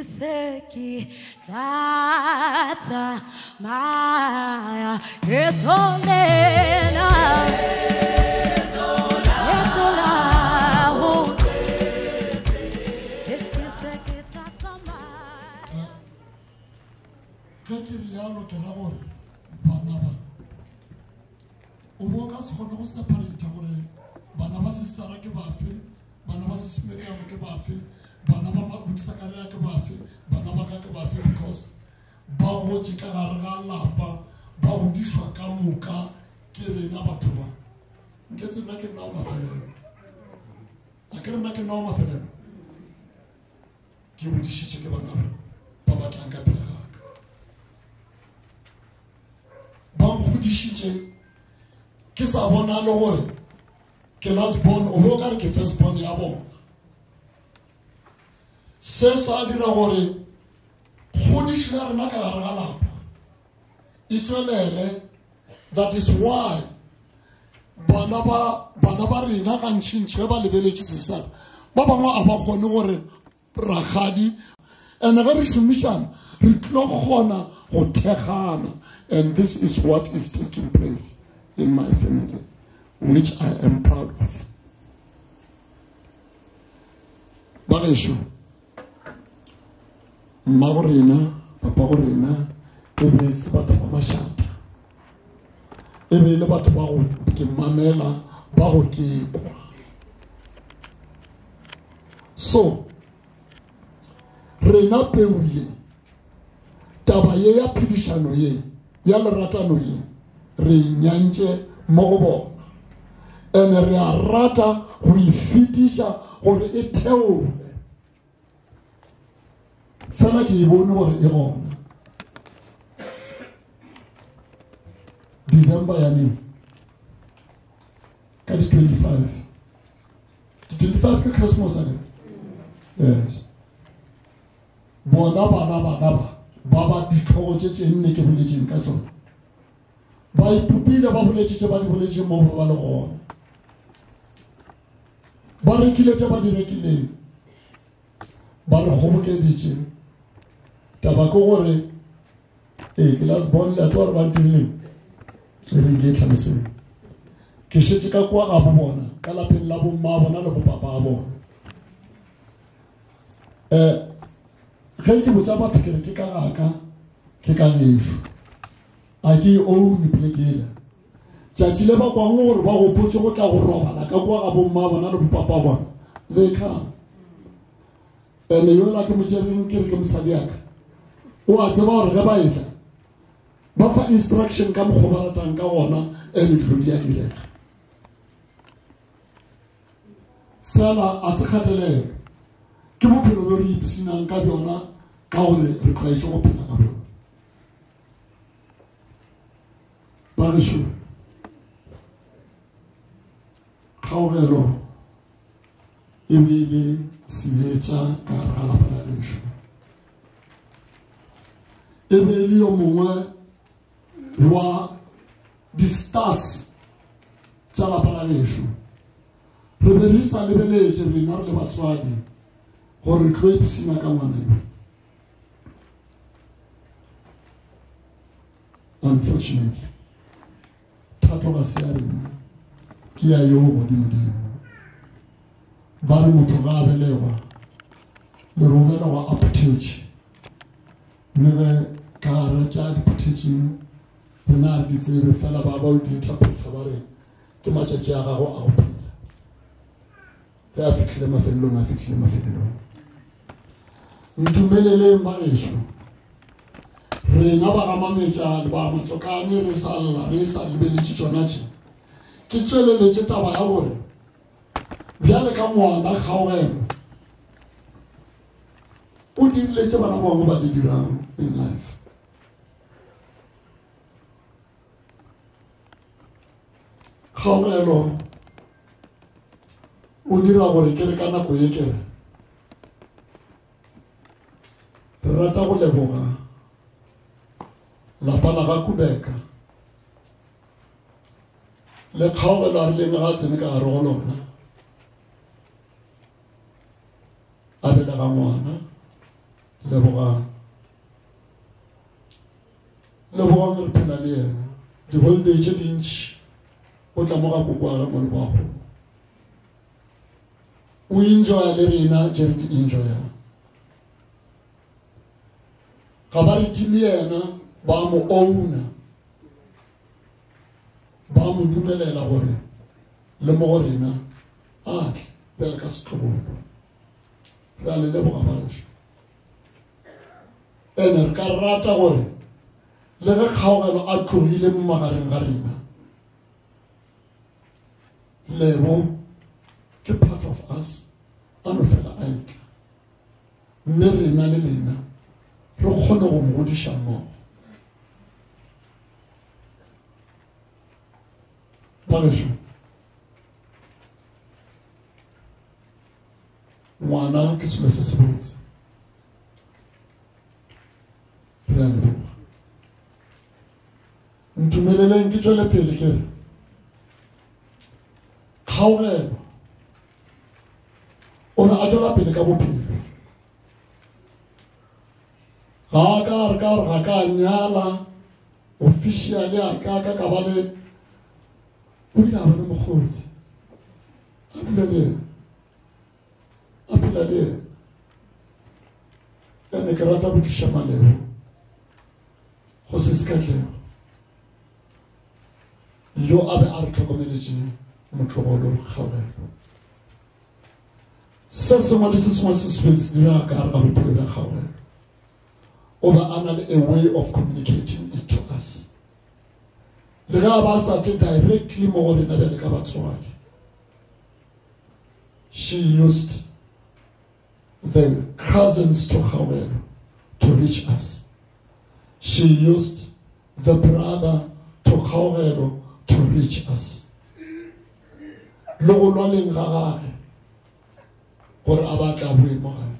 Kiseki tata maya etolela kiseki tata maya. Kekiriano kenabor banaba. Uboka sikono ko separate gore banaba sistara ke bafe, banaba sismeria ke bafe. Banaba Mutsakaria Kabafi, Banaba Kabafi, because Bawo Chikaraga Lapa, Bawdishwa Kamuka, Kirina Batuba. Gets a knock in Nama Fellow. I can't knock in Nama Fellow. Kibudishi Chikabanaba, Baba Tanka Pelaka. Bawdishiche, Kisabona Lord, Kelas born, Ovogar, Kifes born Yabo. Sesa dira gore godishwa rena ka gare ga lapa itswelele. That is why bana ba rena ka ntšhintšhe ba lebeletse sesara ba bangwe a ba kgone gore ragadi ene ge re šomišana re tlo kgona go thekgana. And this is what is taking place in my family, which I am proud of. Bagesho Magorina, Papa Gorina, ebe se batho ba mashata. Ebe le batho ba go ke mamela, ba go ke kwa. So, rena peuye, taba ye ya phedišano ye, ya leratano ye, re nyantše mo go bona. Ene re a rata go e fetiša gore e theoge. Fela ke bone gore e gona December ya neng ka di 25 ke Christmas again. Yes, bona bana ba ditlhogo tše nne ke boletšeng ka tsona ba ipupile ba boletše tše ba di boletše mo ba le gona ba rekile tše ba di rekileng ba re gobokeditše taba ko gore ke las bon la tswa ba ntile re ke tlhaloseng ke šetse ka kwa ga bo bona ka lapeng la bo mma bona le bo papa bona ge ke botsa batho ke re ke ka gaka ke ka gesho a ke own plekela tšatši le ba kwangwe gore ba gopotse go tla go robala ka kwa ga bo mma bona le bo papa bona they come ene yola ke motšereng ke re ke mosadi yaka o a tseba gore ge ba etla ba fa instruction ka mokgwa ba ratang ka gona ene dilo di a direga fela a se kgatelelo ke bophelo bo re ipsinang ka bjona ka gore re tlwaetse go phela ka bjona ba gešo Kgaugelo e bile seetša ka gare ga lapa la gešo e be le yo mongwe wa di-stars tša lapa la gešo re be re sa lebeletše rena re le batswadi gore re tlo ipsina ka ngwaneng. Unfortunately thato ga se ya rena ke ya yo godimodimo ba re motho ga a belegwa le robelegwa a pothetše mme ge ka gare tša di-pothetšeng rena re di tsebe fela ba o di-interpreta ba re ke matšatši a gago a go phela ge a fihlile mafelelong ntumeleleng ba gešo rena ba ga Mametja le ba Matlokane re sa lebeletše tšona tše ke tšweleletše taba ya gore bjale ka ngwana Kgaugelo o dirile tše bana bangwe ba di dirang in life. Kgaugelo o dira gore ke re ka nako ye kere re rata go leboga lapa la ga Kubeka le Kgaugelo a rileng ga tsene ka gare go lona a bela ga ngwana lebogang re phela le yena di-holiday tše dintši o tla mo ga kokoaga mo lebowakgomo o enjoya le rena tše re di enjoyang ga ba re timi yena ba mo owna ba mo dumelela gore le mo go rena a tle bjale ka setlogolo re a le leboga bašo ene re ka rata gore le ge Kgaugelo a tlogile mo magareng ga rena lebo ke part of us a no fela a etla mme rena le lena re kgone go mo godiša mmogo bagešo ngwana ke selo se se botse re a leboga ntumeleleng ke tšwele pele ke re Kgaugelo o be a tšwela pele ka bophelo ga ka nyala officially a ka ba le o ile a ba le mokgotsi a phela le ene ke rata go tliša malebo go se sekatlego yo a be a re tlhokomeletše motlogolo Kgaugelo se sengwe le se sengwe se se dira ka gare ga bophelo bja Kgaugelo o ba a na le a way of communicating it to us le ga ba sa tle directly mo go rena bjale ka batswadi she used the cousins to Kgaugelo to reach us. She used the brother to Kgaugelo to reach us. Lo lo leng ga gage gore a ba tla bue mo gae.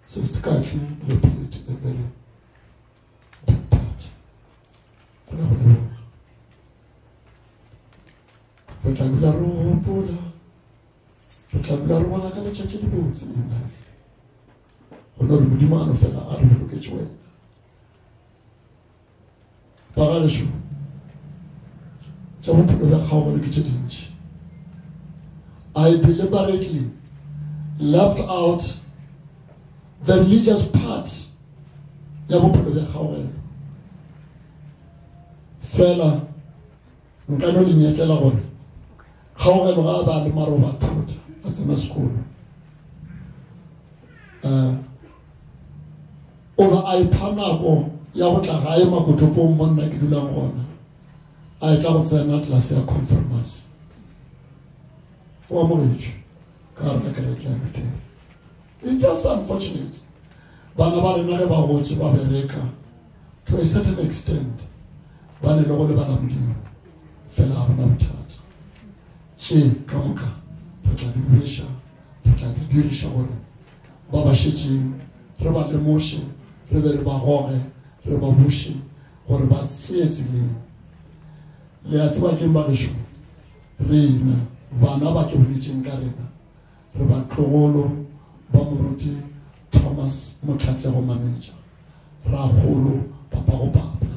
Sister Kathleen, you played a very big part. Re tla dula re gopola re tla dula re bona ka letšatši le botse in life gona gore modimo a no fela a re boloketše wena bagalešo tša bophelo bja Kgaugelo ke tše dintši I deliberately left out the religious part ya bophelo bja Kgaugelo fela nka no le nyetlela gore Kgaugelo ga ba le maroba thota a tsena sekolo o ba a ipha nako ya go tla gae makotopong mo nna ke dulang gona a e tla go tsena tlase ya conference o amogetše ka gare ka kereke ya Luthere. It's just unfortunate bana ba rena ge ba gotse ba bereka to a certain extent ba ne le go lebala modimo fela a bona bothata tše ka moka re tla di buša re tla di diriša gore ba ba šetšeng re ba lemoše re be re ba goge re ba buše gore ba tseye tseleng le a tseba keng bagešo rena bana ba ke boletšeng ka rena re ba tlogolo ba moruti Thomas Kgaugelo Mametja ra golo papa go papa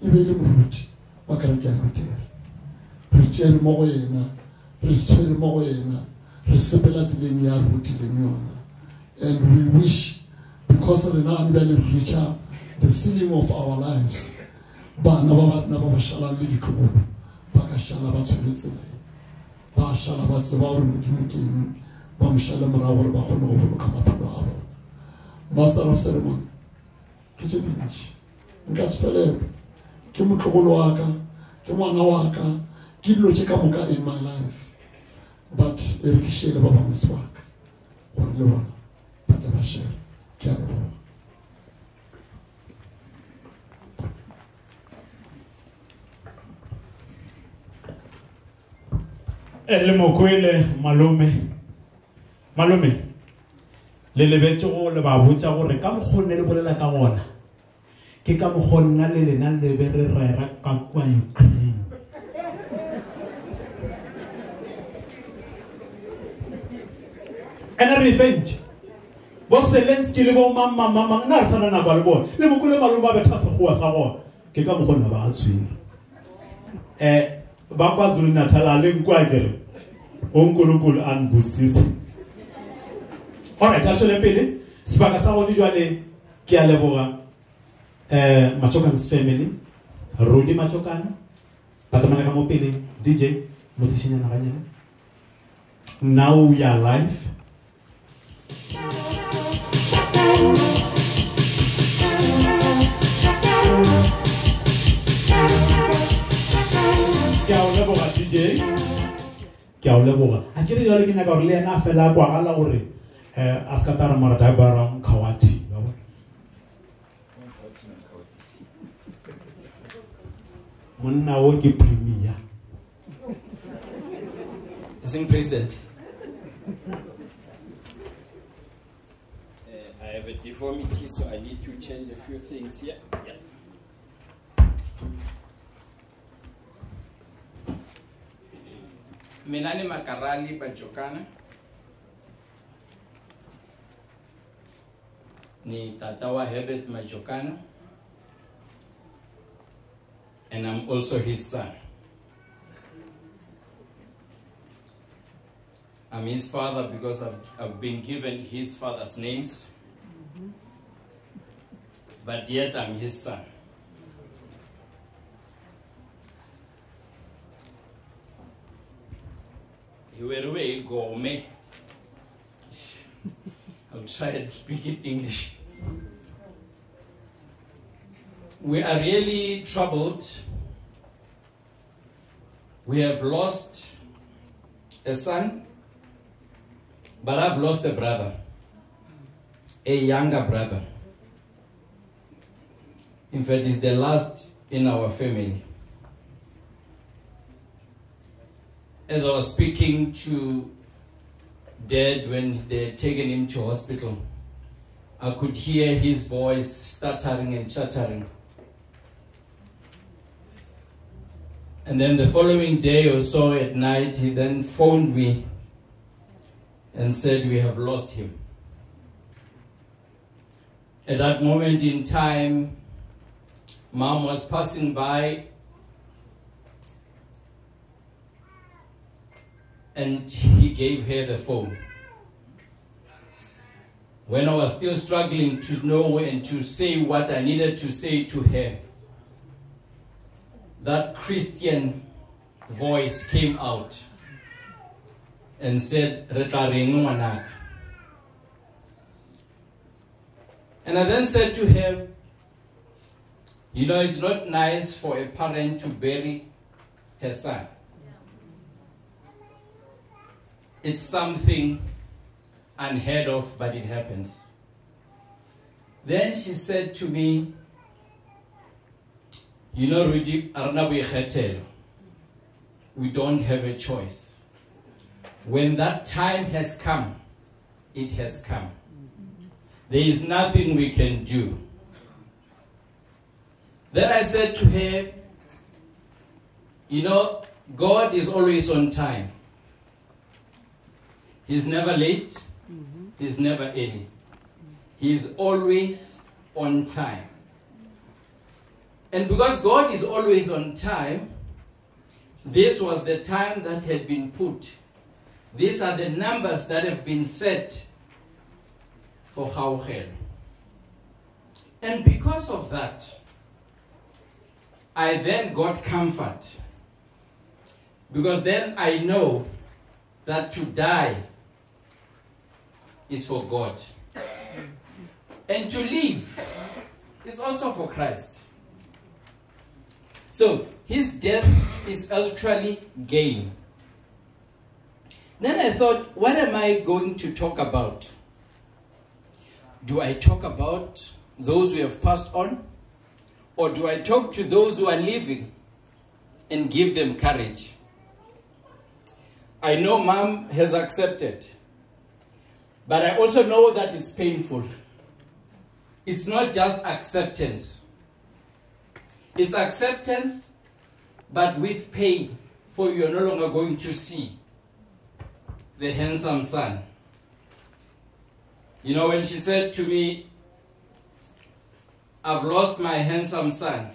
e be le moruti wa kereke ya Luthere re tšere mo go yena re tšere mo go yena re sepela tseleng ya rutileng yona and we wish because rena a nbele reacha the ceiling of our lives bana ba rena ba ba šalang le ditlogolo ba ka šala ba tshwere tseleng ba šala ba tseba gore modimo ke eng ba mošale morago gore ba kgone go boloka maphelo a bona master of ceremony ke tše dintši nka se felelwe ke motlogolo wa ka ke ngwana wa ka ke dilo tše ka moka in my life but e rekišele ba bangwe sebaka gore le bona ba tla ba šere ke a leboga le mokwele malome le lebetse go le ba botša gore ka mokgonne le bolela ka gona ke ka mokgonna le lena le be re rera ka kwa Ukraine And a revenge. What Zelensky live mamma Narsana Nabalbo, Lemukula Maluma Betasahu Savon, Kikamuhona Balswin. Bakwazul Natala Linquager, Unkulukul and Busis. Alright, actually, Pili, Spagasawa usually Kialebora, Machokan's family, Rudy Machokan, Patamanakamo Pili, DJ, musician and now we are live. Kgaugelo DJ. Kgaugelo. Akere jole ke nyaka le ena fela kwa gala gore askatara marata bara khawati. Monna o ke premier. Sing President. I have a deformity, so I need to change a few things here. Yeah. Menani Makarali Bajokana. Ni Tatawa Herbert Majokana. And I'm also his son. I'm his father because I've been given his father's names. But yet I'm his son. Iweruwe Gome. I'll try to speak in English. We are really troubled. We have lost a son, but I've lost a brother, a younger brother. In fact, he's the last in our family. As I was speaking to Dad when they had taken him to hospital, I could hear his voice stuttering and chattering. And then the following day or so at night, he then phoned me and said, we have lost him. At that moment in time, Mom was passing by and he gave her the phone. When I was still struggling to know and to say what I needed to say to her, that Christian voice came out and said, and I then said to her, you know, it's not nice for a parent to bury her son. It's something unheard of, but it happens. Then she said to me, you know, Rudy, we don't have a choice. When that time has come, it has come. There is nothing we can do. Then I said to her, you know, God is always on time. He's never late. He's never early. He's always on time. And because God is always on time, this was the time that had been put. These are the numbers that have been set for Kgaugelo. And because of that, I then got comfort. Because then I know that to die is for God. And to live is also for Christ. So his death is actually gain. Then I thought, what am I going to talk about? Do I talk about those who have passed on? Or do I talk to those who are living and give them courage? I know Mom has accepted, but I also know that it's painful. It's not just acceptance. It's acceptance, but with pain, for you're no longer going to see the handsome son You know, when she said to me, I've lost my handsome son,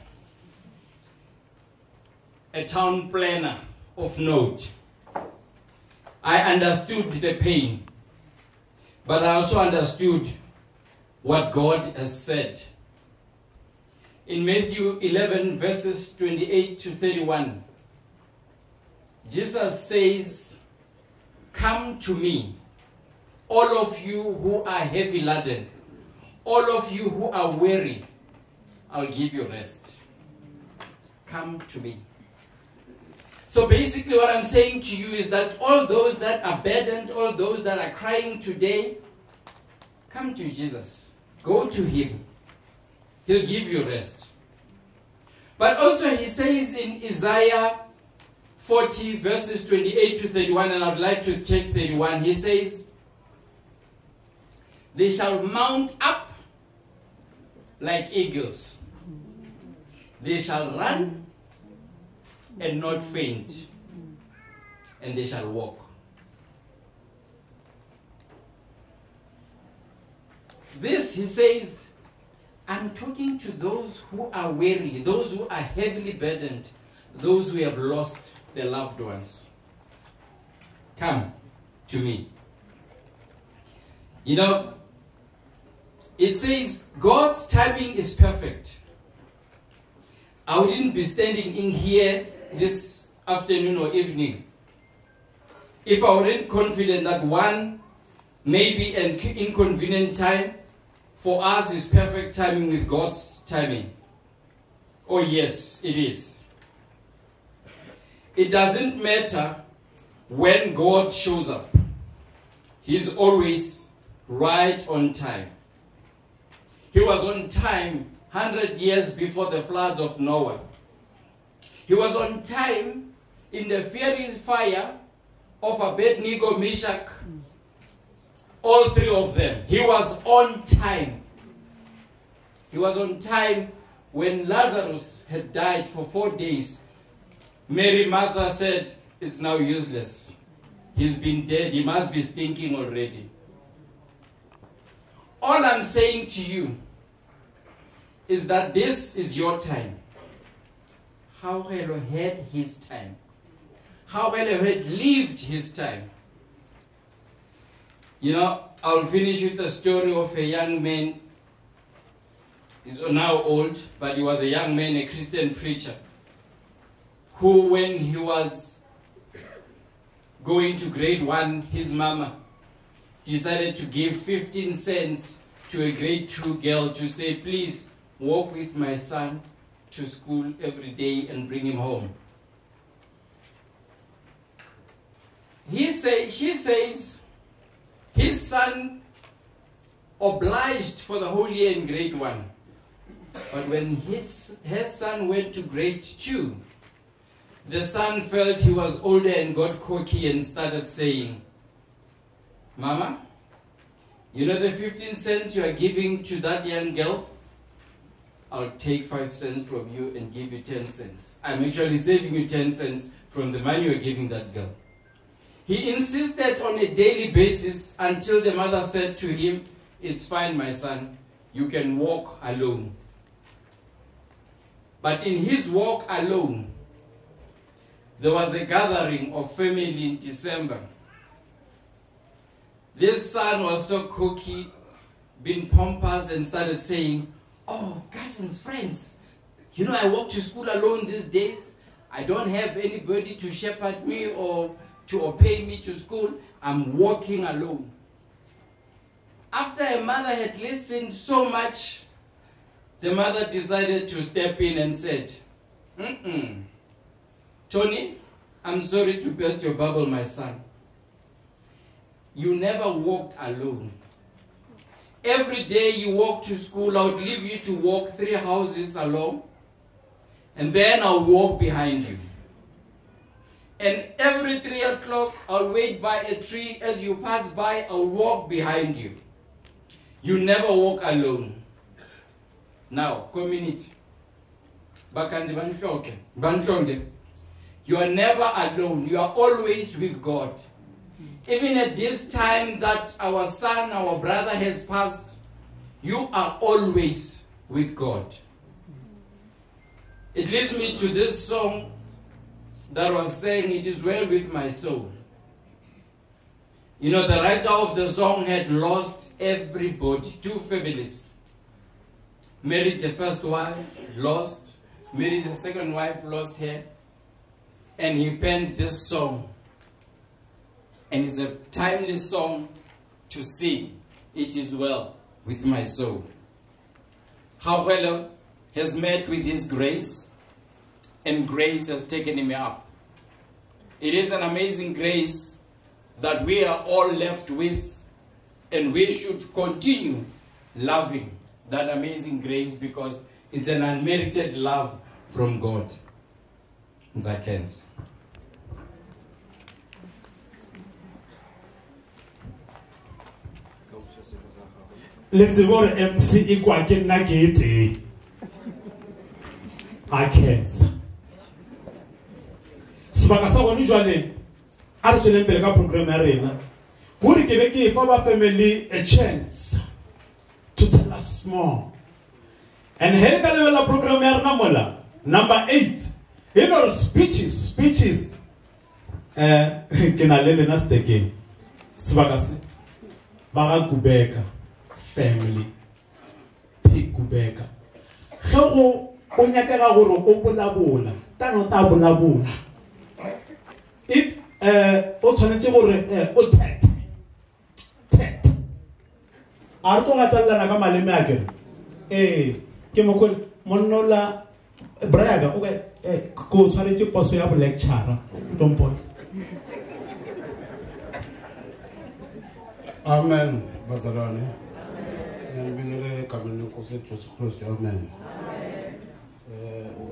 a town planner of note, I understood the pain, but I also understood what God has said. In Matthew 11, verses 28 to 31, Jesus says, "Come to me, all of you who are heavy laden, all of you who are weary, I'll give you rest. Come to me." So basically what I'm saying to you is that all those that are burdened, all those that are crying today, come to Jesus. Go to him. He'll give you rest. But also he says in Isaiah 40 verses 28 to 31, and I'd like to take 31, he says, "They shall mount up like eagles. They shall run and not faint, and they shall walk." This, he says, I'm talking to those who are weary, those who are heavily burdened, those who have lost their loved ones. Come to me. You know, it says God's timing is perfect. I wouldn't be standing in here this afternoon or evening if I weren't confident that one maybe an inconvenient time for us is perfect timing with God's timing. Oh yes, it is. It doesn't matter when God shows up. He's always right on time. He was on time 100 years before the floods of Noah. He was on time in the fiery fire of Abednego, Meshach, all three of them. He was on time. He was on time when Lazarus had died for 4 days. Mary, Martha said, "It's now useless. He's been dead. He must be stinking already." All I'm saying to you is that this is your time. Kgaugelo had his time. Kgaugelo had lived his time. You know, I'll finish with a story of a young man. He's now old, but he was a young man, a Christian preacher, who when he was going to grade 1, his mama decided to give 15 cents to a grade 2 girl to say, "Please walk with my son to school every day and bring him home." She says his son obliged for the whole year in grade 1. But when her son went to grade 2, the son felt he was older and got cocky and started saying, "Mama, you know the 15 cents you are giving to that young girl? I'll take 5 cents from you and give you 10 cents. I'm actually saving you 10 cents from the money you're giving that girl." He insisted on a daily basis until the mother said to him, "It's fine, my son. You can walk alone." But in his walk alone, there was a gathering of family in December. This son was so cocky, being pompous, and started saying, "Oh, cousins, friends, you know I walk to school alone these days. I don't have anybody to shepherd me or to obey me to school. I'm walking alone." After a mother had listened so much, the mother decided to step in and said, "Tony, I'm sorry to burst your bubble, my son. You never walked alone. Every day you walk to school, I would leave you to walk 3 houses along, and then I'll walk behind you. And every 3 o'clock, I'll wait by a tree. As you pass by, I'll walk behind you. You never walk alone." Now, community. You are never alone. You are always with God. even at this time that our son, our brother has passed, you are always with God. It leads me to this song that was saying, "It is well with my soul." You know, the writer of the song had lost everybody, 2 families. Married the first wife, lost. Married the second wife, lost her. And he penned this song. And it's a timely song to sing. It is well with my soul. Kgaugelo has met with his grace, and grace has taken him up. It is an amazing grace that we are all left with, and we should continue loving that amazing grace because it's an unmerited love from God. Zakens. Let's go to MC equal ke nna ke etse. I can't. Sebaka sa bona jwale a re tsweleng pele ka program ya rena. Gore ke be ke fa ba family a chance to tell us more. And here ka level program ya rena mola number 8. You know, speeches. Ke na le lena steke. Sebaka se ba ga Kubeka family Kubeka. Ge go o nyakega gore o bolabola tano ta bolabola. If o tshwanetse gore o tet a re to gatlana ka maleme a kere ke mokgwa monnola braga o go tshwanetse poso ya bo lecturer tompo. Amen bazalwane ngibingelele egameni lenkosi uJesu Kristu. Amen.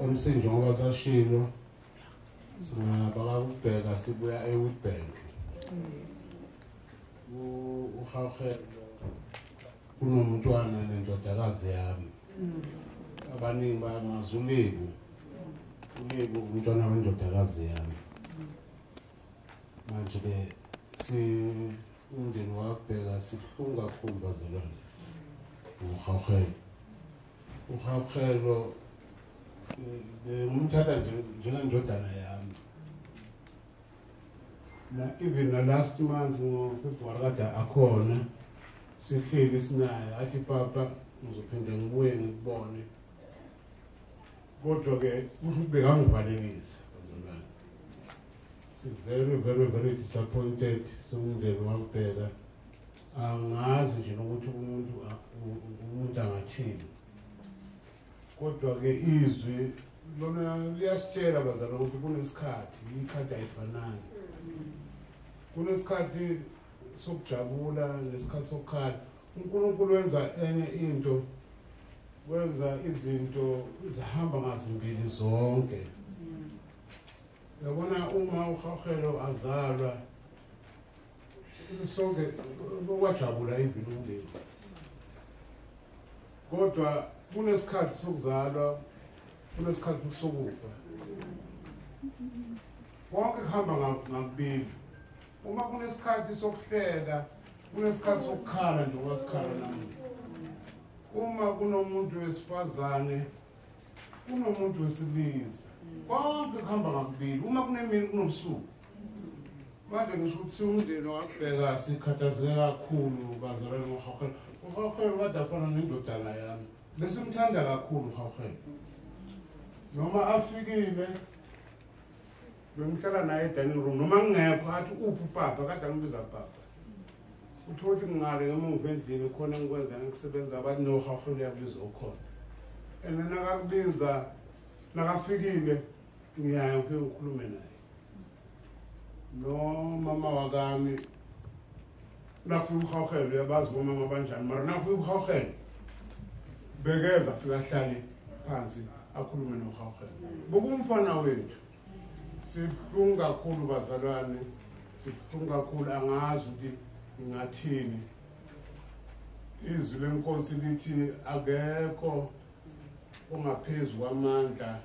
Umsinjo ngoba sashilo singabala ukubheka sibuya eWitbank. Kgaugelo kunomntwana nendodakazi yami. Abaningi bayamazi uLebo umntwana wendodakazi yami. Manje ke umndeni wakubheka sihlunga kakhulu bazalwane. Kgaugelo ngimthatha njengendodana yami. Na even the last month ngoFebruary kade akhona sihleli sinaye athi papa ngizophinde ngibuye ngikubone. Kodwa ke usubeka ngivalelisa bazalwane. Si very disappointed somndeni wakubheka. Angazi nje ukuthi umuntu angathini. Kodwa ke izwi lona liyasitshela bazalwane ukuthi kunesikhathi ikhathi ayifanani. Kunesikhathi sokujabula nesikhathi sokukhala. uNkulunkulu wenza enye into, wenza izinto zihamba ngazimbili zonke. Yabona uma uKgaugelo azalwa sonke wajabula even umndeni. Kodwa kunesikhathi sokuzalwa, kunesikhathi sokufa. Konke kuhamba ngakubili. Uma kunesikhathi sokuhleka, kunesikhathi sokukhala nje wasikhala namuhla. Uma kunomuntu wesifazane, kunomuntu wesilisa. Konke kuhamba ngakubili. Uma kunemini kunobusuku. Manje ngisho ukuthi umndeni wakubheka sikhathazeke kakhulu bazalwane ngoKgaugelo. uKgaugelo kade afana nendodana yami. Besimthanda kakhulu uKgaugelo. Noma afikile bengihlala naye dining room noma ngekho athi uphi papa kade angibiza papa. Uthothi ngale ngemuva endlini khona ngikwenza ngikusebenza abathi noKgaugelo uyabiza ukhona. Nakakubiza nakafikile ngiyaya ngifike ngikhulume naye. No mama wakami nafika uKgaugelo yabazi bomama banjani mara nafika uKgaugelo bekeza afika ahlale phansi akhulume noKgaugelo. Bokumfana wethu sibhlungu kakhulu bazalwane, sibhlungu kakhulu angazi ukuthi ingathini. Izwi lenkosi lithi akekho ongaphezulu kwamandla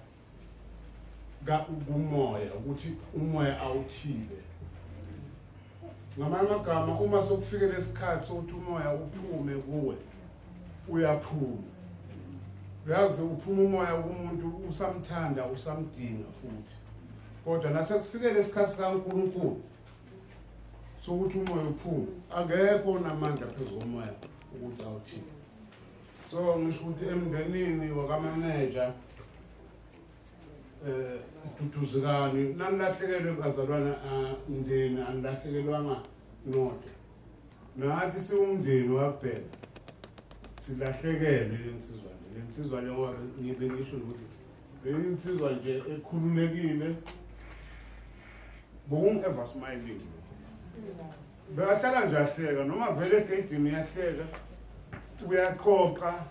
ka umoya ukuthi umoya awuthile. ngamanye amagama uma sokufike lesikhathi sokuthi umoya uphume kuwe uyaphuma uyazi uphuma umoya kumuntu usamthanda usamdinga futhi kodwa nasekufike lesikhathi kaNkulunkulu sokuthi umoya uphume akekho onamandla phezu komoya ukuthi awuthini so ngisho ukuthi emndenini wakamameja tutuzikani nanilahlekelwe bazalwana mndeni anilahlekelwanga nodwa nathi siwumndeni wabheka silahlekelwe lensizwa le ngoba ngibe ngisho ukuthi beninsizwa nje ekhululekile bokungever smiling beyahlala nje ahleka noma vele egedini yahleka uyaxoxa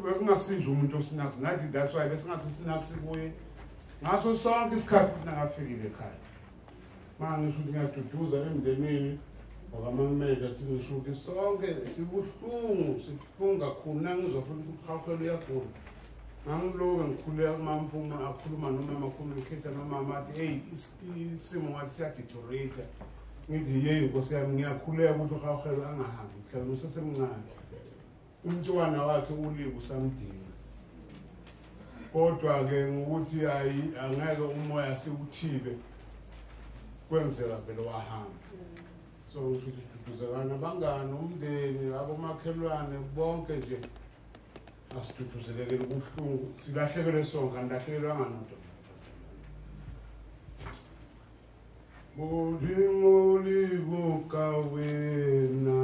bekungasinje umuntu osinax nathi that's why besingasisinax kuye ngaso sonke isikhathi ukuthi nakafikile ekhaya mangisho ukuthi ngiyaduduza emndenini wakamameja singisho ukuthi sonke sibuhlungu kakhulu nangizofuna ukukhawukhela uyagula ngangiloke ngikhuleka kumampuma akhuluma noma communicator nomama athi hey isimo ngathi siyadeteriorate ngithi yey Nkosi yami ngiyakhuleka ukuthi ukhawukhela angahambi mhlawumbe usesemncane umntwana wakhe uliku usamdinga kodwa-ke ngokuthi angeke umoya siwuthibe kwenzeka vele wahamba so ngisho ukuthi duduzekana abangani umndeni abomakhelwane bonke nje asiduduzelekele kubuhlungu silahlekelwe sonke anilahlekelwanga nodwa Moli boka wena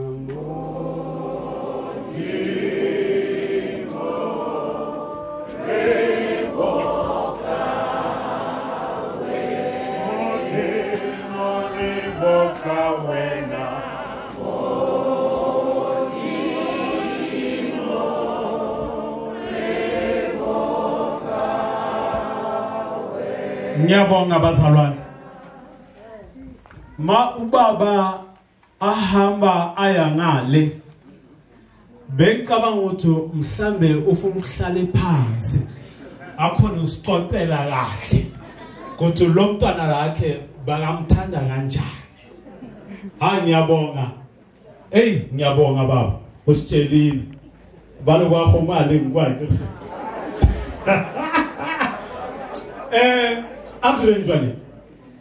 Ngiyabonga bazalwane ma ubaba ahamba aya ngale becabanga ukuthi mhlambe ufuna ukuhlala phansi akhona usixoxela kahle ukuthi lo mntwana lakhe bakamthanda kanjani ngiyabonga ngiyabonga baba usitshelile balo kwakho mali ngikwakhe Abdul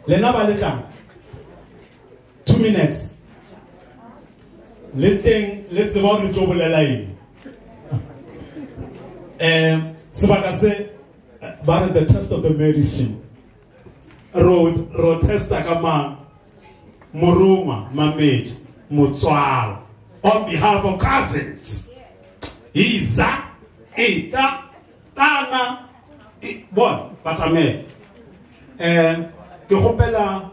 lena baletlang 2 minutes let's about the trouble line sebaka se ba the test of the medicine ro testa kama Moruma Mametja Motswala on behalf of cousins Iza Ita Tana bon batame ke gopela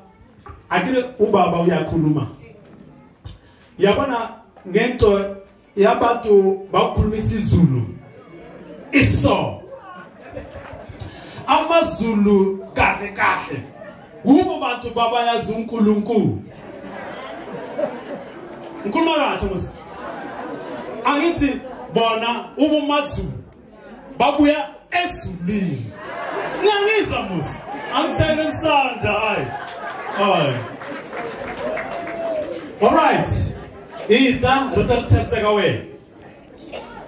akire ubaba uyakhuluma yabona ngento yabantu bakhulumisa izulu iso amazulu kahle ubo bantu babayazi uNkulunkulu ngikhuluma kahle mos angithi bona ubo mazulu babuya ezulwini ngiyangizwa mos angishayela isandla hayi all right ita rota testa kawe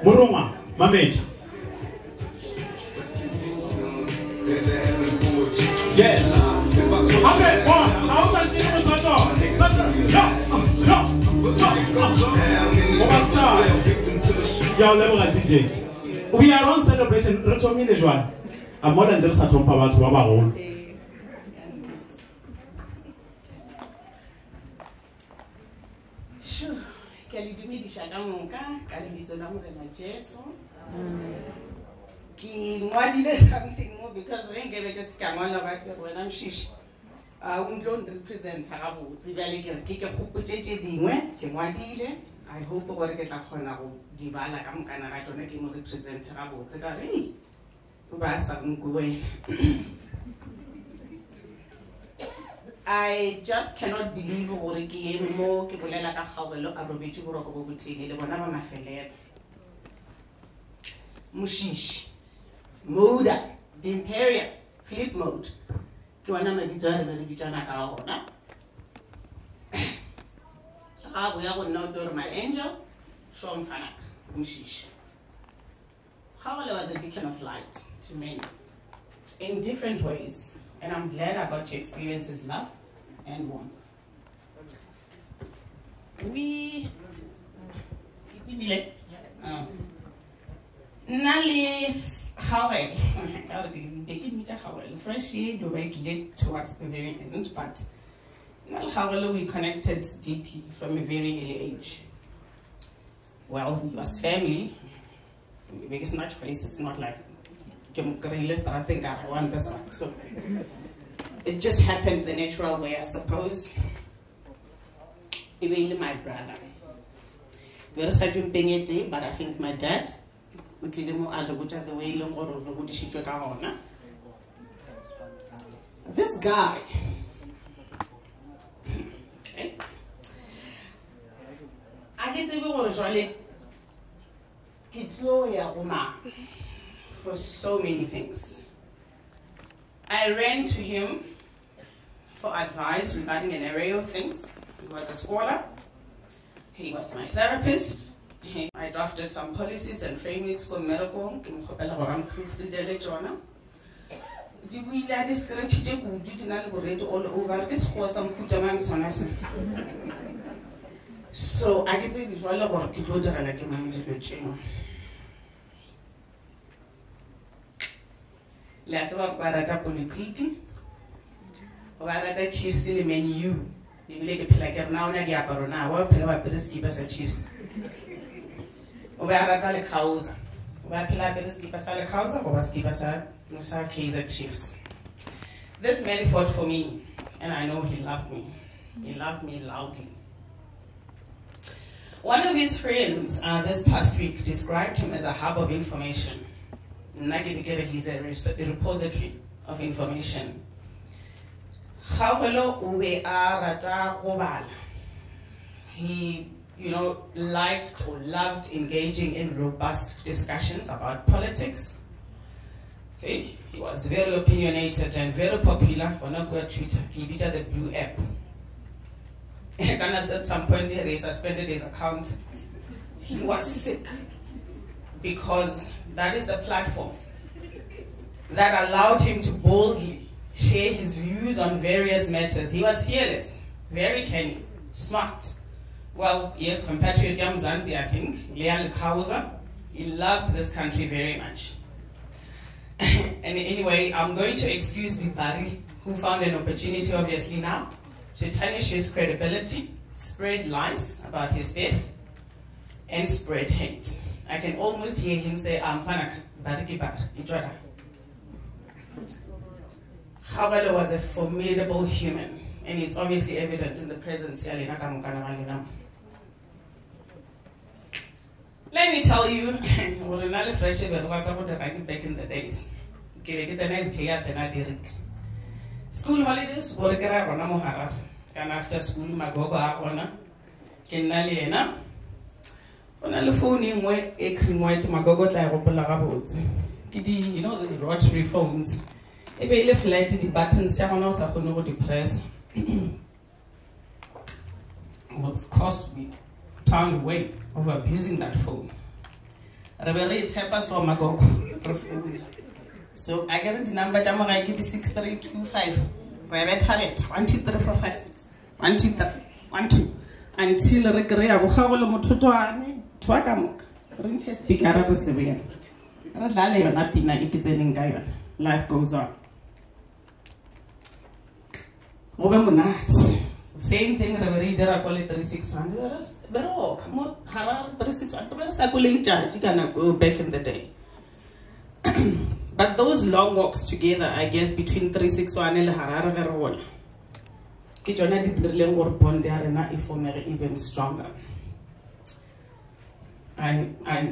Moruma Mametja yes okay how does it DJ we are on celebration retomile jwana more than just atompa batho ba bagolo sure ke le dumedisha ka moka ka lebitso la Morena Jesu ki ngwadile something more because re ngebe ke ska ngwana ba ke wena mshishi undlo represent ga botse bale ke khopotse dingwe ke ngwadile I hope gore ke tla khona go dibala ka mokana ga tsone ke mo represent ga botse ka re ba sa ngwe I just cannot believe gore ke mo ke bolela ka Kgaugelo a robetse boroko bo botsile le bona ba mafelela mushishi Moda the Imperial flip mode ke wana mabitso a re ba bitsana ka ona we are not door my angel, Shom Fanak, Mushish. Kgaugelo was a beacon of light to many in different ways, and I'm glad I got to experience his love and warmth. Nali Kgaugelo, fresh year, you wait late towards the very end, but Nali Kgaugelo, we connected deeply from a very early age. Well, he was family. It's not choice, it's not like I think I want this one. So it just happened the natural way, I suppose. Even my brother. But I think my dad would lead him out of the way long or this guy. Okay. I get to go for so many things. I ran to him for advice regarding an array of things. He was a scholar. He was my therapist. I drafted some policies and frameworks for medical. All over this was some. So I get to let's talk about politics. About chiefs in the menu. You like a now, Nagaparona, what Pilaris keep us a chiefs. About a house. Where Pilaris keep us a house, or was keep us a Kaiser chiefs. This man fought for me, and I know he loved me. He loved me loudly. One of his friends this past week described him as a hub of information. He's a repository of information. He, liked or loved engaging in robust discussions about politics. He was very opinionated and very popular on Twitter. He beat the blue app. And at some point he suspended his account. He was sick because that is the platform that allowed him to boldly share his views on various matters. He was fearless, very canny, smart. Well, yes, compatriot Jamzanzi, I think, Leal Kauza, he loved this country very much. And anyway, I'm going to excuse Dibari, who found an opportunity, obviously now, to tarnish his credibility, spread lies about his death, and spread hate. I can almost hear him say, Fanak, Bariki Bar, Ijwara. Kgaugelo was a formidable human, and it's obviously evident in the presence here. Let me tell you, back in the days. School holidays, and after school, Magogo, Kenaliena. There's rotary phones. The buttons to press. Of course, we found a way of abusing that phone. So I get the number, I give the 6325. 1, 2, 3, 4, 5, 6. 1, 2, 3, 1, 2. Until Rekrea Kgaugelo Mototoane, Twakamok, Rinches Pigara to Sevilla. Life goes on. Same thing, Reverie, there are called 3600. But oh, come on, Harar 3600. You can go back in the day. But those long walks together, I guess, between 361 and Harar Verol. Kijona did the language bond there even stronger. I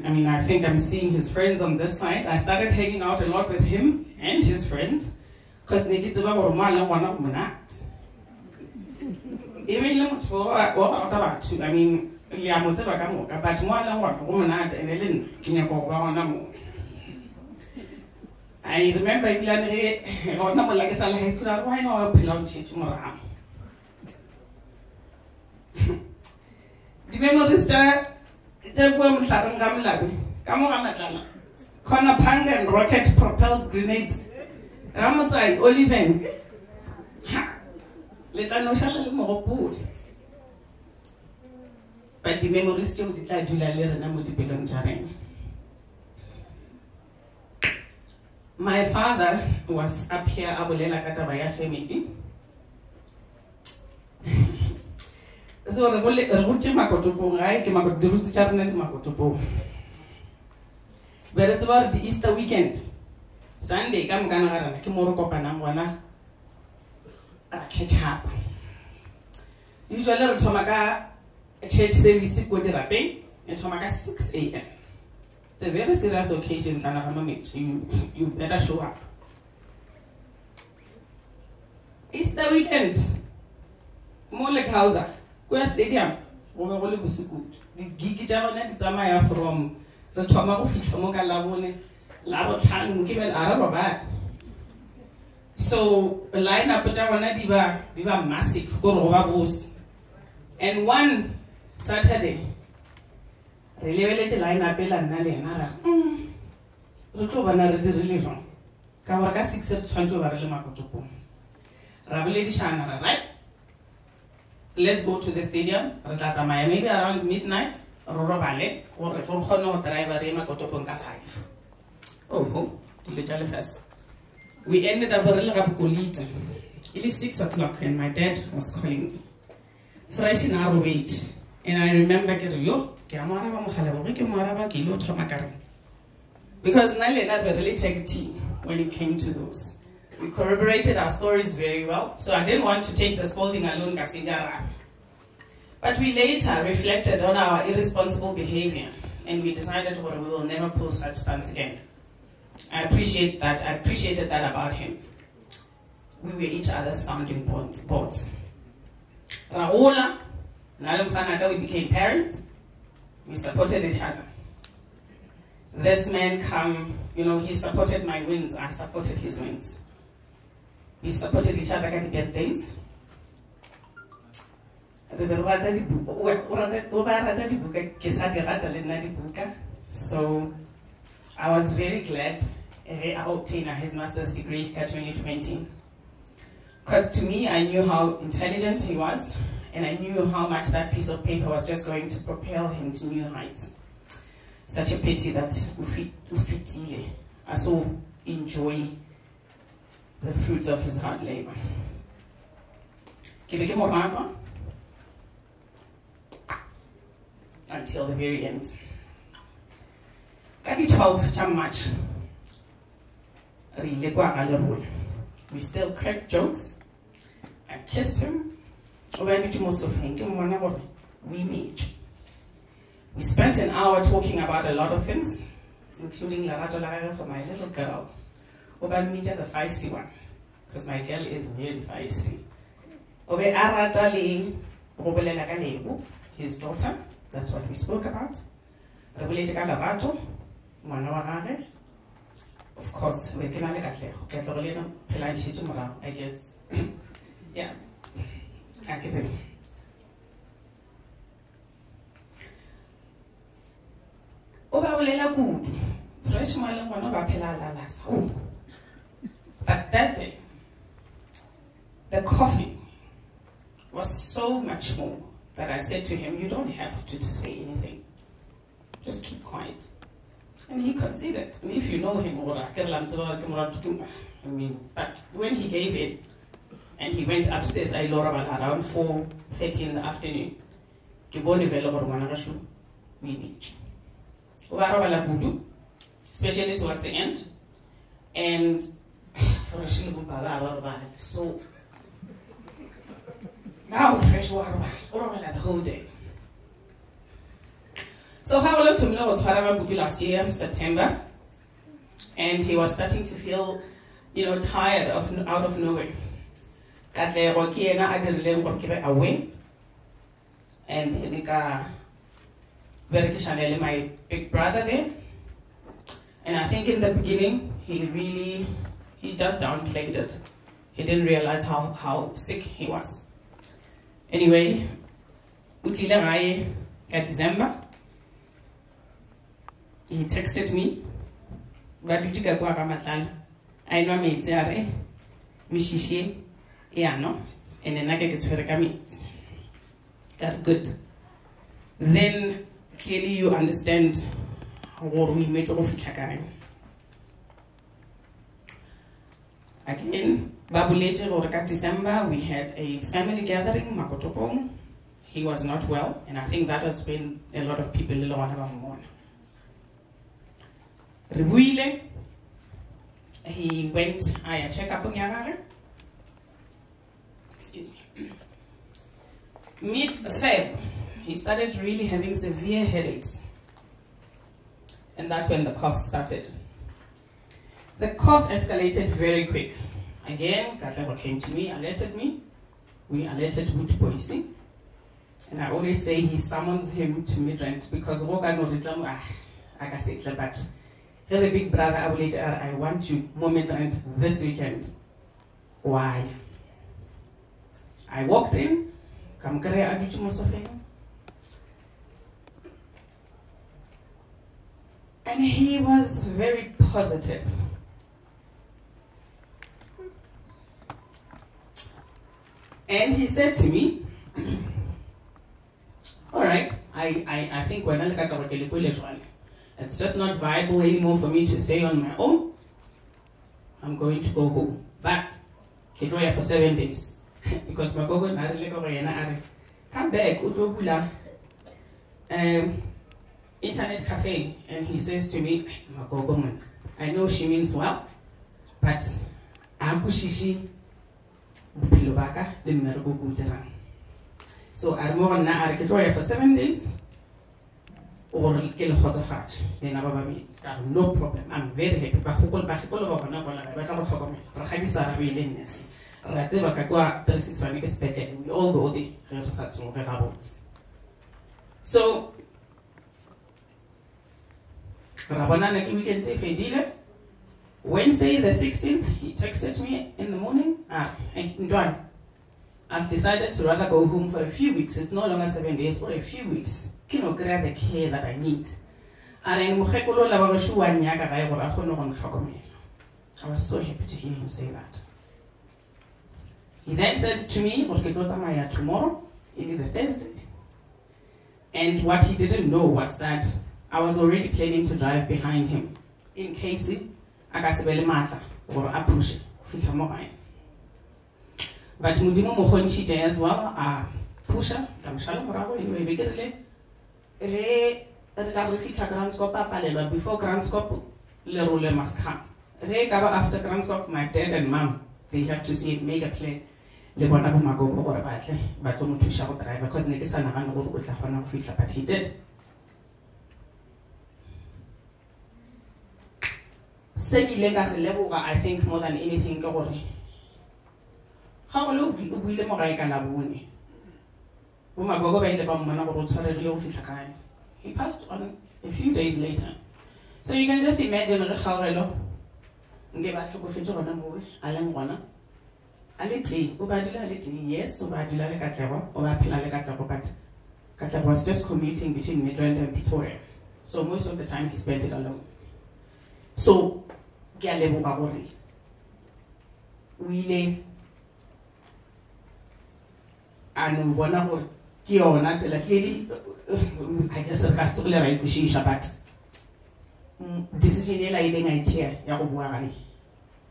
mean, I think I'm seeing his friends on this side. I started hanging out a lot with him and his friends because they get to one of Monat. Even I mean, but one and Ellen, I remember like a high school, why not belong to tomorrow? The memories that were corner pang and rocket propelled grenades. Ramotai, Oliven. Let us know more pool. But the memories still did I do la lera na mo di belong jareng. My father was up here, Abulela Katabaya family. So, the Ruchi Makotupo, I came out the roots Charnet Makotupo. But it's about the Easter weekend. Sunday, come Ganara, Kimoro Panamwana, catch up. Usually, Tomaga, a church service with the rapping, and Tomaga 6 a.m. It's a very serious occasion, you better show up. Easter weekend, more like Hausa, where stadium, over the gigi Javanet Zamaya from the Tomago Fish from Moka Labone, Labotan, given Araba. So, a lineup of Javana Diva massive, go over boost. And one Saturday, relevant line up and Nara. Rutobanara religion. Kawaka 6 over Lemakotupo. Rabelli Shana, right? Let's go to the stadium. Ratata Maya, maybe around midnight, Rorobale, or the Forhono driver Remakotoponka 5. Oh, to the Jellyfest. We ended up a little Rabukolita. It is 6 o'clock, and my dad was calling me. Fresh in our weight. And I remember because Nale and I really take tea when it came to those. We corroborated our stories very well, so I didn't want to take the scolding alone. But we later reflected on our irresponsible behavior, and we decided we will never pull such stunts again. I appreciated that about him. We were each other's sounding boards. Raola, we became parents. We supported each other. This man he supported my wins, I supported his wins. We supported each other at birthdays. So I was very glad I obtained his master's degree in 2020. Because to me, I knew how intelligent he was, and I knew how much that piece of paper was just going to propel him to new heights. Such a pity that I so enjoy the fruits of his hard labor. Until the very end. Kaki 12 jam match. We still cracked jokes. I kissed him. We meet. We spent an hour talking about a lot of things, including Larato for my little girl. Oba Mita, the feisty one, because my girl is very feisty. Obe Aratali, his daughter, that's what we spoke about. Of course, we can I guess. Yeah. But that day, the coffee was so much more that I said to him, you don't have to say anything. Just keep quiet. And he considered. And if you know him, but when he gave it, and he went upstairs, around 4:30 in the afternoon. We meet. Especially towards the end. And so now fresh water the whole day. So Kgaugelo to me was last year, September, and he was starting to feel, tired of out of nowhere. Away, and my big brother there. And I think in the beginning, he just downplayed it. He didn't realize how sick he was. Anyway, at December. He texted me, but you take a I know me, Zare, Mishishi, Iano, and then I get to Rekami. Got good. Then clearly you understand what we made of Chakaran. Again, Babulete or December, we had a family gathering, Makotopong. He was not well, and I think that has been a lot of people alone. Rebuile, he went, I check up on Yagare. Excuse me. Mid-Feb, he started really having severe headaches. And that's when the cough started. The cough escalated very quick. Again, Kgaugelo came to me, alerted me. We alerted Boot Policy. And I always say he summons him to Midrand because I can say but the big brother, I want you Midrand this weekend. Why? I walked in, and he was very positive. And he said to me, all right, I think it's just not viable anymore for me to stay on my own. I'm going to go home. But I go here for 7 days. Because my gogo come back, internet cafe, and he says to me, I know she means well, but Akushishi Pilobaka, the Mergo Guteran. So I'm more on Narakitoya for 7 days, or kill hot of fat. Then no problem. I'm very happy. But who call back all over we all go there. So Wednesday the 16th, he texted me in the morning. Hey, I've decided to rather go home for a few weeks. It's no longer 7 days, or a few weeks. Can you grab the care that I need? I was so happy to hear him say that. He then said to me, tomorrow, it is a Thursday. And what he didn't know was that I was already planning to drive behind him in case I got or a push. But Mudimo Mohonchi as well, pusher, Kamshala Moravo, anyway, we get before Grand Scope, Le Rule must come. After Grand Scope, my dad and mom, they have to see it make a play. Le bona go or a battle, but don't to shout driver because Nikisan ran over with a feature, but he did. Segi Legas level, I think more than anything, go how look William Moraika Labuni? He passed on a few days later. So you can just imagine Kgaugelo yes, but Kgaugelo was just commuting between Midrand and Pretoria. So most of the time he spent it alone. So we and one of clearly, I guess a customer like Bushisha, but decision I chair, Yabuari.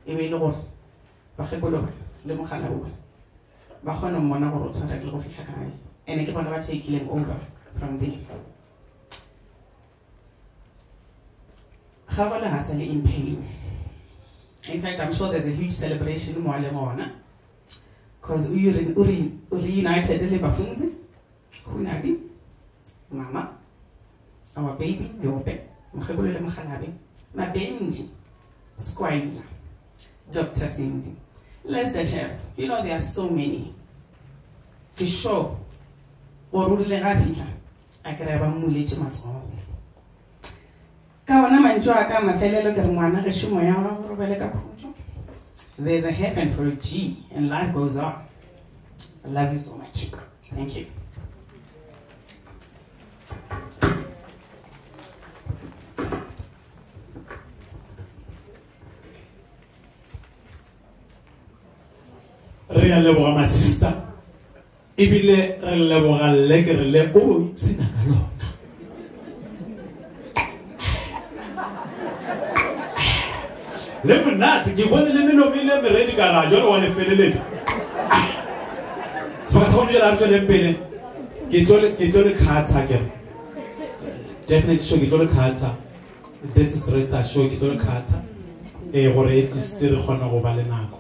Even Lord, Bahekolo, Lemohana, Bahono Monaro, Sakai, and I keep on taking him over from there. Kgaugelo has in pain. In fact, I'm sure there's a huge celebration more than because we reunited the Bafunzi, Hunadi, Mama, our baby, Yobe, Mkhabule Mahalabi, my baby, Squire, Dr. Cindy, Lester Chef. You know, there are so many. Kisho, or Rudle Rafita, I can have a mullet matzon. Kawana Manjoaka, my fellow Germana, Shumaya, Robeleka Kujo. There's a heaven for a G, and life goes on. I love you so much. Thank you. re a leboga ma sister ebile re leboga le ke re le o sina ka lona le monate ke bone le melomile meredi ka ra jalo wa le feleletša so ka sa go dira re le pele ke tlo le khatha ke definitely show ke tlo le khatha this is rest show ke tlo le khatha gore at least re kgona go ba le nako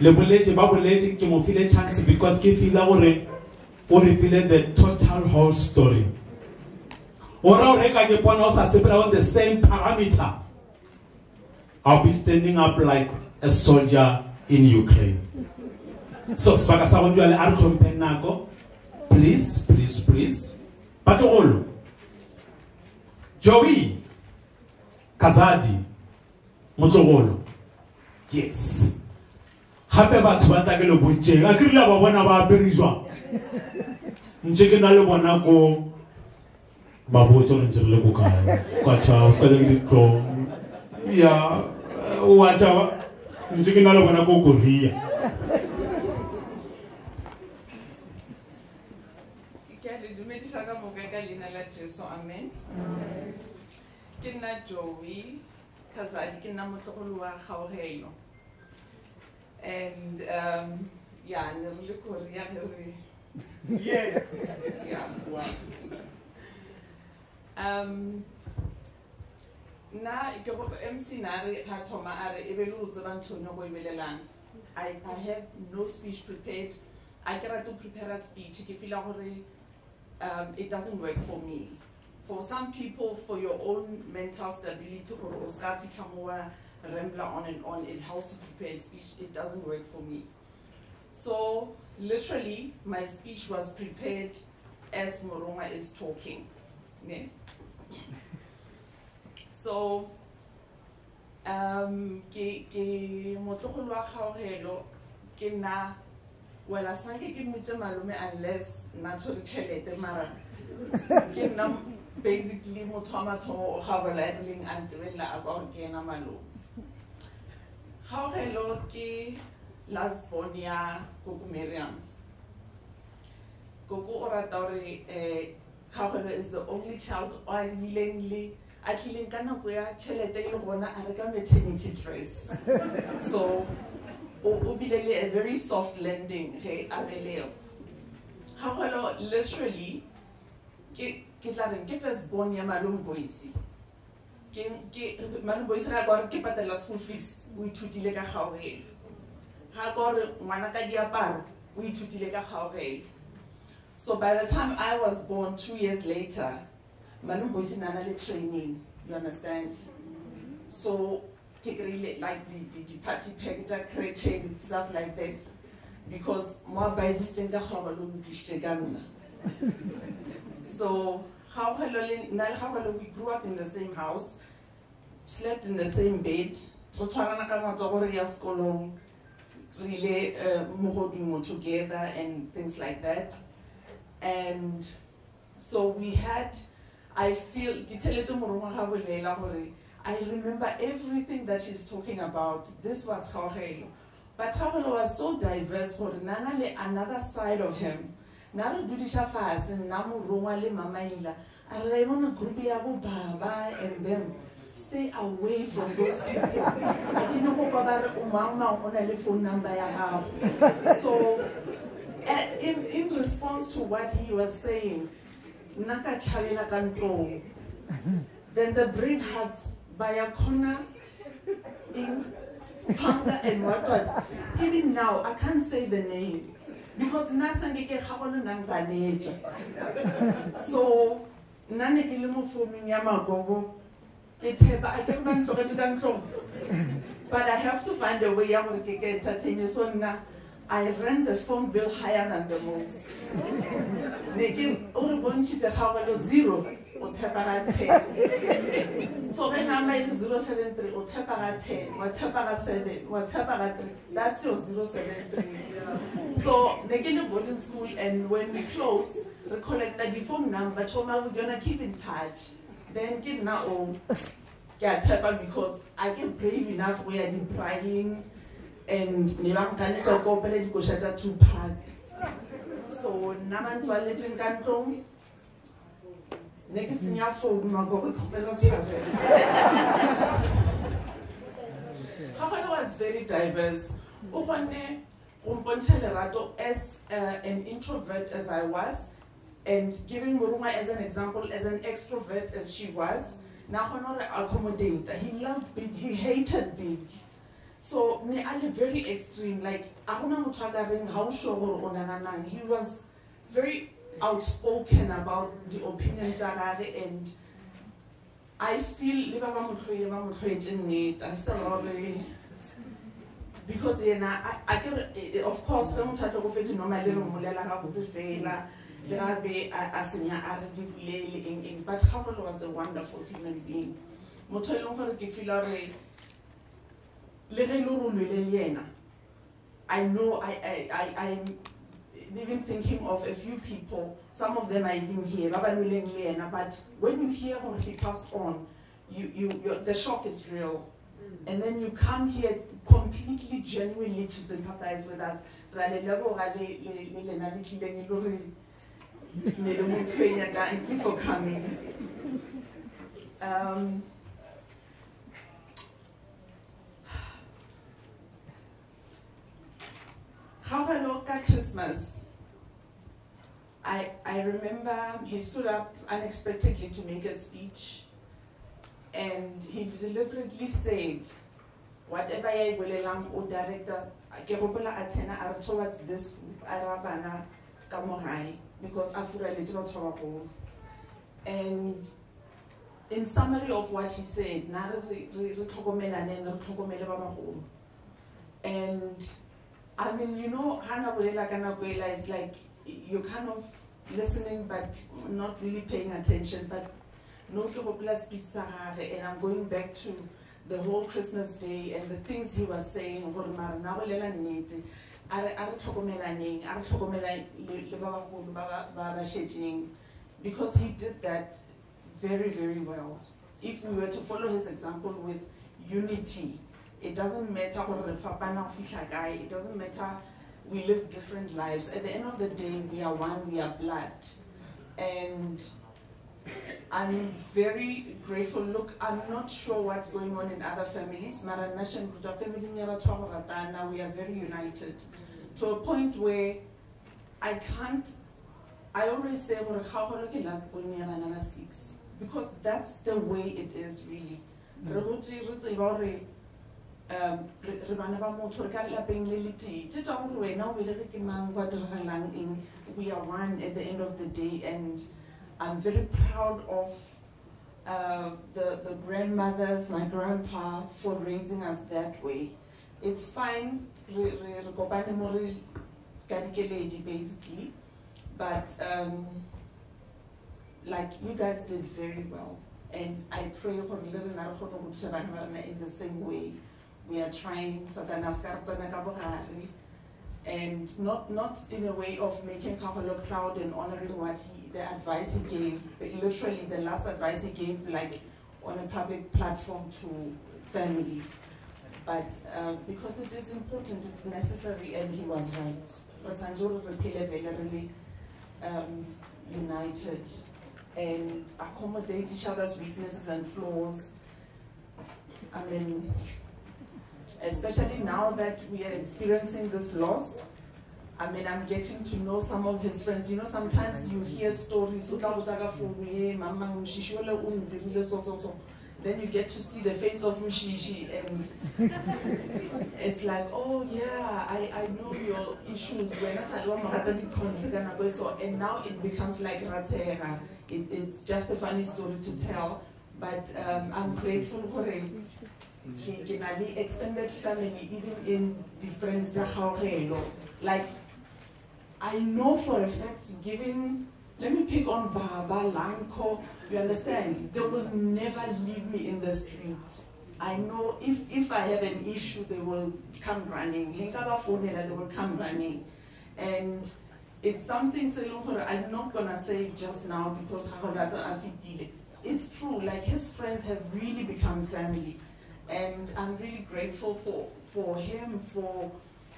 le boletse ba boletse ke mo file chance because ke feel gore o re file the total whole story ora o reka ke pona o sa sepela on the same parameter. I'll be standing up like a soldier in Ukraine. So sebaka sa go dula le a re tlhompeng nako please Patlogolo Joey Kazadi Motlogolo yes hape batho ba tla ke le botjeng a ke rile ba bona ba aperijwa ntse ke na le bona ko ba botso ntse le go ka kwa tshao fa le ditlo ya wa tshao ntse ke na le bona ko Korea. Amen. Kina Joey Kazadi kina Motlogolo wa Kgaugelo. And yeah, ne re Korea re yes. Yeah, wow. Na ke go MC na re ka thoma are e be le go tseba ntshone go ibelelang. I have no speech prepared. I try to prepare a speech ke feel gore it doesn't work for me. For some people, for your own mental stability, rambler on and on, it helps to prepare a speech. It doesn't work for me. So literally, my speech was prepared as Moronga is talking. Yeah. So, Motlogolo wa Kgaugelo ke na well asange ke mutse malume unless na tshwere tšhelete mara ke na basically motho wa mathomo o gaboladileng a ntebella a kwa ke ena malume. Kgaugelo ke last born ya Koko Miriam. Koko o rata gore Kgaugelo is the only child o a nnileng a tlileng ka nako ya tšhelete le gona a reka maternity dress. So a very soft landing ge a beleo. Kgaugelo literally ke first born ya Malome Boyce. Malome Boyce ga gore ke patela school fees o ithutile ka Kgaugelo. Ha gore ngwana ka diaparo o ithutile ka Kgaugelo. So by the time I was born 2 years later, Malome Boyce nana le training, you understand? So really like the party package, creating stuff like that, because more biased so Kgaugelo we grew up in the same house, slept in the same bed, really together and things like that. And so we had, I feel I remember everything that she's talking about. This was Kgaugelo. But Kgaugelo was so diverse for another side of him. Nare dudisha fase namu Roma le mamaila. I want a group ya baba and them. Stay away from those people. I didn't know about umama on a phone number ya have. So in response to what he was saying, Naka Chalila Kanto, then the brave hearts by a corner in Panga and what. Even now, I can't say the name because Nasangeke Kgaugelo Nanganeja. So, Nanekilimu for Minyamagogo, it's I can run to but I have to find a way to get it. So now I ran the phone bill higher than the most. They give only one sheet of Kgaugelo 0. O tepara 10. So when I'm like 073, o tepara 10, o tepara 7, o tepara 3. That's your 073. So they get to boarding school, and when we close, we collect the phone number. Choma, we're gonna keep in touch. Then get now get tepa because I get brave enough where I'm crying. and nibamkane tsa ko pele dikosha tsa 2 pack. So namantswale teng ka ntlong ne ke tsenya phone mako go khopela tshware. Kgaugelo was very diverse. O gone go mpontsha lerato as an introvert as I was, and giving Muruma as an example as an extrovert as she was. Na gone re accommodate. He loved big, he hated big. So me are very extreme. Like agona motho ga reng ha o sure gore o nananang. He was very outspoken about the opinion tsa gage, and I feel le ba motho nnete. I still love it. Because I can, of course, re motho tlo go fete normally re molela ga botse fela. Le ga be a senya a re dipulele eng, but Kgaugelo was a wonderful human being. Motho e leng gore ke feel gore I know I'm even thinking of a few people. Some of them are even here. But when you hear when he passed on, the shock is real. And then you come here completely genuinely to sympathize with us. Thank you for coming. Kgaugelo ka Christmas, I remember he stood up unexpectedly to make a speech, and he deliberately said, whatever I bolelang o director, ke gopola atena are towards this group, arabana ka mogae, because afura le tlo thoba. And in summary of what he said, na re tlhokomelane re tlhokomele ba bagolo. And I mean, you know, it's like you're kind of listening but not really paying attention. But no, and I'm going back to the whole Christmas day and the things he was saying. Because he did that very, very well. If we were to follow his example with unity, it doesn't matter it doesn't matter, we live different lives. At the end of the day, we are one, we are blood. And I'm very grateful. Look, I'm not sure what's going on in other families. We are very united. To a point where I always say, because that's the way it is really. We are one at the end of the day, and I'm very proud of the grandmothers, my grandpa, for raising us that way. It's fine, basically, but like you guys did very well, and I pray for in the same way. We are trying, and not in a way of making Kgaugelo proud and honoring the advice he gave, literally the last advice he gave, like on a public platform to family. But because it is important, it's necessary, and he was right. But Sanjuro really united and accommodate each other's weaknesses and flaws. I mean, especially now that we are experiencing this loss, I mean, I'm getting to know some of his friends. You know, sometimes you hear stories, then you get to see the face of Mushishi, and it's like, oh yeah, I know your issues. And now it becomes like Ratera. It's just a funny story to tell, but I'm grateful for it. The extended family, even in different Kgaugelo. Like, I know for a fact, given, let me pick on Baba, Lanko, you understand, they will never leave me in the street. I know if I have an issue, they will come running. They will come running. And it's something I'm not going to say just now because it's true, like his friends have really become family. And I'm really grateful for him, for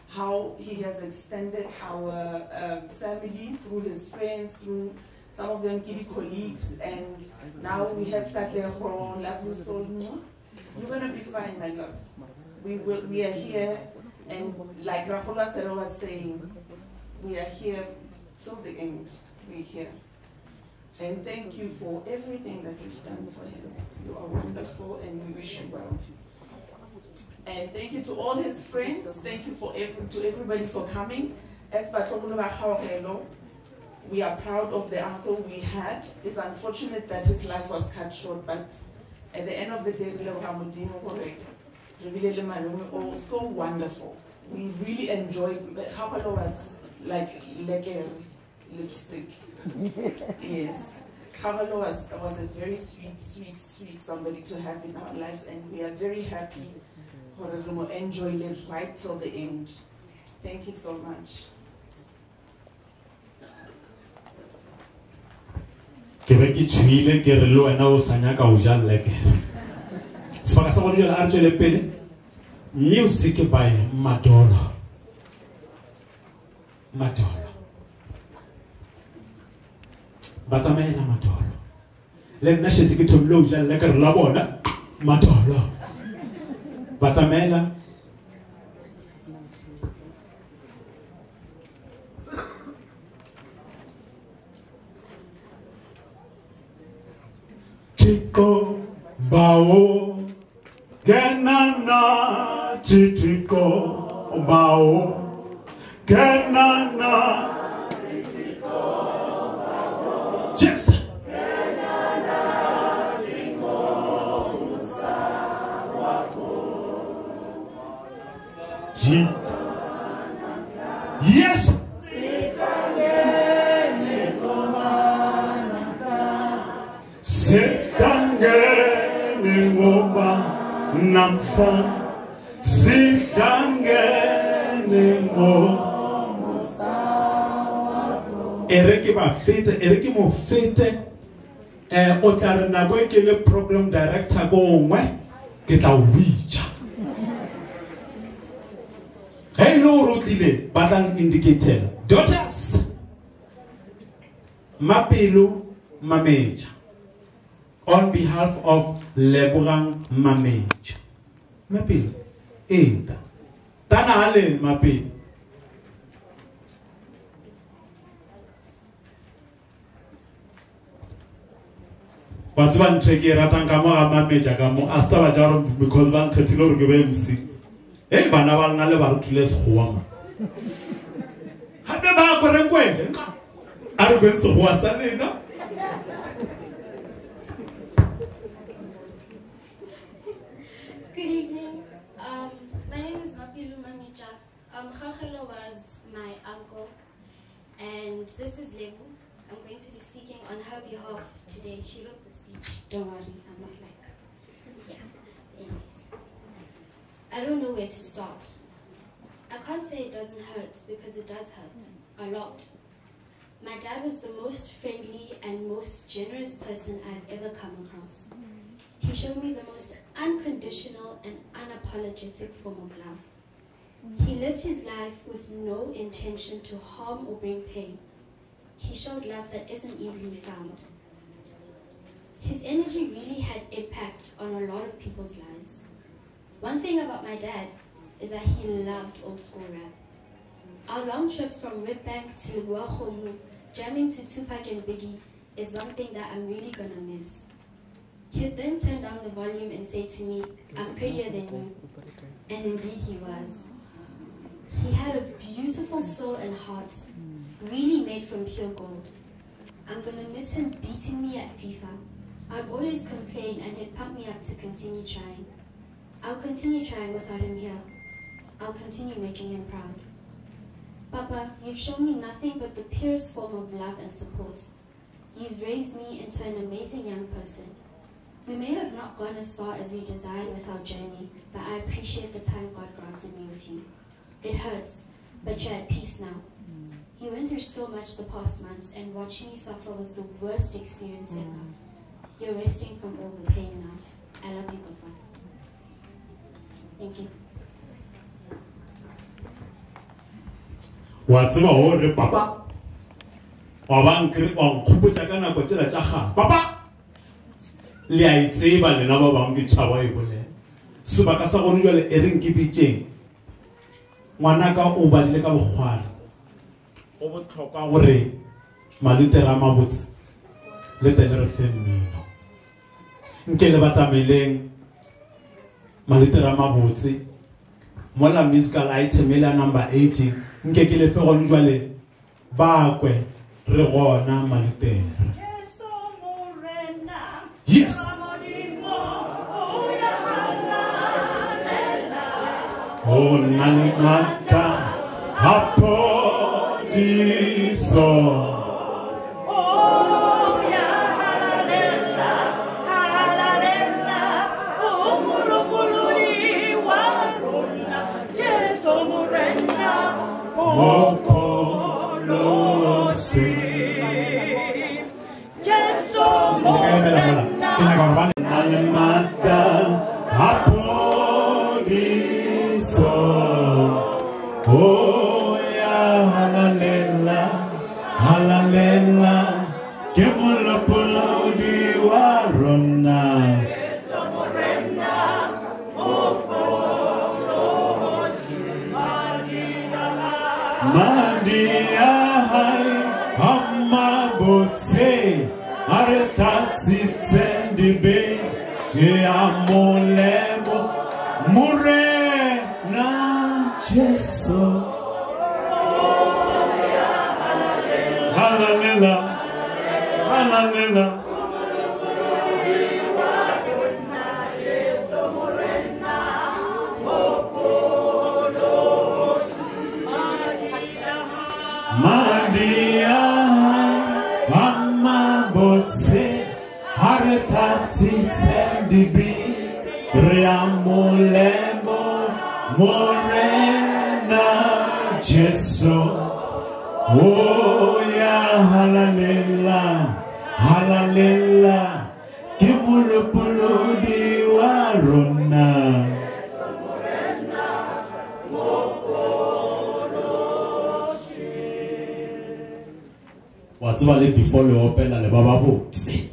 how he has extended our family through his friends, through some of them key colleagues, and now we have Kgaugelo, love you so much. You're gonna be fine, my love. We are here, and like Kgaugelo Selaelo was saying, we are here till the end. We're here. And thank you for everything that you've done for him. You are wonderful, and we wish you well. And thank you to all his friends. Thank you to everybody for coming. As Kgaugelo, we are proud of the uncle we had. It's unfortunate that his life was cut short, but at the end of the day, oh, so wonderful. We really enjoyed. Kgaugelo was like a lipstick. Yes. Kgaugelo was a very sweet somebody to have in our lives, and we are very happy to enjoy it right till the end. Thank you so much. Music by Madonna. Batamela Madonna. Let me shake it to Luja like a labona. Madonna. Batamela. Chico Bao Kenana Chico Bao Kenana. Yes. Yes. Sikangeni ngoma namfa. Sikangeni ngoma. Ereki ba fete, ereki mo fete. O tla na go ke le program director go ngwe ke tla o bitsa. Hey no rotlile batlang indicator. Daughters. Kgaugelo Mametja. On behalf of Lebowakgomo Mametja. Kgaugelo. Eta. Tana ale Kgaugelo. What's one trick here? Ratangamo Mametja kamo asta bajaro because one khetilo re ke MC. Hey bana ba nna le ba re tule segwama. Hape ba go re kwele. A re go segwa sa lena. Good evening. My name is Kgaugelo Mametja. Kgaugelo was my uncle, and this is Lebu. I'm going to be speaking on her behalf today. She wrote the speech. Don't worry, I'm not like, yeah. Anyways, I don't know where to start. I can't say it doesn't hurt, because it does hurt a lot. My dad was the most friendly and most generous person I've ever come across. He showed me the most unconditional and unapologetic form of love. He lived his life with no intention to harm or bring pain. He showed love that isn't easily found. His energy really had impact on a lot of people's lives. One thing about my dad is that he loved old school rap. Our long trips from Witbank to lebowakgomo, jamming to Tupac and Biggie, is one thing that I'm really gonna miss. He'd then turn down the volume and say to me, "I'm prettier than you." And indeed he was. He had a beautiful soul and heart, really made from pure gold. I'm gonna miss him beating me at FIFA. I'd always complain and he'd pump me up to continue trying. I'll continue trying without him here. I'll continue making him proud. Papa, you've shown me nothing but the purest form of love and support. You've raised me into an amazing young person. We may have not gone as far as we desired with our journey, but I appreciate the time God granted me with you. It hurts, but you're at peace now. You went through so much the past months, and watching you suffer was the worst experience ever. You're resting from all the pain now. I love you, Papa. Thank you. wa tseba hore papa wa bankre wa nkgopotsa ka nako tsela tsa ga papa le a itseba lena ba bang ke tšhaba e bole sebaka sa gone jwale e reng ke bitšeng ngwana ka o badile ka bogwara o botlhokwa gore malutera a mabotse le tele re fe mmino nke le batsameleng malutera a mabotse mola musical item ele number 18 nke ke le fe gone jwale bakwe re gona malutera. Yes. Oh, Nalimata, Apodiso. Oh, ya halalela, halalela, oh, mulukuli waruna, Jesu murena, oh, polosi, Jesu murena. Nalimata, Apodiso. Oh, ya halalela, halalela, que mola polo di warona. Mandia hai, amma bote, aretati tendibe, e amolemo, mure na Jesu. Hallelujah, hallelujah. Mandia amma bote harekati tendibi riamulemo morena Jesu. Oh ya hallelujah, hallelujah. Kimulu pulu di warona. What's about it before you open and the Baba book? See.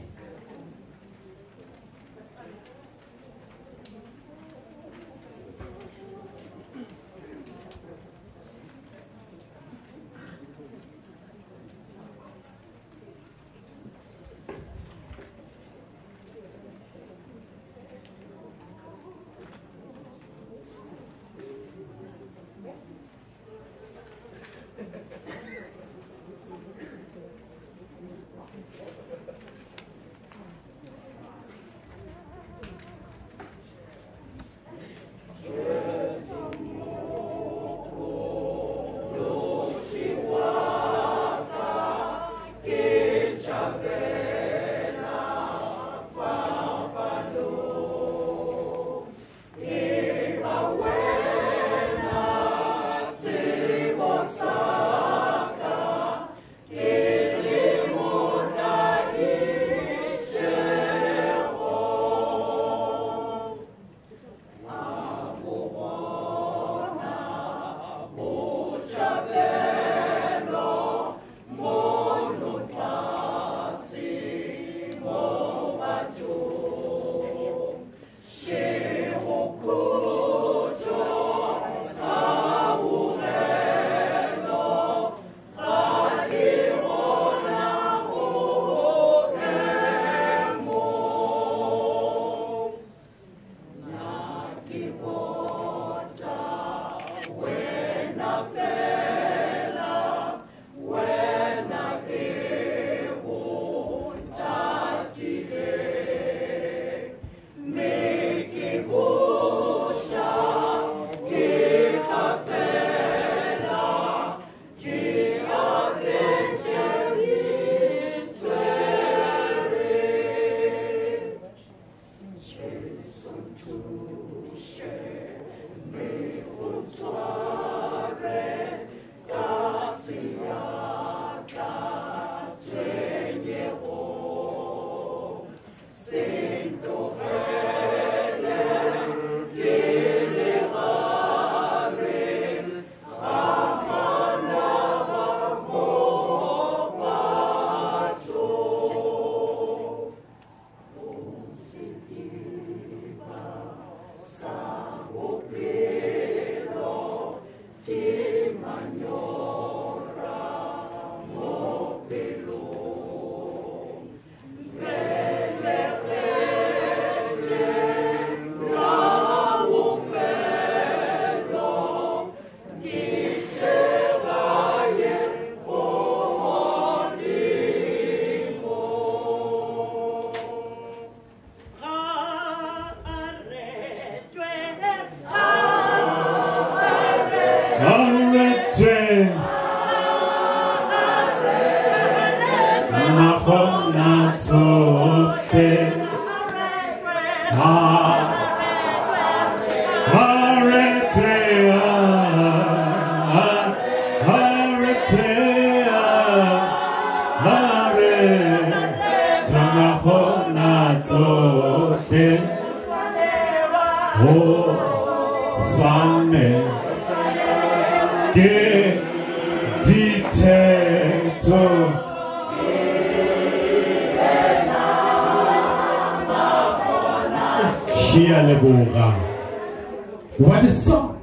What is song?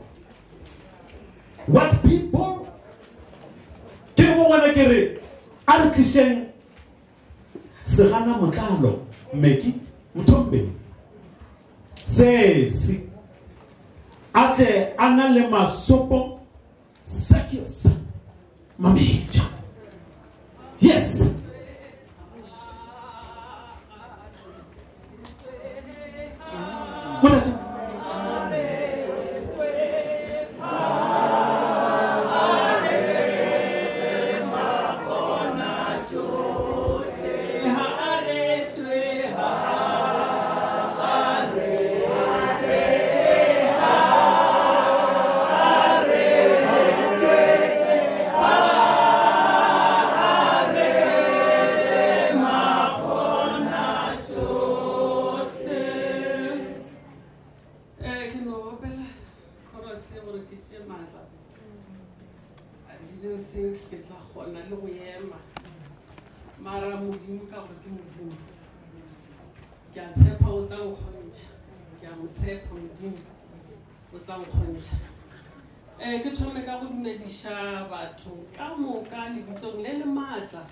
What people? Are Christian Serana Motalo Meki Mutombe says Ate Analema Sopo Sakios Mametja. Yes. What is it? Ke thome ka go dumedisha batho ka moka le bitsong le le matla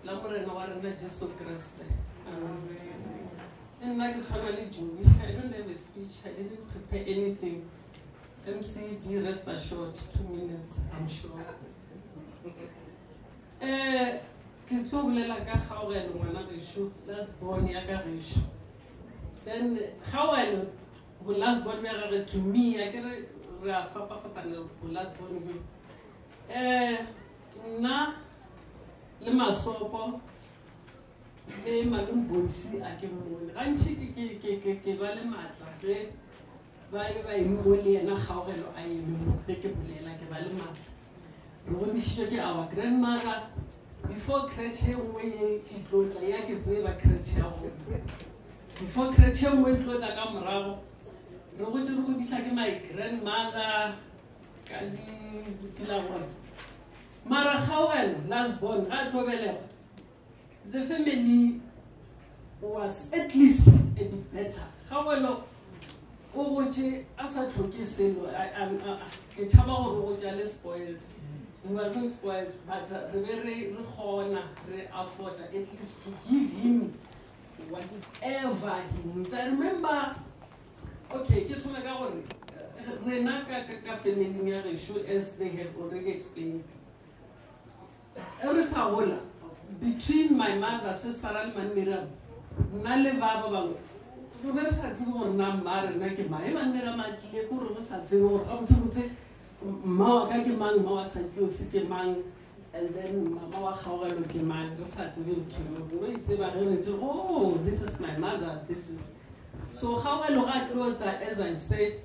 la morena wa rena Jesu Kriste. Nna ke tshwana le Joey. I don't have a speech. I didn't prepare anything. MC, be rest assured, 2 minutes, I'm sure. Ke tlo bolela ka Kgaugelo ngwana gešo, last born ya ka gešo. Then Kgaugelo who last born ya gagwe to me, I get ra fapa-fapana who last born me. Nna le masopo le malumboisi a ke mmone. Gantši ke ba le matla ge ba le ba imo le yena Kgaugelo a eme ge ke bolela ke ba le matla. Re godišitšwe ke our grandmother before crèche nngwe ye e tlotla ya ke tseba crèche ya go. Before crèche nngwe e tlotla ka morago re gotse re godiša ke my grandmother ka ke la gore mara Kgaugelo last born ga tlo belega the family was at least a bit better. Kgaugelo o gotse a sa tlhoke selo ke tšhaba gore o gotse a le spoiled. He wasn't spoiled, but re afford at least to give him whatever he needs. I remember, okay, ke thoma ka gore rena ka family ya gešo as they have already explained. Re sa gola between my mother, sister le Mannera, nna le ba bangwe re be re sa tsebe gore na mma rena ke ma e Mannera matlile ko re sa tsebe gore ga botsebotse mama ka ke mang mama sa ke mang and then mama wa Kgaugelo ke mang re sa tsebe ntho re itse ba re oh this is my mother, this is so Kgaugelo ga tlotla as I said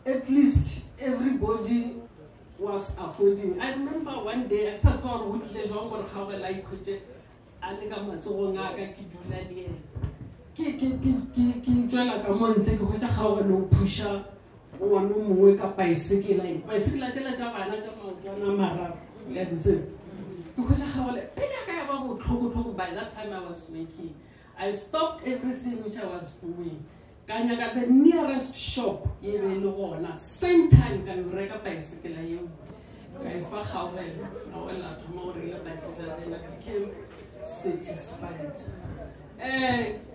at least everybody was affording. I remember one day I sa tswa re utlile jwang gore Kgaugelo a ikhotse a le ka matsogong a ka ke dula le ene ke tswela ka montle ke hotsa Kgaugelo o pusha one mongwe ka bicycle tšela tša bana tša maotwana mararo ya dise ke hotsa Kgaugelo pele ka ya ba botlhoko by that time I was making I stopped everything which I was doing ka nyaka the nearest shop ye be le gona same time ka yo reka bicycle yeo ka e fa Kgaugelo a wela thoma gore ile bicycle then I became satisfied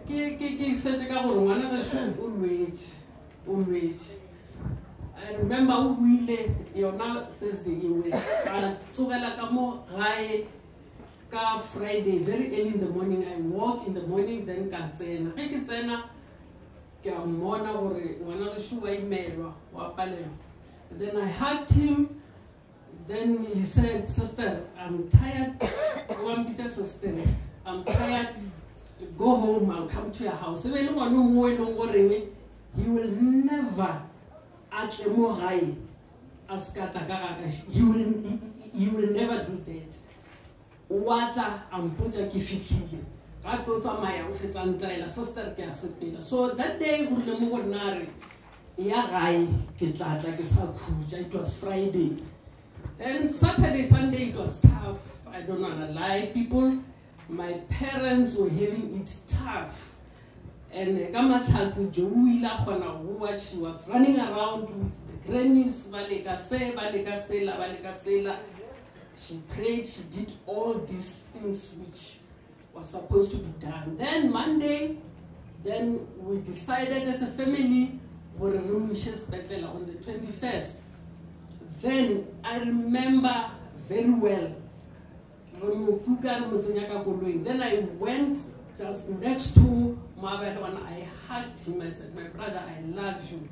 ke fetse ka gore ngwana gešo o lwetše I remember uile yona Thursday iwe ka tsogela ka mo gae ka Friday very early in the morning. I walk in the morning then ka tsena ge ke tsena ke a mmona gore ngwana gešo wa imelwa wa palelwa. Then I hugged him. Then he said, sister, I'm tired. One teacher sister, I'm tired. go home, I'll come to your house. He will never he will never do that. Water and put a kifiki. So that day, it was Friday. Then Saturday, Sunday, it was tough. I don't want to lie, people. My parents were having it tough. And she was running around with the grannies. She prayed, she did all these things which was supposed to be done. Then Monday, then we decided as a family, we're on the 21st. Then I remember very well. Then I went just next to Mabel and I hugged him. I said, my brother, I love you.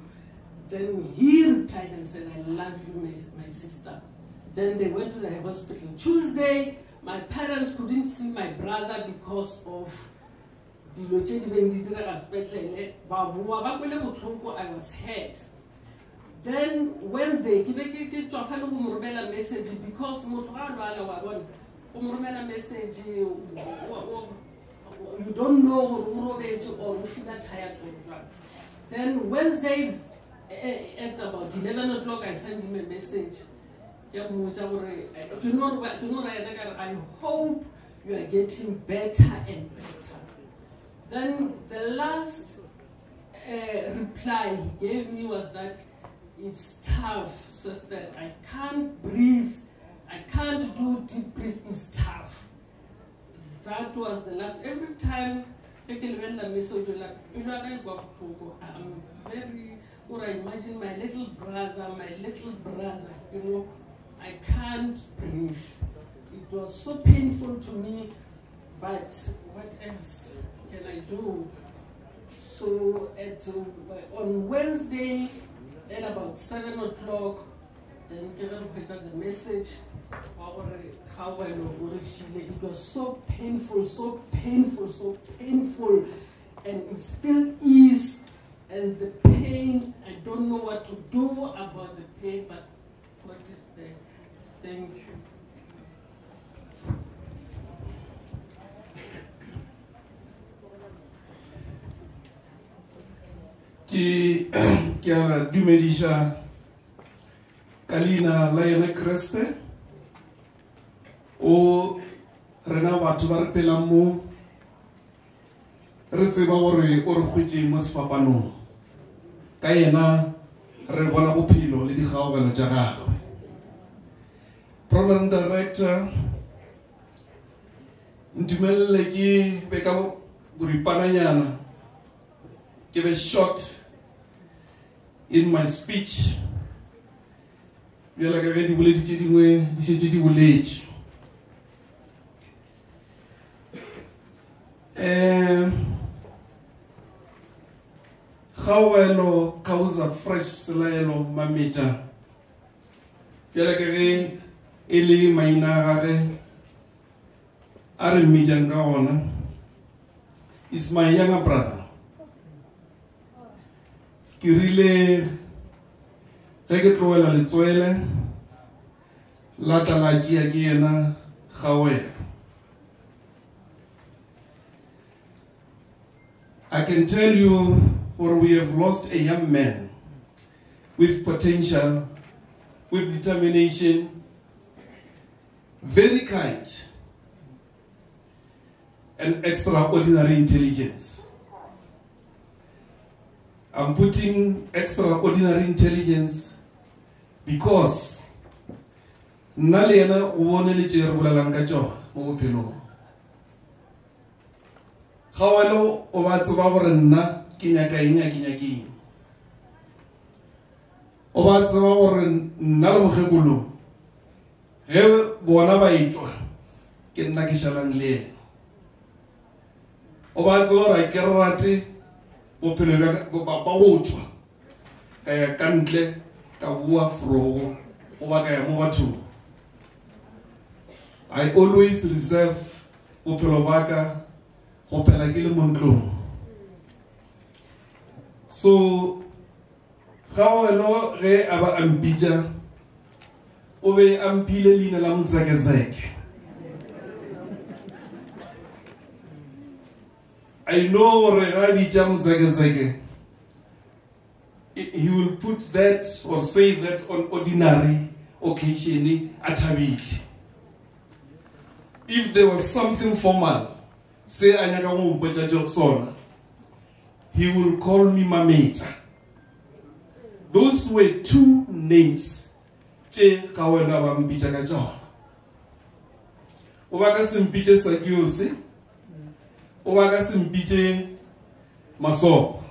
Then he replied and said, I love you, my sister. Then they went to the hospital. Tuesday, my parents couldn't see my brother because of the I was hurt. Then Wednesday, I message because message you don't know or you feel tired. Then Wednesday at about 11 o'clock, I sent him a message. I hope you are getting better and better. Then the last reply he gave me was that it's tough, sister. I can't breathe. I can't do deep breath. It's tough. That was the last. Every time I can read the message, I'm very, or I imagine my little brother, I can't breathe. It was so painful to me, but what else can I do? So on Wednesday, at about 7 o'clock, then Kgaugelo put out the message. It was so painful, so painful, so painful, and it still is. And the pain, I don't know what to do about the pain, but what is there? Thank you. Ki a dumedisha kalina la ene Kriste o rena batho ba re pela mo re tseba gore o re khwetse mo sefapanong ka yena re bona bophelo le dikgaogelo tša gagwe. Program director ntumelle ke be ka boripananyana ke be short in my speech. Bjala ka be di boleditše dingwe di šetše di boletše. Kgaugelo Selaelo Mametja bjala ka ge e le maina a gage a re mmejang ka gona is my younger brother. Ke rile ge ke tlogela letswele la tla la tšea ke yena Kgaugelo. I can tell you, or we have lost a young man with potential, with determination, very kind, and extraordinary intelligence. I'm putting extraordinary intelligence because Naliana wone le tšere bolelang ka tšona mo bophelong. Kgaugelo o ba tseba gore nna ke nyaka eng ke nyaka eng. O ba tseba gore nna le mokgekolo ge bona ba etwa ke nna ke šalang le ena. O ba tseba gore ke rate bophelo ba go tswa ka ya ka ntle ka bua frogo o ba ka ya mo bathong. I always reserve bophelo ba ka go phela ke le mo ntlong. So Kgaugelo ge a ba ampitša o be ampile leina la Mzekezeke. I know re ga bitša Mzekezeke, he will put that or say that on ordinary occasion at Habit. If there was something formal, say he will call me Mametja. Those were two names. Che Kgaugelo ba mpitša ka tšona. O ba ka se mpitše Sakiose, o ba ka se mpitše Masopo.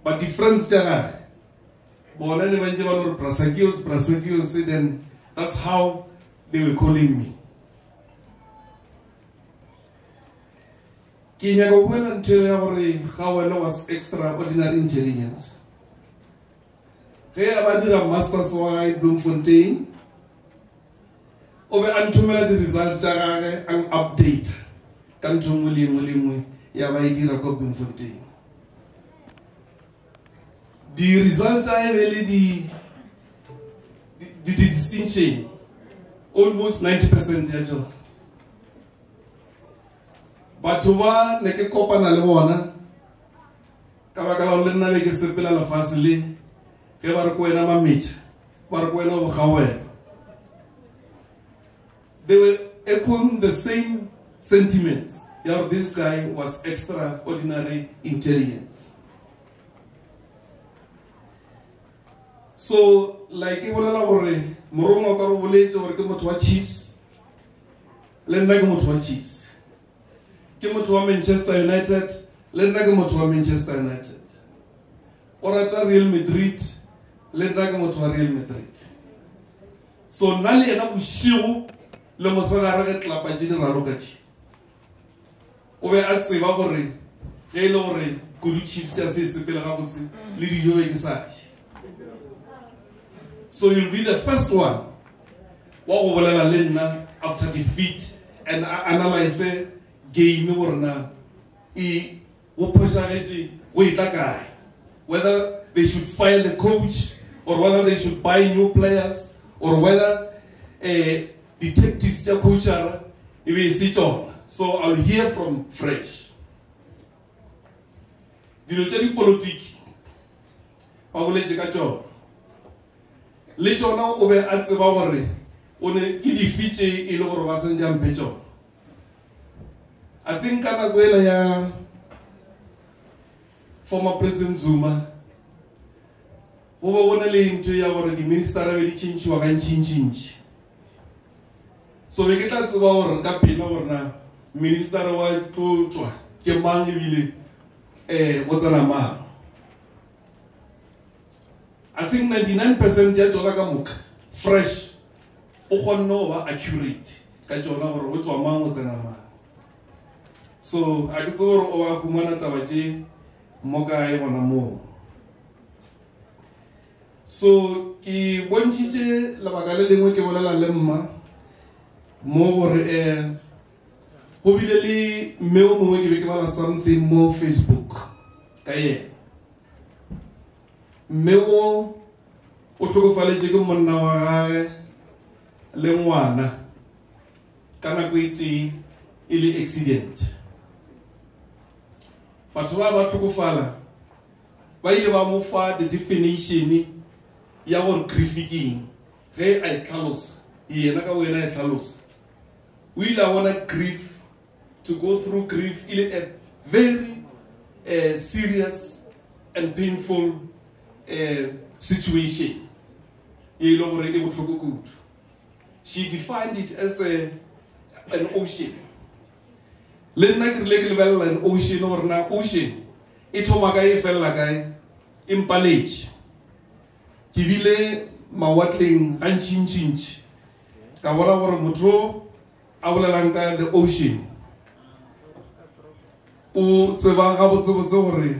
But difference tša gage, bona ne ba ntše ba no re Sakiose, then that's how they were calling me. Ke nyaka go buela ntho ya gore Kgaugelo was extraordinary intelligence. Ge a ba dira masters wa gae Bloemfontein, o be a nthomela di-result tša gage ang update ka ntho nngwe le nngwe ya ba e dira ko Bloemfontein. Di-result tša e be le di distinction almost 90% ya tšona. Batho ba ne ke kopana le bona ka baka la le nna be ke sepela lefase le ge ba re ko wena Mametja, ba re ko wena Kgaugelo. They were echoing the same sentiments. Yeah, this guy was extraordinary intelligence. So, like e bolela gore morongo ka go boletse gore ke motho wa Chiefs, le nna ke motho wa Chiefs. Ke motho wa Manchester United, le nna ke motho wa Manchester United. O rata Real Madrid, le nna ke motho wa Real Madrid. So nna le yena bošigo le mosegare ge tlapa tše di ralokatše. O be a tseba gore ge e le gore kudu Chiefs ya se sepele gabotse le dijo be ke sa je. So you'll be the first one wa go bolela le nna after defeat and analyze game gore na e go phošagetše go itla kae, whether they should fire the coach or whether they should buy new players or whether the tactics tša coachara e be se tšona. So I'll hear from fresh. Dilo tša dipolitiki ba boletše ka tšona le tšona o be a tseba gore o ne ke difitše e le gore ba sentšampe tšona. I think ka nako ela ya former President Zuma go ba bona le ntho ya gore di-ministera be di tšhentšhiwa ka ntšhintšintši. So be ke tla tseba gore ka pela gore na minister wa tlotswa ke mang ebile go tsena mang. I think 99% ya tsona ka moka fresh o kgonne go ba accurate ka tsona gore go tswa mang go tsena mang. So a ke tse gore o ba humana taba tše mo kae gona moo. So ke bontšitše lebaka le lengwe ke bolela le mma mo gore go bile le mme o mongwe ke be ke bala something mo Facebook ka yena. Mme o tlhokofaletše ke monna wa gage le ngwana ka nako e tee e le accident. Batho ba tlhokofala ba ile ba mo fa the definition ya gore grief ke eng ge a e tlhalosa yena ka wena e tlhalosa. O ile a bona grief, to go through grief, is a very serious and painful situation. She defined it as an ocean. An ocean or an ocean. Itomagai fell impalage. Kivile mawatling hanchin chinch. Kawala or mutro. Awalalanka the ocean. O tseba ga botse gore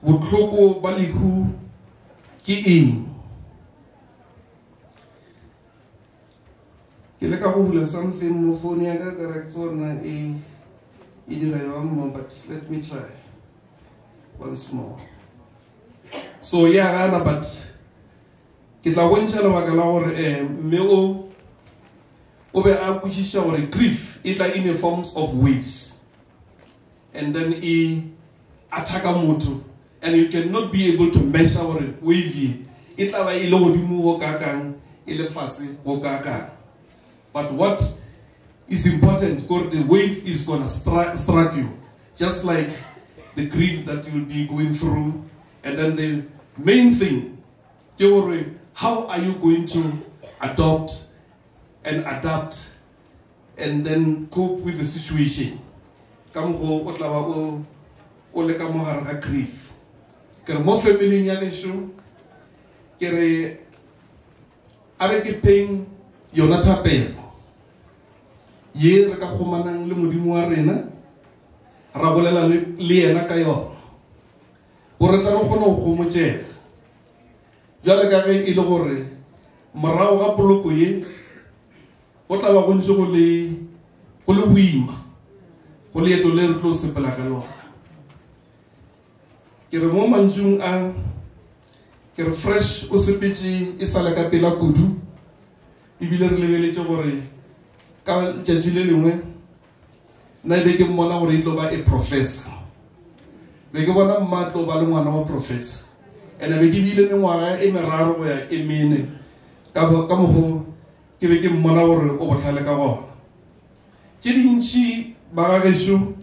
botlhoko ba lehu ke eng. Ke le ka go bula something mo phone ya ka re tsona but let me try once more. So yeah, but kitla bontsha le ba ka la gore mme o be a kwishisha gore grief it like in the forms of waves, and then attack motho, and you cannot be able to measure gore wave it la ba ile godimo go ka kang ile fase go ka kang. But what is important, because the wave is going to strike you, just like the grief that you will be going through. And then the main thing, how are you going to adopt and adapt and then cope with the situation? Come ho otlawa o le ka mo hare ga grief. Ke mo family ya lesho ke re are ke paying yona thapelo ye re ka khomanang le modimo wa rena ra bolela le yena ka yona gore tla re kgona go khomotšega jale ka ge e le gore morago ga poloko ye go tla ba gontse go le boima go leeto le re tlo sepela ka lona. Ke re mo mantsung a ke re fresh o sepetse e sale ka pela kudu ebile re lebeletse gore ka tšatši le lengwe nna be ke mmona gore e tlo ba e professor, be ke bona mma tlo ba le ngwana wa professor, and be ke bile mengwaga e meraro go ya e mene ka mogo ke be ke mmona gore o botlhale ka gona. Tše dintši ba ga gešo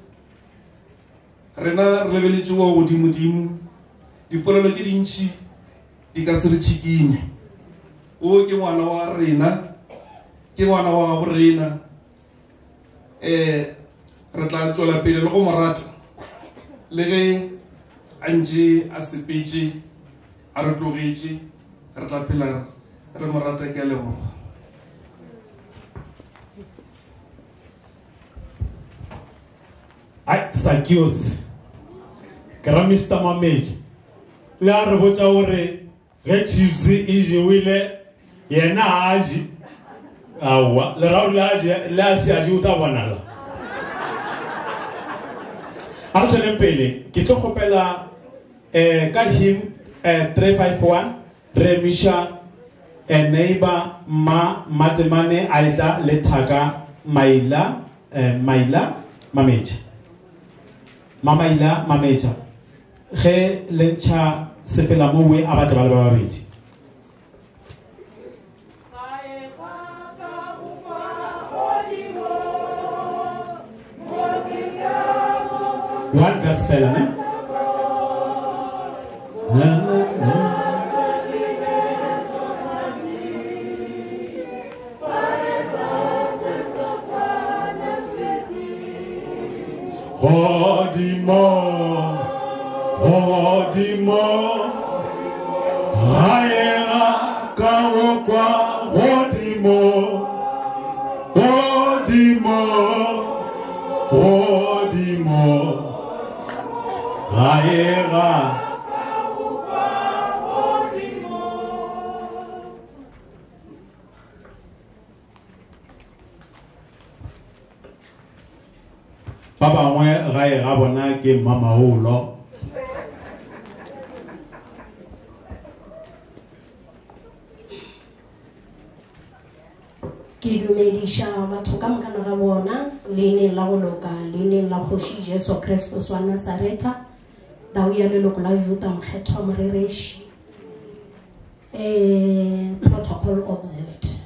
rena re lebeletse wa godimo-dimo, dipolelo tše dintši di ka se re tšhikinye. O ke ngwana wa rena, ke ngwana wa gago rena, re tla tšwela pele le go morata le ge a ntše a sepetše a re tlogetše, re tla phela re morata. Ke a leboga. Sakios kra Mr. Mametja le a re botša gore ge chiefs e jewile yena aji awa le rao le a se aji o ta bonala a re tšweleng pele. Ke tlo kgopela ka him 351 re emiša neighbor matemane a etla le thaka Maila Mametja Mamaila Mametja ge le ntšha sefela mowe a batho ba le ba babedi. One verse fella, ne? Hodimo, Haera Kawokwa, Hodimo, Haera. Ba bangwe gae ga bona ke mmamaolo. Ke dumedisha batho ka mokana ga bona leineng la go loka leineng la Kgoši Jesu Kristus wa Nazareta, dao ya leloko la Juda mokgethwa morereši. Protocol observed.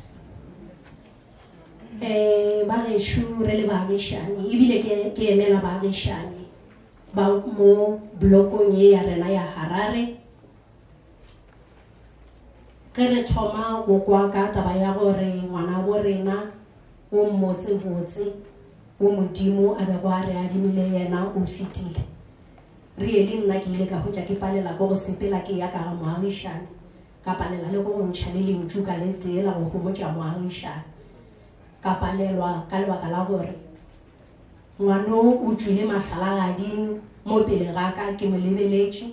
Ba gešo re le baagišane ebile ke emela baagišane ba mo blokong ye ya rena ya Harare. Ge re thoma go kwa ka taba ya gore ngwana bo rena o mmotse-botse o modimo a bego a re adimile yena o fetile. Really nna ke ile ka hwetša ke palela go sepela ke ya ka ga moagišane, ka palela le go ntšha le lentšu ka le tee la go homotša moagišane, ka palelwa ka lebaka la gore ngwano o tswile mahlalagadi mo pele ga ka ke mo lebeletše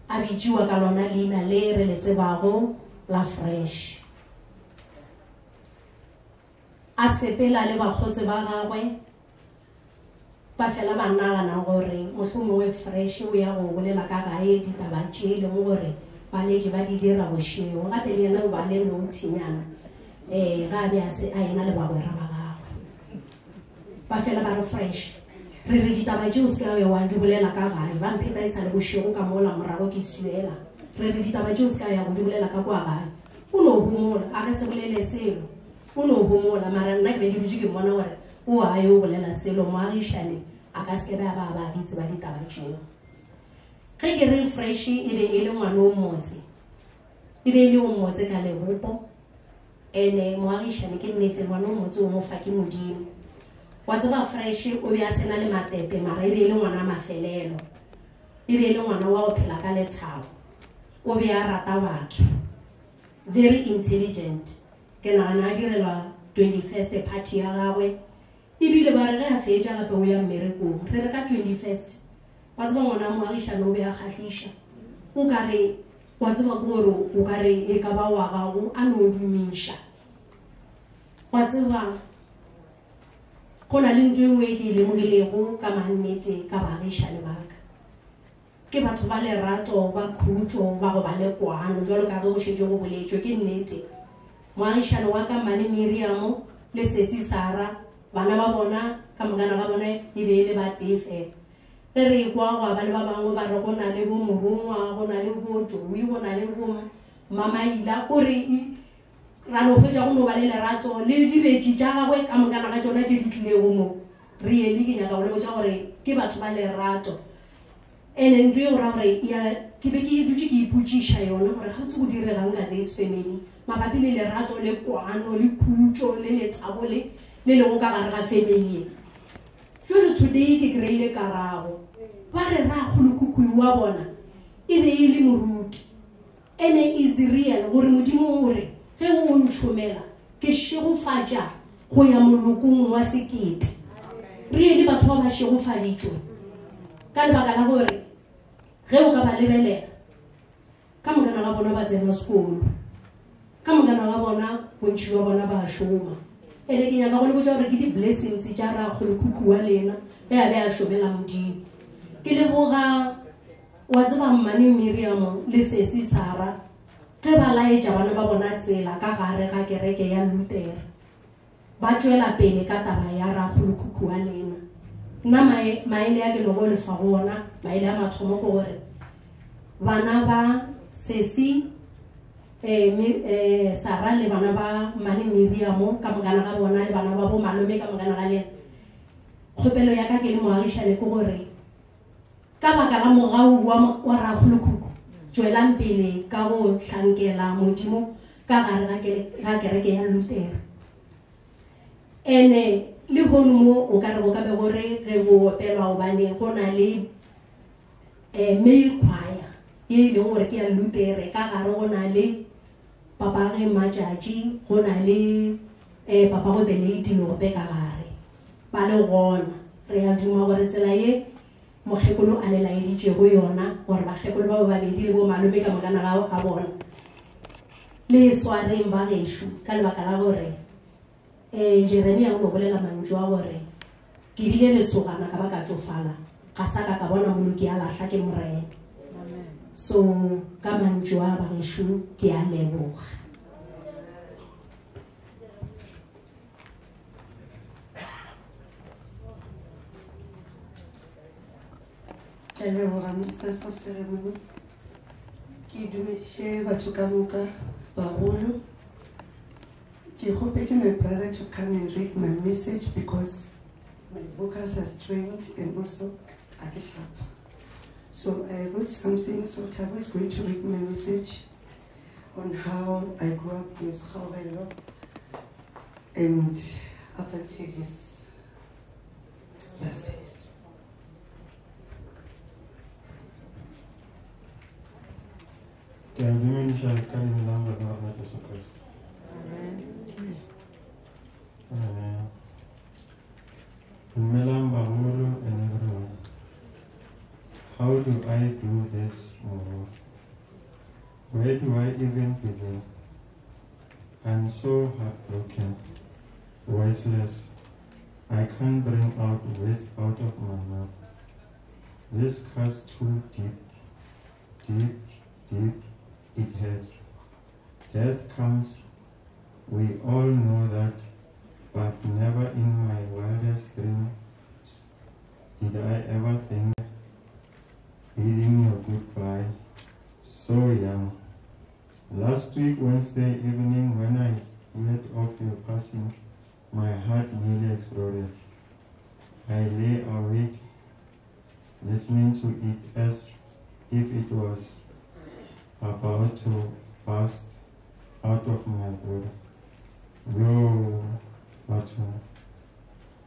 a bitšiwa ka lona leina le re le tsebago la Fresh. A sepela le bakgotsi ba gagwe ba fela ba nagana gore mohlomongwe fresh o ya go bolela ka gae ditaba tše e leng gore baledi ba di dira bošego gape le ena o ba le notinyana ga be a ena le bagwera ba gagwe ba fela ba re fresh re re ditaba tšeo se ka be wa di bolela ka gae ba mpheta e sa le bošego ka mola morago ke suela re re ditaba tšeo se ka ya go di bolela ka kwa gae o no homola a ka se bolele selo o no homola mara nna ke be ke dutse ke mmona gore o a yo bolela selo moagišane a ka se ke ba bitse ba ditaba tšeo ge ke re fresh e be e le ngwana o mmotse e be e le o mmotse ka lebopo ene moagišane ke nnete ngwana o mmotse o mo fa ke modimo wa tseba fresh o be a sena le matepe mara e be e le ngwana mafelelo e be e le ngwana wa go phela ka lethabo o be a rata batho very intelligent ke nagana a direlwa 21st party ya gagwe ebile ba re ge a fetša gape o ya mmerekong re re ka 21st wa tseba ngwana moagišane o be a kgatlhiša o ka re wa tseba ke gore o ka re e ka ba wa gago a no dumiša wa tseba go na le ntho e nngwe e ke e lemogilego ka mannete ka baagišane ba ka ke batho ba lerato ba khutso ba go ba le kwano jalo ka ge go šetse go boletšwe ke nnete moagišane wa ka mane Miriam le sesi Sara bana ba bona ka mogana ga bona e be e le ba tee fela ge re kwa gwa ba le ba bangwe ba re go na le bo morongwa go na le bo Joey go na le bo Mamaila kore ra no hwetša go no ba le lerato le dibetši tša gagwe ka mogana ga tšona tše di tlilego mo really ke nyaka go le botša gore ke batho ba lerato ene ntho e go ra gore ke be ke dutse ke ipotšiša yona gore ga tse go diregang ka this family mabapi le lerato le kwano le khutso le lethabo le lego ka gare ga family jalo today ke kry-ile karago ba re ra kgolokukui wa bona e be e le moruti ene is real gore modimo gore ge o ntšhomela ke šegofatša go ya molokong wa sekete re le batho ba ba šegofaditšwe ka lebaka la gore ge o ka ba lebelela ka mogana ga bona ba tsena sekolo ka mogana ga bona bontši ba bona ba šoma ene ke nyaka go le botša gore ke di-blessings tša ra kgolokhuku wa lena ge a be a šomela modimo ke leboga wa tseba mmane Miriam le sesi Sara ge ba laetša bana ba bona tsela ka gare ga kereke ya Luther ba tšwela pele ka taba ya ra kgolokhuku wa lena nna maele ya ke no go lefa go ona maele a mathomo ko gore bana ba sesi Sara le bana ba mane Miriam ka mogana ga bona le bana ba bo malome ka mogana ga lena kgopelo ya ka ke le moagišane ko gore ka baka la mogau wa ra kgolokhuku tšwelang pele ka go hlankela modimo ka gare ga kereke ya Luther ene le hono mo o ka re go ka be gore ge go opelwa gobane go na le male choir e leng gore ke ya Luther ka gare go na le papa ge Matšatši go na le papa go Benedi Lope ka gare ba le gona re a duma gore tsela ye mokgekolo a le laeditšego yona gore bakgekolo ba babedi le bo malome ka mogana ga bona le swareng ba gešo ka lebaka la gore Jeremia o no bolela mantšu a gore ke bile lesogana ka ba ka tšofala ga sa ka bona moloki a lahla ke morena so ka mantšu a ba gešo ke a leboga Masters of Ceremony. Ke dumediše batho ka moka bagolo. Ke hopetše my brother to come and read my message because my vocals are strained and also at the sharp. So I wrote something, so I was going to read my message on how I grew up with Kgaugelo and up until his last days. Que a dimensya ka rin lang na Jesu Kristo. Melang bahulu and everyone. How do I do this more? Where do I even begin? I'm so heartbroken, voiceless, I can't bring out words out of my mouth. This cuts too deep, deep, deep, it hurts. Death comes, we all know that, but never in my wildest dreams did I ever think bidding you goodbye, so young. Last week, Wednesday evening, when I heard of your passing, my heart nearly exploded. I lay awake, listening to it as if it was about to burst out of my body. Yo, but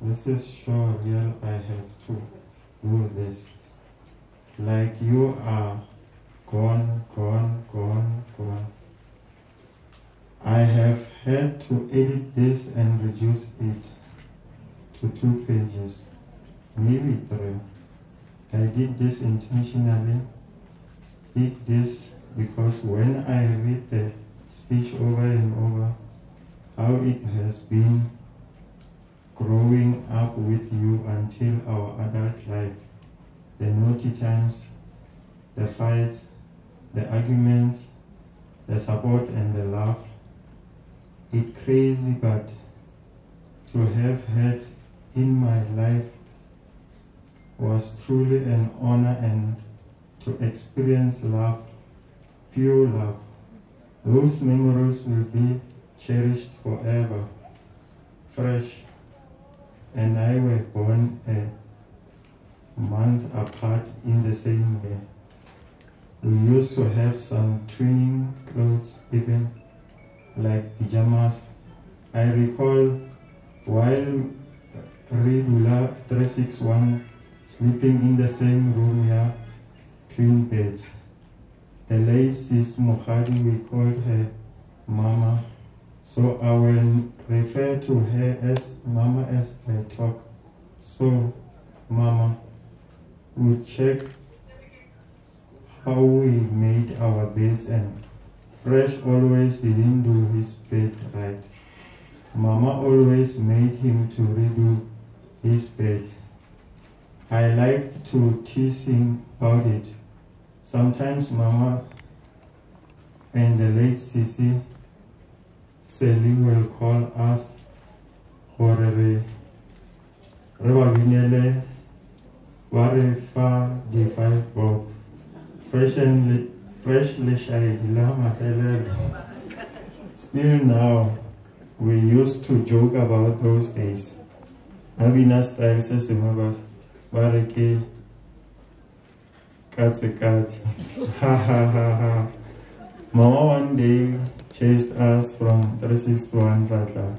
this is so real, I have to do this. Like you are gone, gone, gone, gone. I have had to edit this and reduce it to 2 pages, maybe 3. I did this intentionally, did this because when I read the speech over and over, how it has been growing up with you until our adult life, the naughty times, the fights, the arguments, the support and the love. It's crazy, but to have had in my life was truly an honor, and to experience love, pure love. Those memories will be cherished forever. Fresh and I were born a month apart in the same year. We used to have some twinning clothes, even like pajamas. I recall while Ridula 361 sleeping in the same room here, twin beds. The late Sis Mukhadi, we called her Mama, so I will refer to her as Mama as I talk. So, Mama would check how we made our beds, and Fresh always didn't do his bed right. Mama always made him to redo his bed. I liked to tease him about it. Sometimes Mama and the late Sisi Sally will call us for re ba binele ba re fa di 5 bob freshly shayila maselele. Still now, we used to joke about those days. Abina style se sengwe ba re ke katse. Ha ha ha ha. Mama one day chased us from 361 Ratla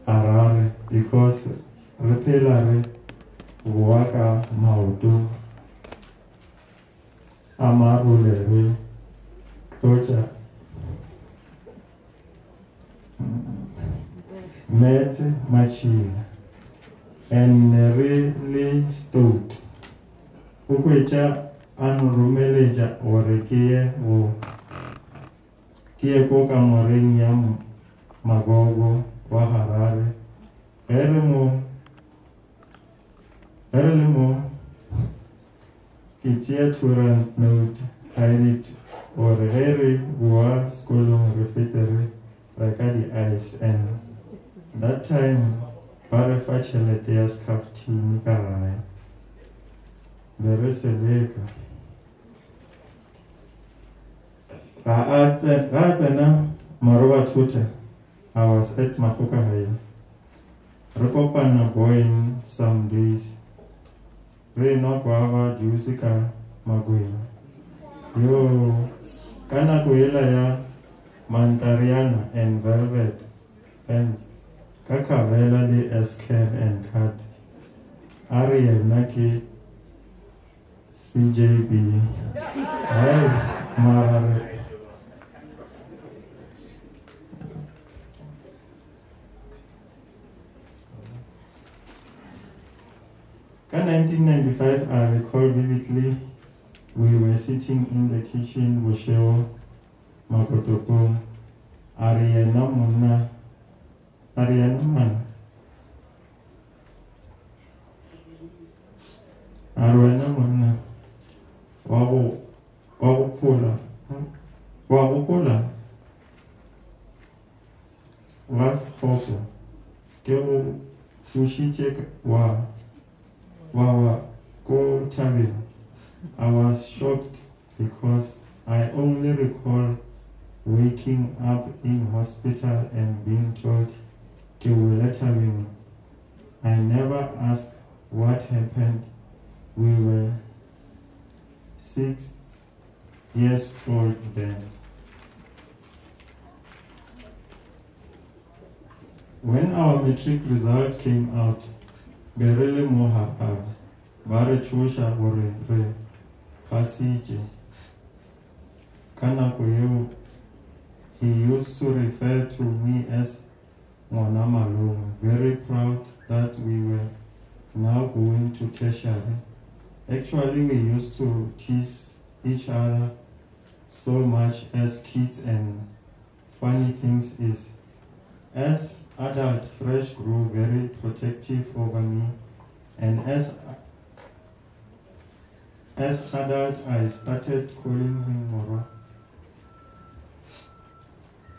Harare because re phela re bua ka maoto a marole re tlotsa met machine and really stoked. Ukwecha anurumeleja ore kie ko kamoreng ya Magogo wa Harare. Ere mo kitia turan note hide or ere bua skolong refetere rakadi ice, and that time bare fachelete ya skaftini karai bere seleka Ratsena Maroba Tuta. I was at Makoka High. Rekopana going some days. Re no guava Jusika Maguila. Yo Kana Guila ya Mantariana and Velvet Fence. Kakavela de Escape and Cat. Ariel Naki CJB. Hey, Mara. In 1995, I recall vividly, we were sitting in the kitchen, Wosheo, Makotopo, Ariana Man, a re wena monna wa go gopola ga sekgopo ke go fušitše wa go thabeng. I was shocked because I only recall waking up in hospital and being told ke wele thabeng. I never asked what happened. We were 6 years old then. When our matric result came out, be re le mo hararo, ba re tšhoša gore re pasitše. Ka nako yeo, he used to refer to me as ngwana malome, very proud that we were now going to tertiary. Actually, we used to tease each other so much as kids, and funny things is, as adult, Fresh grew very protective over me, and as adult, I started calling him Moro.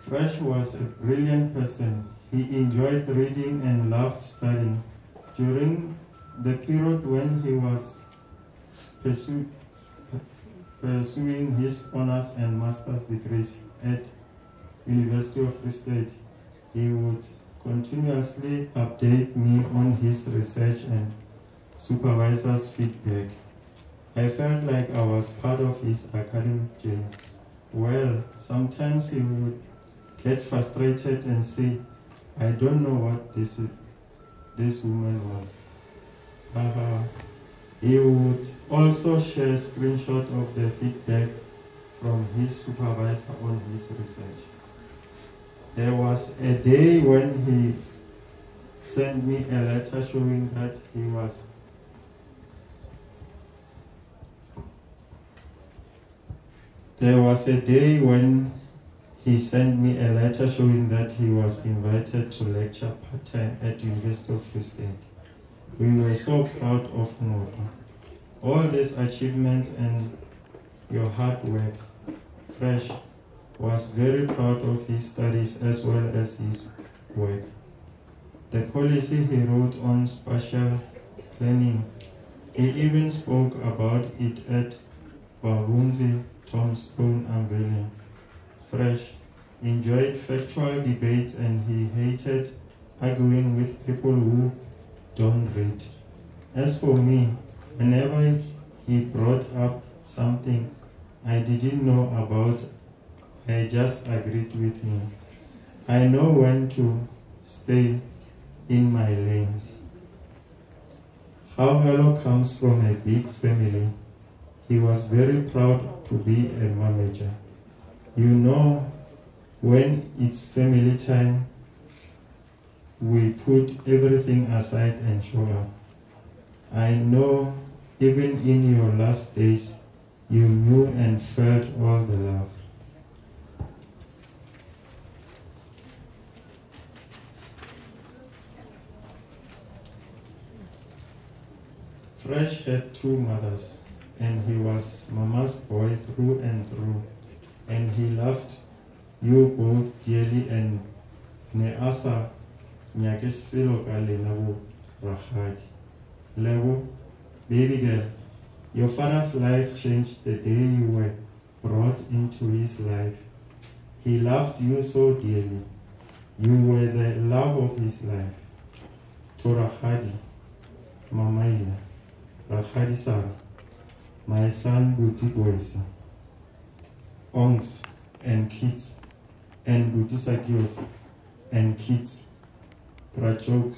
Fresh was a brilliant person. He enjoyed reading and loved studying. During the period when he was pursuing his honors and master's degrees at University of Free State, he would continuously update me on his research and supervisor's feedback. I felt like I was part of his academic journey. Well, sometimes he would get frustrated and say, I don't know what this woman wants. He would also share screenshots of the feedback from his supervisor on his research. There was a day when he sent me a letter showing that he was invited to lecture part-time at University of Free State. We were so proud of Mota. All these achievements and your hard work. Fresh was very proud of his studies as well as his work. The policy he wrote on spatial planning, he even spoke about it at Babunzi Tombstone unveiling. Fresh enjoyed factual debates and he hated arguing with people who don't read. As for me, whenever he brought up something I didn't know about, I just agreed with him. I know when to stay in my lane. Kgaugelo comes from a big family. He was very proud to be a Mametja. You know, when it's family time, we put everything aside and show up. I know even in your last days, you knew and felt all the love. Fresh had 2 mothers, and he was Mama's boy through and through, and he loved you both dearly, and ne asa nyake selo ka lena bo ragadi. Lebo, baby girl, your father's life changed the day you were brought into his life. He loved you so dearly. You were the love of his life. To Ragadi, Mamaila, Ragadi Sara, my son Buti Boysa, Ongs and kids, and Buti Sakios and kids, Prachokes,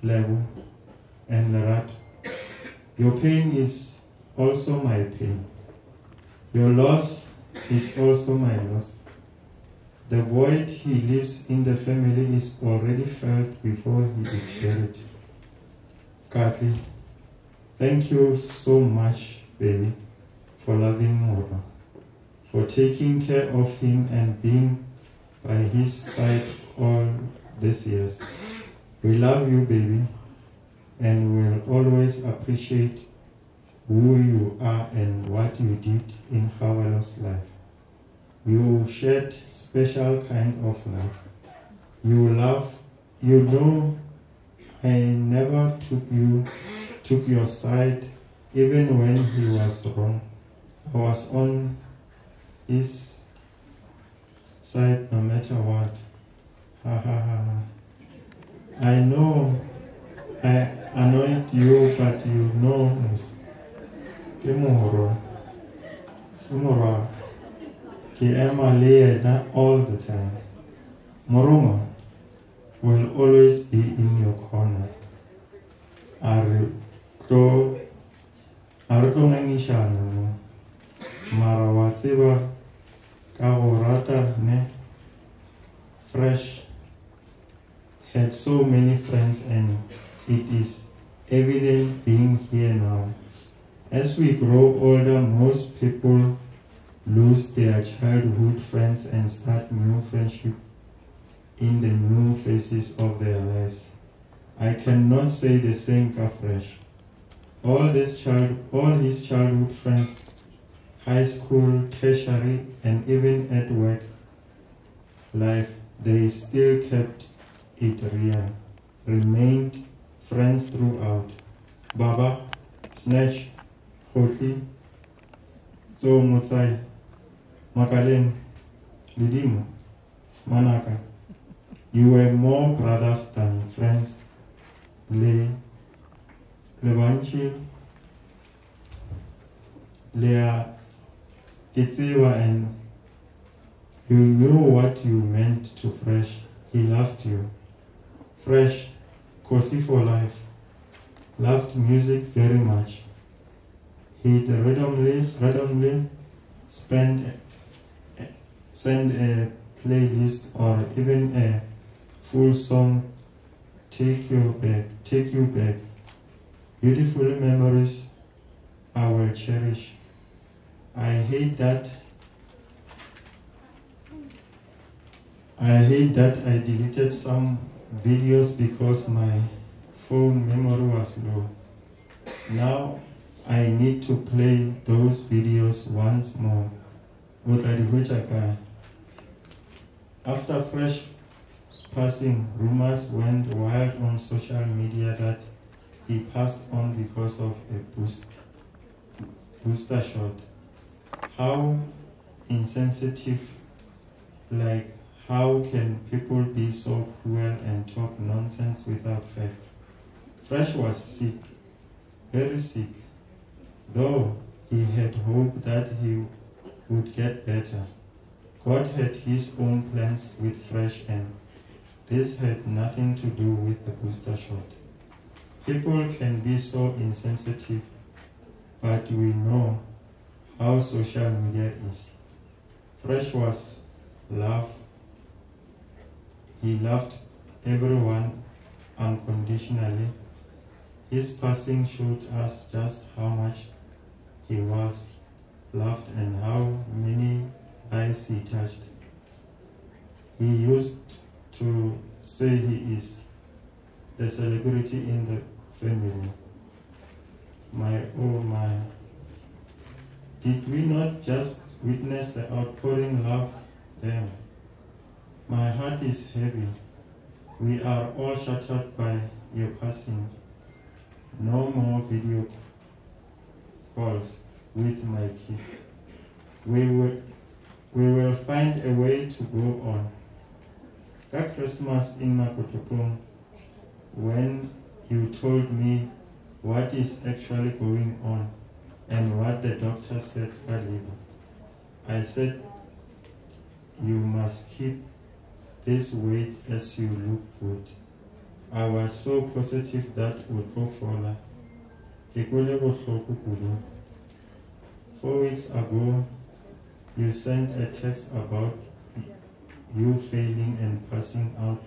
Lebu, and Larat. Your pain is also my pain. Your loss is also my loss. The void he leaves in the family is already felt before he is buried. Kathy, thank you so much, baby, for loving Mora, for taking care of him and being by his side all these years. We love you, baby, and will always appreciate who you are and what you did in Kgaugelo's life. You shared special kind of love. You know, I never took your side, even when he was wrong. I was on his side no matter what. Ha ha ha ha. I know I annoyed you, but you know this. Tomorrow, I am a all the time. Moroma will always be in your corner. Arko ngishana mara wa tseba ka go rata ne Fresh had so many friends, and it is evident being here now. As we grow older, most people lose their childhood friends and start new friendship in the new phases of their lives. I cannot say the same for Fresh. All his childhood friends, high school, tertiary, and even at work life, they still kept it real, remained friends throughout. Baba, Snatch, Khotli, Tso Motsai, Makaleng, Lidimo, Manaka. You were more brothers than friends. Levanchi, Lea, Kitziwa, and you knew what you meant to Fresh. He loved you. Fresh, Kosi for life, loved music very much. He'd randomly send a playlist or even a full song, take you back. Beautiful memories I will cherish. I hate that I deleted some videos because my phone memory was low. Now I need to play those videos once more. After Fresh passing, rumors went wild on social media that he passed on because of a booster shot. How insensitive, like how can people be so cruel and talk nonsense without facts? Fresh was sick, very sick, though he had hoped that he would get better. God had his own plans with Fresh, and this had nothing to do with the booster shot. People can be so insensitive, but we know how social media is. Fresh was love. He loved everyone unconditionally. His passing showed us just how much he was loved and how many lives he touched. He used to say he is the celebrity in the family. Oh my. Did we not just witness the outpouring love there? My heart is heavy. We are all shattered by your passing. No more video calls with my kids. We will find a way to go on. That Christmas in Makotopong, when you told me what is actually going on and what the doctor said earlier, I said, you must keep this weight as you look good. I was so positive that would go for 4 weeks ago, you sent a text about you failing and passing out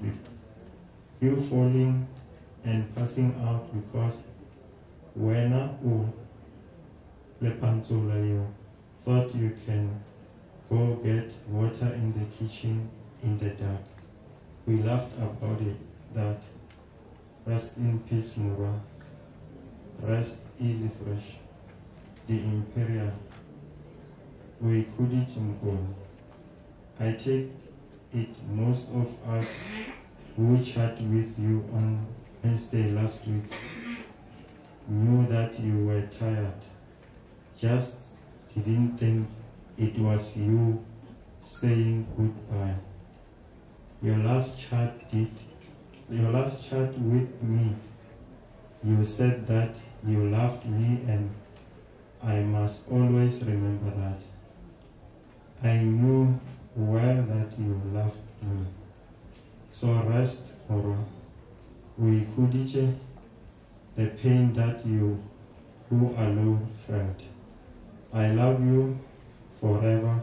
you falling and passing out because wena u lepantsula thought you can go get water in the kitchen in the dark. We laughed about it. That rest in peace, Mura. Rest easy, Fresh. the Imperial. We couldn't go. I take it most of us who chat with you on Wednesday last week knew that you were tired. Just didn't think it was you saying goodbye. Your last chat with me, you said that you loved me, and I must always remember that. I knew well that you loved me. So rest, Oro. We couldn't the pain that you who alone felt. I love you forever.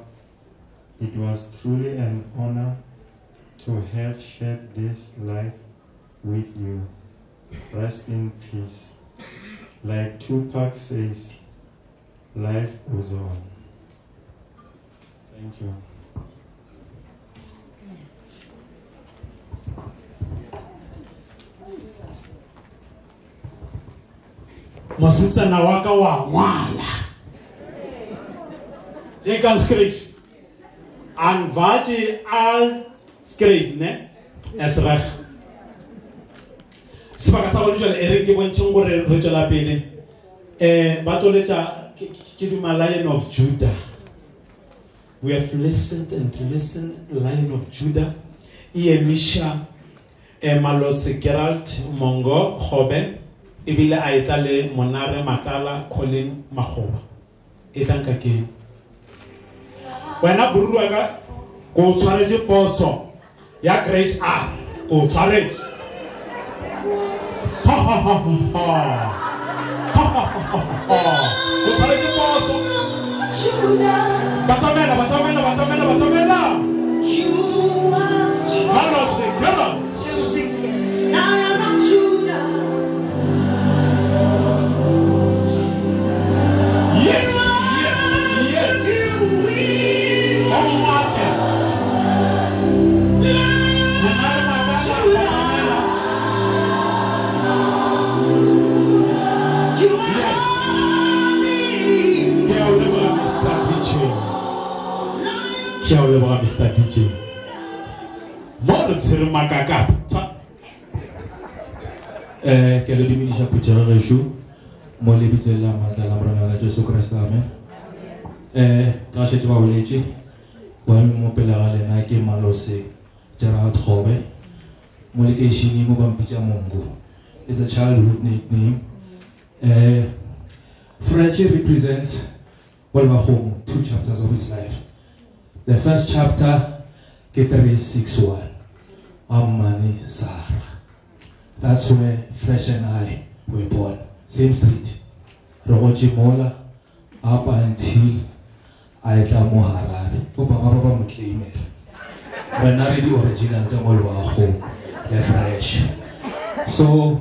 It was truly an honor to have shared this life with you. Rest in peace. Like Tupac says, life goes on. Thank you. Mositsana waka wa ngwala. Jy kan skryf. En wat jy al skryf, ne? Is reg. Sibaka sa bona jwale ere ke bontsheng gore re tswela pele. Ba toletsa ke duma Lion of Judah. We have listened and listened, Lion of Judah. Misha Malose Gerald Mongo Khobe. Ibile aitale Monare Matala Colin Mahoba. Etanka ke. Wena buruaga ko tshwareje poso ya great R ko tshwareje. Ha ha ha ha. Ko tshwareje poso. Batamela. You are Malose Gerald. Lion of Judah. Yes. Kgaugelo Mr. DJ. More tsere makaka. Ke le diminisha putjara re shu mo le bitsela matla la morena la Jesu Kriste amen. Ka shete ba boletse wa mo pela ga lena ke Malose Gerald Khobe mo le ke shini mo ba mpitsa Mongo. It's a childhood nickname. Fresh represents lebowakgomo, 2 chapters of his life. The first chapter, ke 361, Amani Sarah. That's where Fresh and I were born. Same street. Rogochi Mola, up until Aitla Moharare. Papa Mclaimel. When I read the original, the lebowakgomo, the Fresh. So,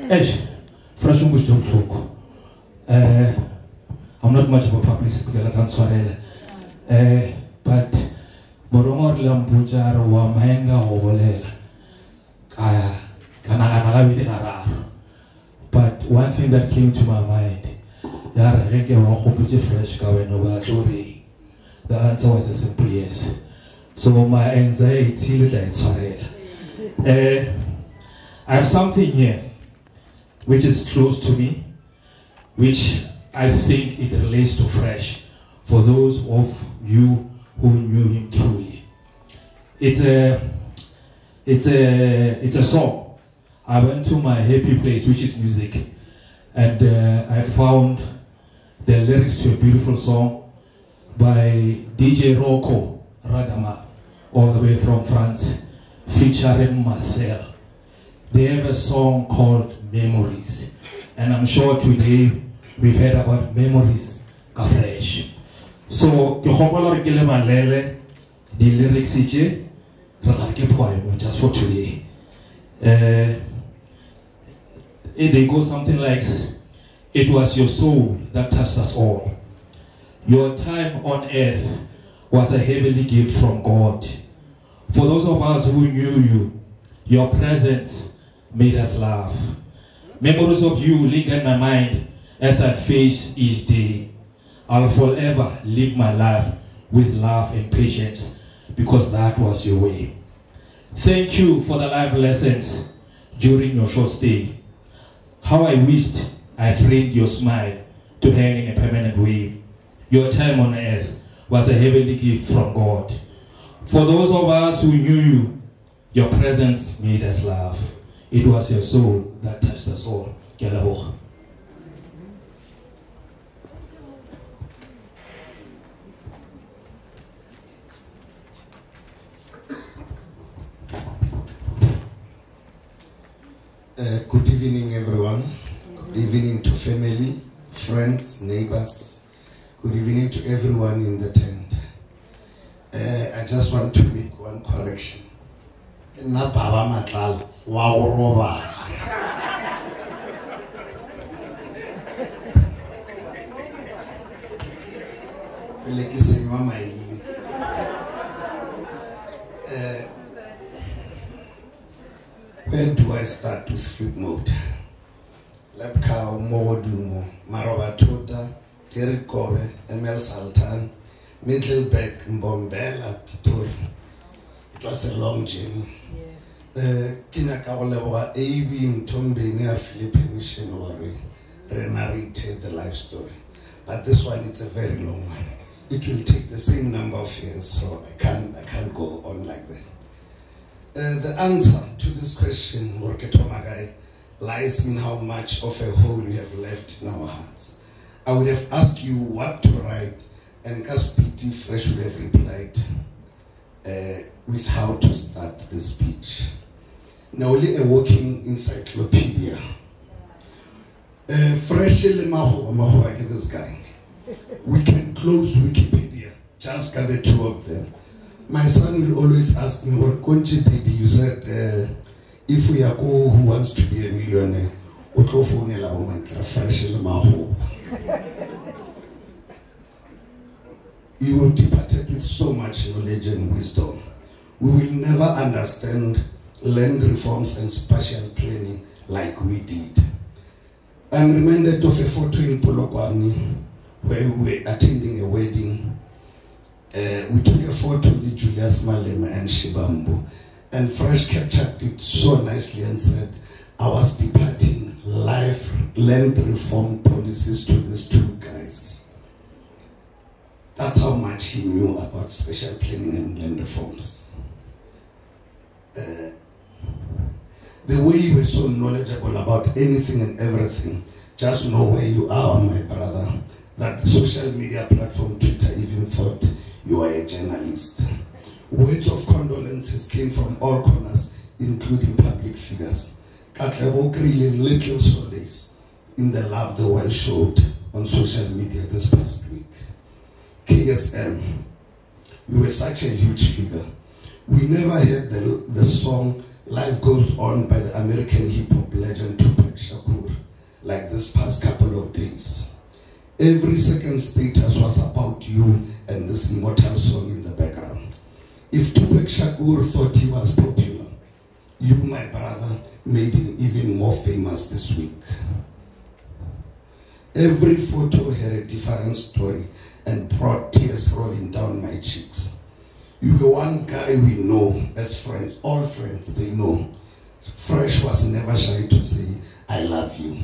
Fresh Mbush I'm not much of a publicist because I'm sorry. But Moromor Lampujar wa Mahenga Ovolela. But one thing that came to my mind, the answer was a simple yes. So my anxiety is sorry. I have something here which is close to me, which I think it relates to Fresh for those of you who knew him truly. It's a song. I went to my happy place, which is music, and I found the lyrics to a beautiful song by DJ Rocco Radama, all the way from France, featuring Marcel. They have a song called Memories, and I'm sure today we've heard about memories ka Fresh. So ke gopola re ke le malele di lyrics tse re ga ke poem just for today. They go something like, it was your soul that touched us all. Your time on earth was a heavenly gift from God. For those of us who knew you, your presence made us laugh. Memories of you linger in my mind as I face each day. I'll forever live my life with love and patience, because that was your way. Thank you for the life lessons during your short stay. How I wished I framed your smile to hang in a permanent way. Your time on earth was a heavenly gift from God. For those of us who knew you, your presence made us laugh. It was your soul that touched us all. Kgaugelo. Good evening, everyone. Good evening to family, friends, neighbors. Good evening to everyone in the tent. I just want to make one correction. Na baba matlal wa go roba. Le ke senywa maeng. Where do I start with flip mode? Lepkau, Modumo, Maroba Tota, Terry Kobe, Emel Sultan, Middlebeck, Mbombela, Pitori. It was a long journey. Kinakaolewa, A.B. Mtombe, near Philippine Mission, narrated the life story. But this one, it's a very long one. It will take the same number of years, so I can't go on like that. The answer to this question, Morketomagai, lies in how much of a hole we have left in our hearts. I would have asked you what to write, and Kaspiti Fresh would have replied with how to start the speech. Now, only a walking encyclopedia. Fresh Maho, this guy. We can close Wikipedia, just got the two of them. My son will always ask me, what Conchi did, you said, if we are who wants to be a millionaire, you will departed with so much knowledge and wisdom. We will never understand land reforms and spatial planning like we did. I'm reminded of a photo in Polokwane where we were attending a wedding. We took a photo with Julius Malema and Shibambo, and Fresh captured it so nicely and said, I was departing land reform policies to these two guys. That's how much he knew about spatial planning and land reforms. The way you were so knowledgeable about anything and everything, just know where you are, my brother, that the social media platform Twitter even thought you are a journalist. Words of condolences came from all corners, including public figures. Kgaugelo little solace in the love the world showed on social media this past week. KSM, you were such a huge figure. We never heard the song Life Goes On by the American hip-hop legend Tupac Shakur like this past couple of days. Every second status was about you and this immortal song in the background. If Tupac Shakur thought he was popular, you, my brother, made him even more famous this week. Every photo had a different story and brought tears rolling down my cheeks. You were one guy we know as friends, all friends, they know. Fresh was never shy to say, I love you.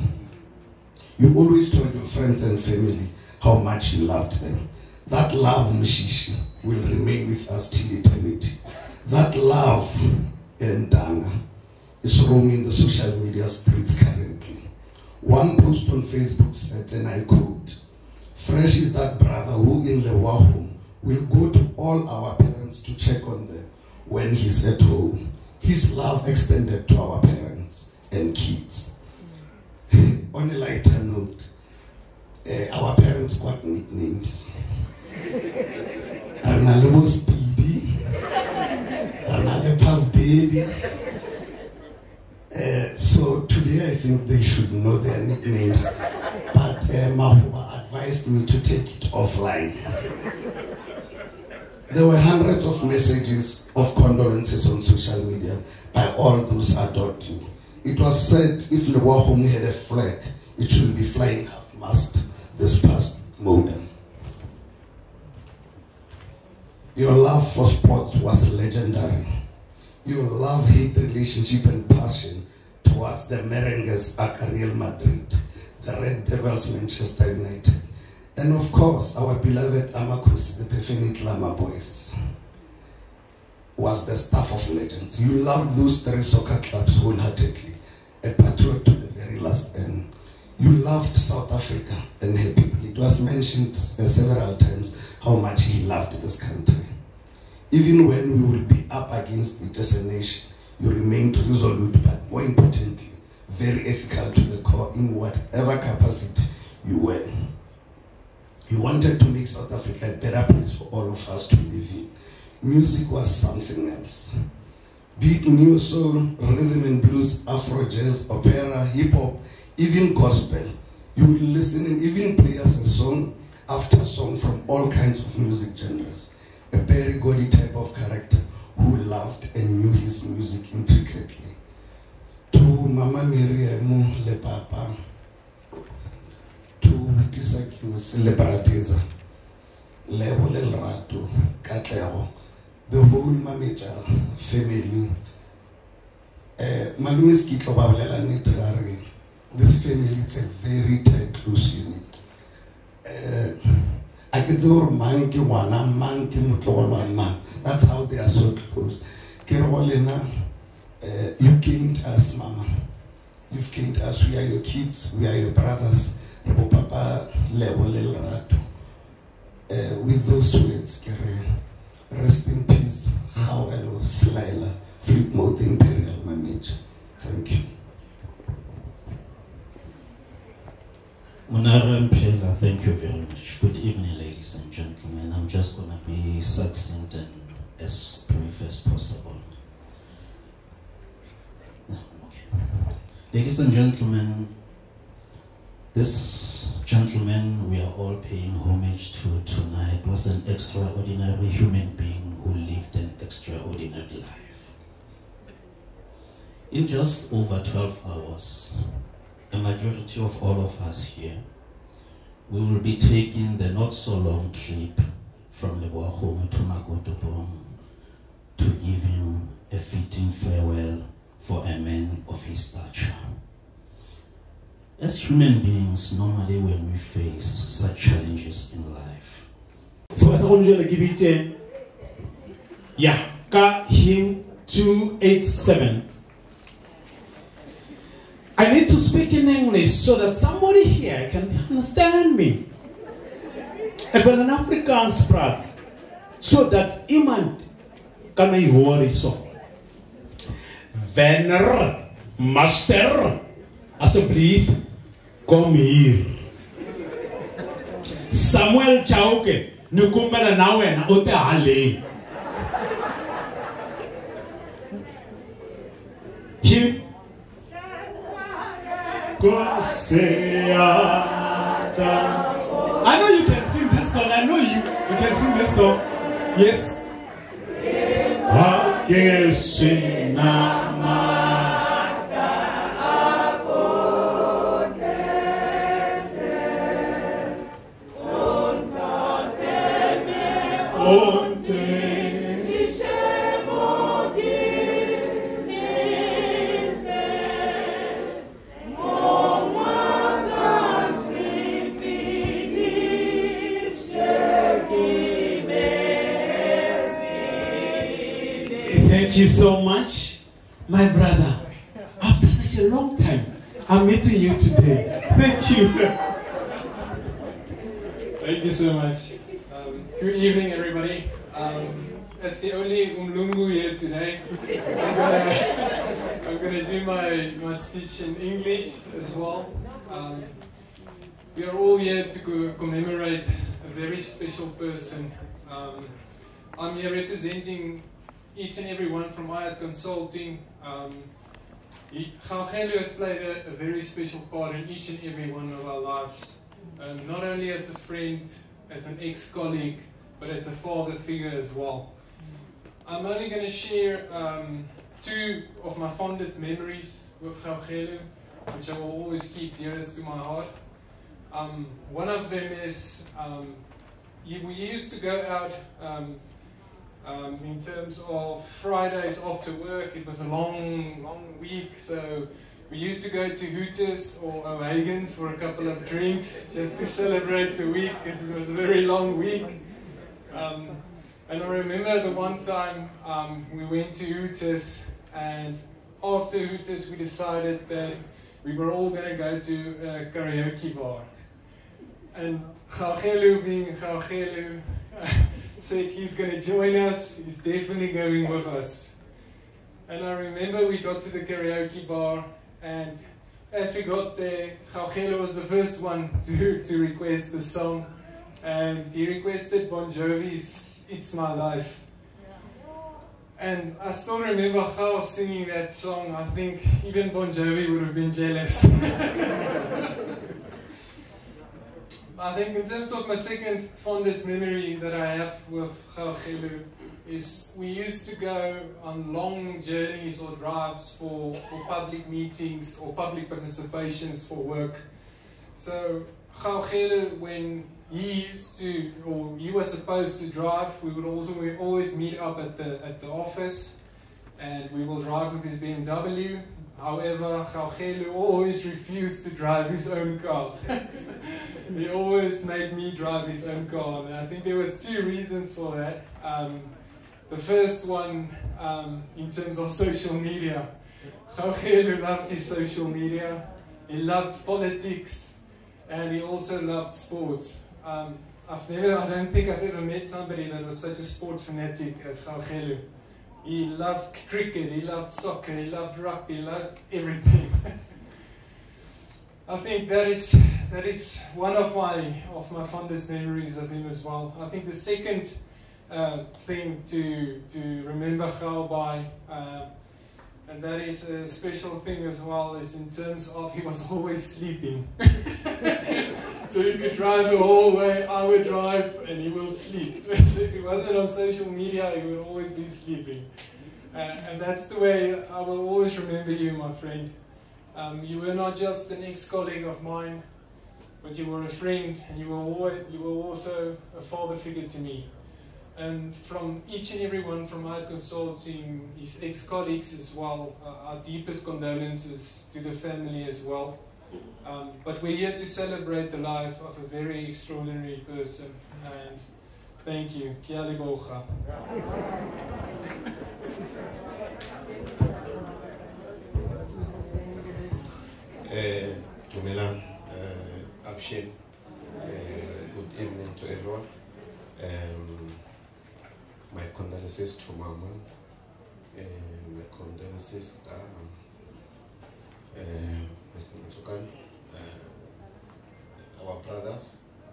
You always told your friends and family how much you loved them. That love, Mshishi, will remain with us till eternity. That love, Ndanga, is roaming the social media streets currently. One post on Facebook said, and I quote, Fresh is that brother who in lebowakgomo will go to all our parents to check on them when he's at home. His love extended to our parents and kids. On a lighter note, our parents got nicknames. Arnalebo Speedy, Arnalebo Puff Daddy. So today I think they should know their nicknames. But Mahuba advised me to take it offline. There were hundreds of messages of condolences on social media by all those who adored you. It was said if lebowakgomo had a flag, it should be flying half this past modem. Your love for sports was legendary. Your love-hate relationship and passion towards the Merengues at Real Madrid, the Red Devils Manchester United, and of course our beloved Amakusi, the Perfect Lama Boys, was the staff of legends. You loved those three soccer clubs wholeheartedly, a patriot to the very last end. You loved South Africa and her people. It was mentioned several times how much he loved this country. Even when we will be up against it as a nation, you remained resolute, but more importantly, very ethical to the core in whatever capacity you were. You wanted to make South Africa a better place for all of us to live in. Music was something else. Be it new soul, rhythm and blues, Afro jazz, opera, hip hop, even gospel. You will listen and even play us a song after song from all kinds of music genres. A very gaudy type of character who loved and knew his music intricately. To Mama Miriam le Papa, to Witisakius le Barateza, Lebo le Rato, Katlego, the whole Mametja family. Malumis Kitlobalela Netrari. This family is a very tight, close unit. I can say, monkey one, monkey man. That's how they are so close. Kerolena, you gained us, Mama. You've gained us. We are your kids. We are your brothers. Papa, with those words, rest in peace. Kgaugelo Selaelo Mametja. Thank you. Thank you very much. Good evening, ladies and gentlemen. I'm just going to be succinct and as brief as possible. Okay. Ladies and gentlemen, this gentleman we are all paying homage to tonight was an extraordinary human being who lived an extraordinary life. In just over 12 hours, a majority of all of us here, we will be taking the not so long trip from lebowakgomo to Magodo to give him a fitting farewell for a man of his stature. As human beings, normally when we face such challenges in life, yeah, ka hymn 287. I need to speak in English so that somebody here can understand me. Ik wil een Afrikaans praat, zodat iemand kan mij horen zo. Wenner, master, alsjeblieft, kom hier. Samuel Chauke, nu kom bij de nou en ote hale. Hier. I know you can sing this song. I know you can sing this song. Yes. Thank you so much, my brother. After such a long time, I'm meeting you today. Thank you. Thank you so much. Good evening, everybody. As the only Umlungu here today, I'm gonna do my speech in English as well. We are all here to commemorate a very special person. I'm here representing each and every one from IAT Consulting. Kgaugelo has played a very special part in each and every one of our lives. Not only as a friend, as an ex-colleague, but as a father figure as well. I'm only going to share two of my fondest memories with Kgaugelo, which I will always keep dearest to my heart. One of them is we used to go out in terms of Fridays after work. It was a long week, so we used to go to Hooters or O'Hagan's for a couple of drinks just to celebrate the week, because it was a very long week. And I remember the one time we went to Hooters, and after Hooters we decided that we were all going to go to a karaoke bar. And Kgaugelo, being Kgaugelo, said he's going to join us, he's definitely going with us. And I remember we got to the karaoke bar, and as we got there, Kgaugelo was the first one to request the song, and he requested Bon Jovi's It's My Life. And I still remember Kgaugelo singing that song. I think even Bon Jovi would have been jealous. I think in terms of my second fondest memory that I have with Kgaugelo is we used to go on long journeys or drives for public meetings or public participations for work. So Kgaugelo, when he used to, or he was supposed to drive, we always meet up at the office, and we will drive with his BMW. However, Kgaugelo always refused to drive his own car. He always made me drive his own car, and I think there was two reasons for that. The first one, in terms of social media, Kgaugelo loved his social media. He loved politics, and he also loved sports. I don't think I've ever met somebody that was such a sport fanatic as Kgaugelo. He loved cricket, he loved soccer, he loved rugby, he loved everything. I think that is one of my fondest memories of him as well. I think the second thing to remember Kgaugelo by, and that is a special thing as well, is in terms of he was always sleeping. So he could drive the whole way, I would drive, and he will sleep. So if he wasn't on social media, he would always be sleeping. And that's the way I will always remember you, my friend. You were not just an ex-colleague of mine, but you were a friend, and you were also a father figure to me. And from each and every one from our consulting, his ex-colleagues as well, our deepest condolences to the family as well. But we're here to celebrate the life of a very extraordinary person. And thank you. Kia leboga. Dumelang, Abshin. Good evening to everyone. My condolences to Mama. My condolences Mr. Matukan, our brothers,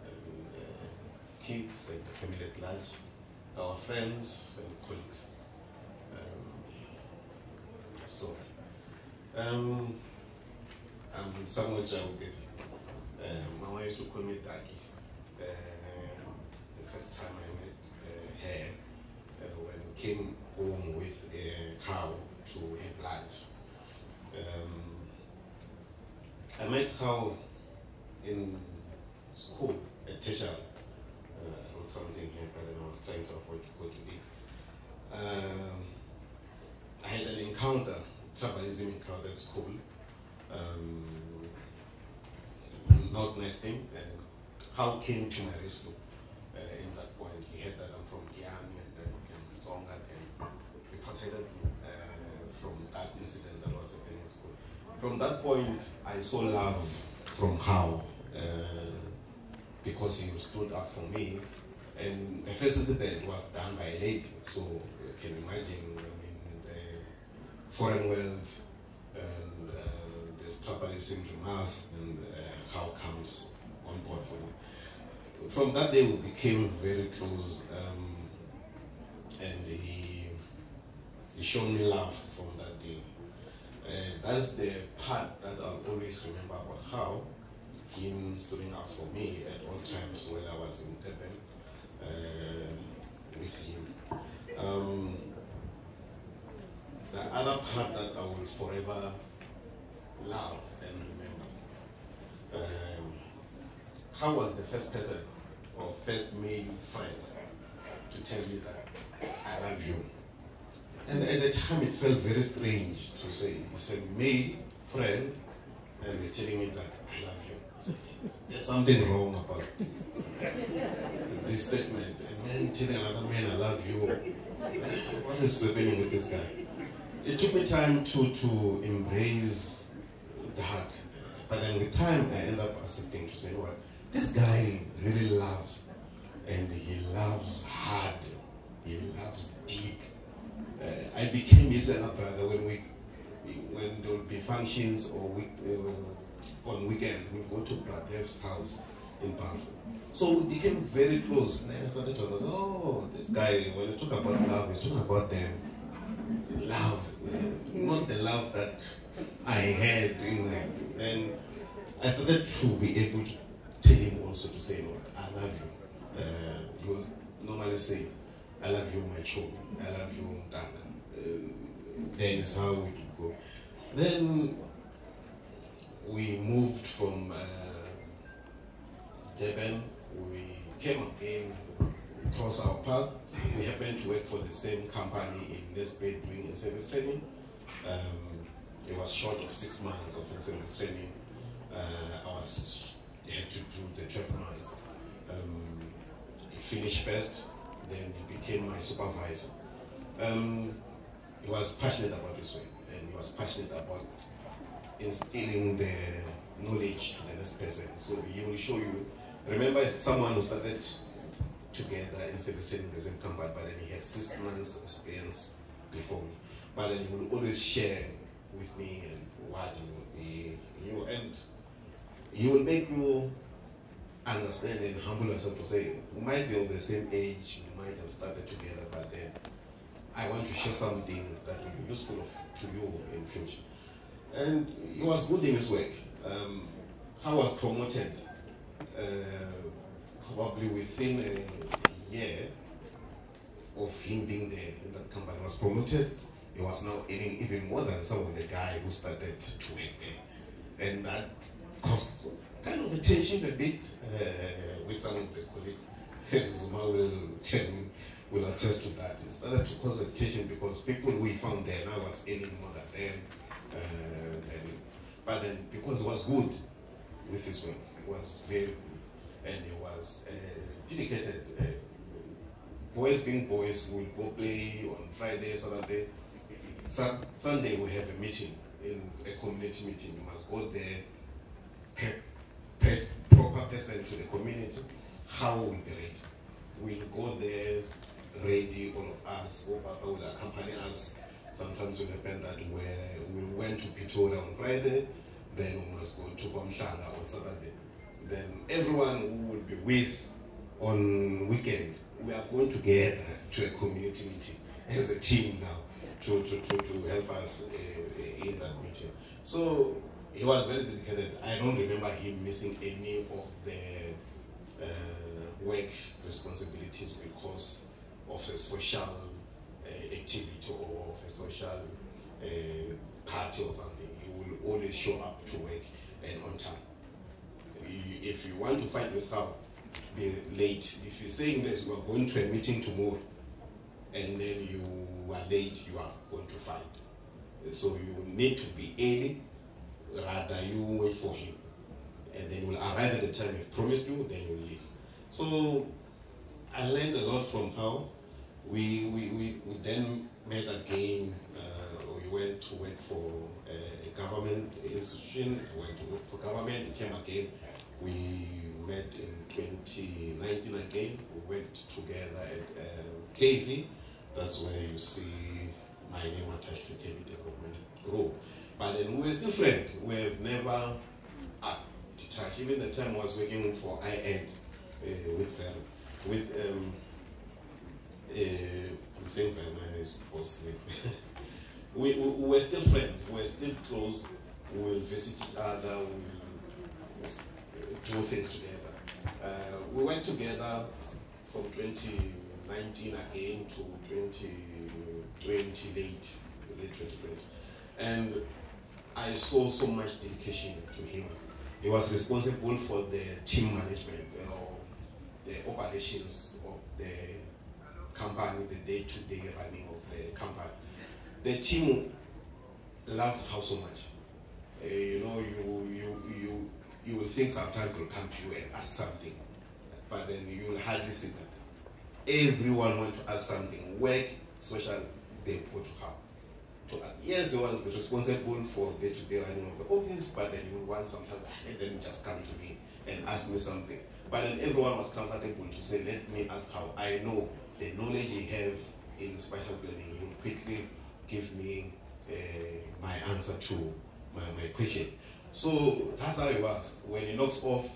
and, kids, and the family at large, our friends and colleagues. I'm Samuel Jauge. Mama used to call me Taki. The first time I met her, when we came home with a cow to have lunch. I met her in school at tertiary. I wrote something here, but I was trying to avoid to go to it. I had an encounter, tribalism encounter at school. Not nesting, and how came to my rescue in that point. He heard that I'm from Guyana and then Tonga, and we protected from that incident that was happening in school. From that point, I saw love from how, because he stood up for me, and the first incident was done by a lady, so you can imagine, the foreign world, and there's tribalism remarks, and how comes on board for me. From that day, we became very close, and he showed me love from that day. That's the part that I'll always remember about how him stood up for me at all times when I was in Durban with him. The other part that I will forever love and remember how was the first person or first male friend to tell you that I love you? And at the time it felt very strange to say, it's a male friend and he's telling me that I love you. There's something wrong about this statement. And then telling another man I love you. What is happening with this guy? It took me time to embrace that. But then with time I ended up accepting to say, well, this guy really loves, and he loves hard, he loves deep. I became his elder brother when there would be functions or on weekend we'd go to Bradev's house in Bath. So we became very close. And then I started to understand, oh, this guy, when you talk about love, he's talking about the love, not the love that I had in life. And I started to be able to tell him also to say, Lord, I love you. You normally say, I love you, my children. I love you, Dana. Then is how we go. Then we moved from Durban. We came again across our path. We happened to work for the same company in Nesbit doing in-service training. It was short of 6 months of in-service training. I had to do the 12 months. He finished first, then he became my supervisor. He was passionate about this work, and he was passionate about instilling the knowledge to the next person. So he will show you. Remember, it's someone who started together in service training in the same company, but then he had 6 months experience before me. But then he will always share with me and what he knew, and he will make you understand and humble yourself to say, we might be of the same age, we might have started together, but then I want to share something that will be useful to you in future. And he was good in his work. I was promoted probably within a year of him being there in that company. He was promoted. He was now earning even more than some of the guy who started to work there. And that caused kind of a tension a bit with some of the colleagues. Zuma will attest to that. It started to cause a tension because people we found there now was earning more than them. But then because it was good with his work, it was very good. And he was dedicated. Boys being boys, we'll go play on Friday, Saturday. Sunday we have a meeting, in a community meeting. You must go there, pay proper person to the community. How will be ready? We'll go there ready, all of us. Papa will accompany us. Sometimes it depends that where we went to Pretoria on Friday, then we must go to Bomshanga on Saturday. Then everyone who will be with on weekend, we are going together to a community meeting as a team now to help us in that meeting. So he was very dedicated. I don't remember him missing any of the work responsibilities because of a social activity or of a social party or something. He will always show up to work and on time. If you want to fight with her, be late. If you're saying this, we are going to a meeting tomorrow, and then you are late, you are going to fight. So you need to be early, rather you wait for him. And then we'll arrive at the time he promised you, then you leave. So I learned a lot from her. We then met again. We went to work for a government institution. I went to work for government. We came again. We met in 2019 again. We worked together at KV. That's where you see my name attached to KV Development Group. But then we were still friends. We have never detached. Even the time I was working for IED with them. I'm saying I suppose we were still friends. We were still close. We will visit each other. We will do things together. We went together from 2019 again to 2020, late 2020. And I saw so much dedication to him. He was responsible for the team management, the operations of the company, the day-to-day running of the company. The team loved how so much. You know, you will think sometimes they'll come to you and ask something, but then you will hardly see that. Everyone want to ask something. Work, social, they go to her. Yes, he was responsible for the day-to-day running of the office, but then you want sometimes, and then just come to me and ask me something. But then everyone was comfortable to say, let me ask how. I know the knowledge you have in special planning, you quickly give me my answer to my question. So that's how it was. When he knocks off,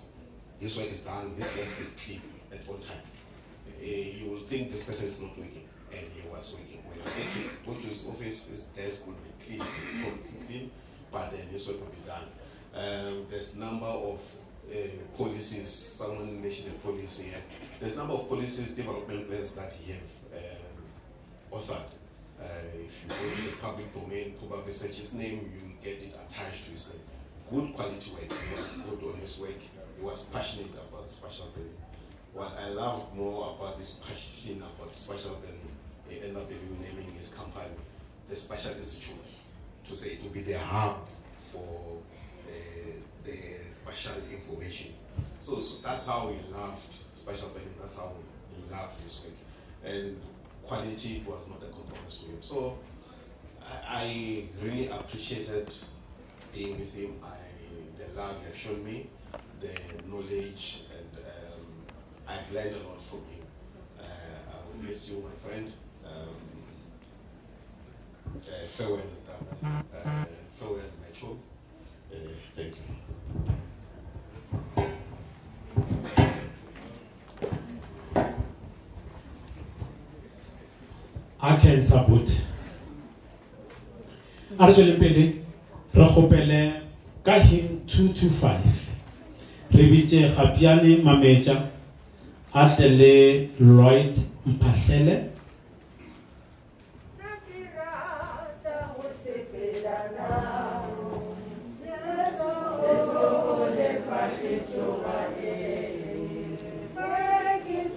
his work is done, his desk is clean at all time. You will think this person is not working, and he was working. When he go to his office, his desk will be clean, completely clean, but then his work will be done. There's number of policies, someone mentioned a policy here. There's number of policies, development plans that he have authored. If you go to the public domain, probably search his name, you will get it attached to his name. Good quality work. He was good on his work. He was passionate about special planning. What I loved more about this passion about special planning, he ended up naming his company the Special Institute, to say it will be the hub for the special information. So that's how he loved special planning. That's how he loved his work. And quality was not a compromise to him. So I really appreciated being with him. The love you have shown me, the knowledge, and I learned a lot from him. I will miss you, my friend. Farewell, farewell, Metro. Thank you. I can support. Arjole pele, rekopele ka him 225. Rebitse Kgaugelo Mametja, Atele Lloyd Mpahlele.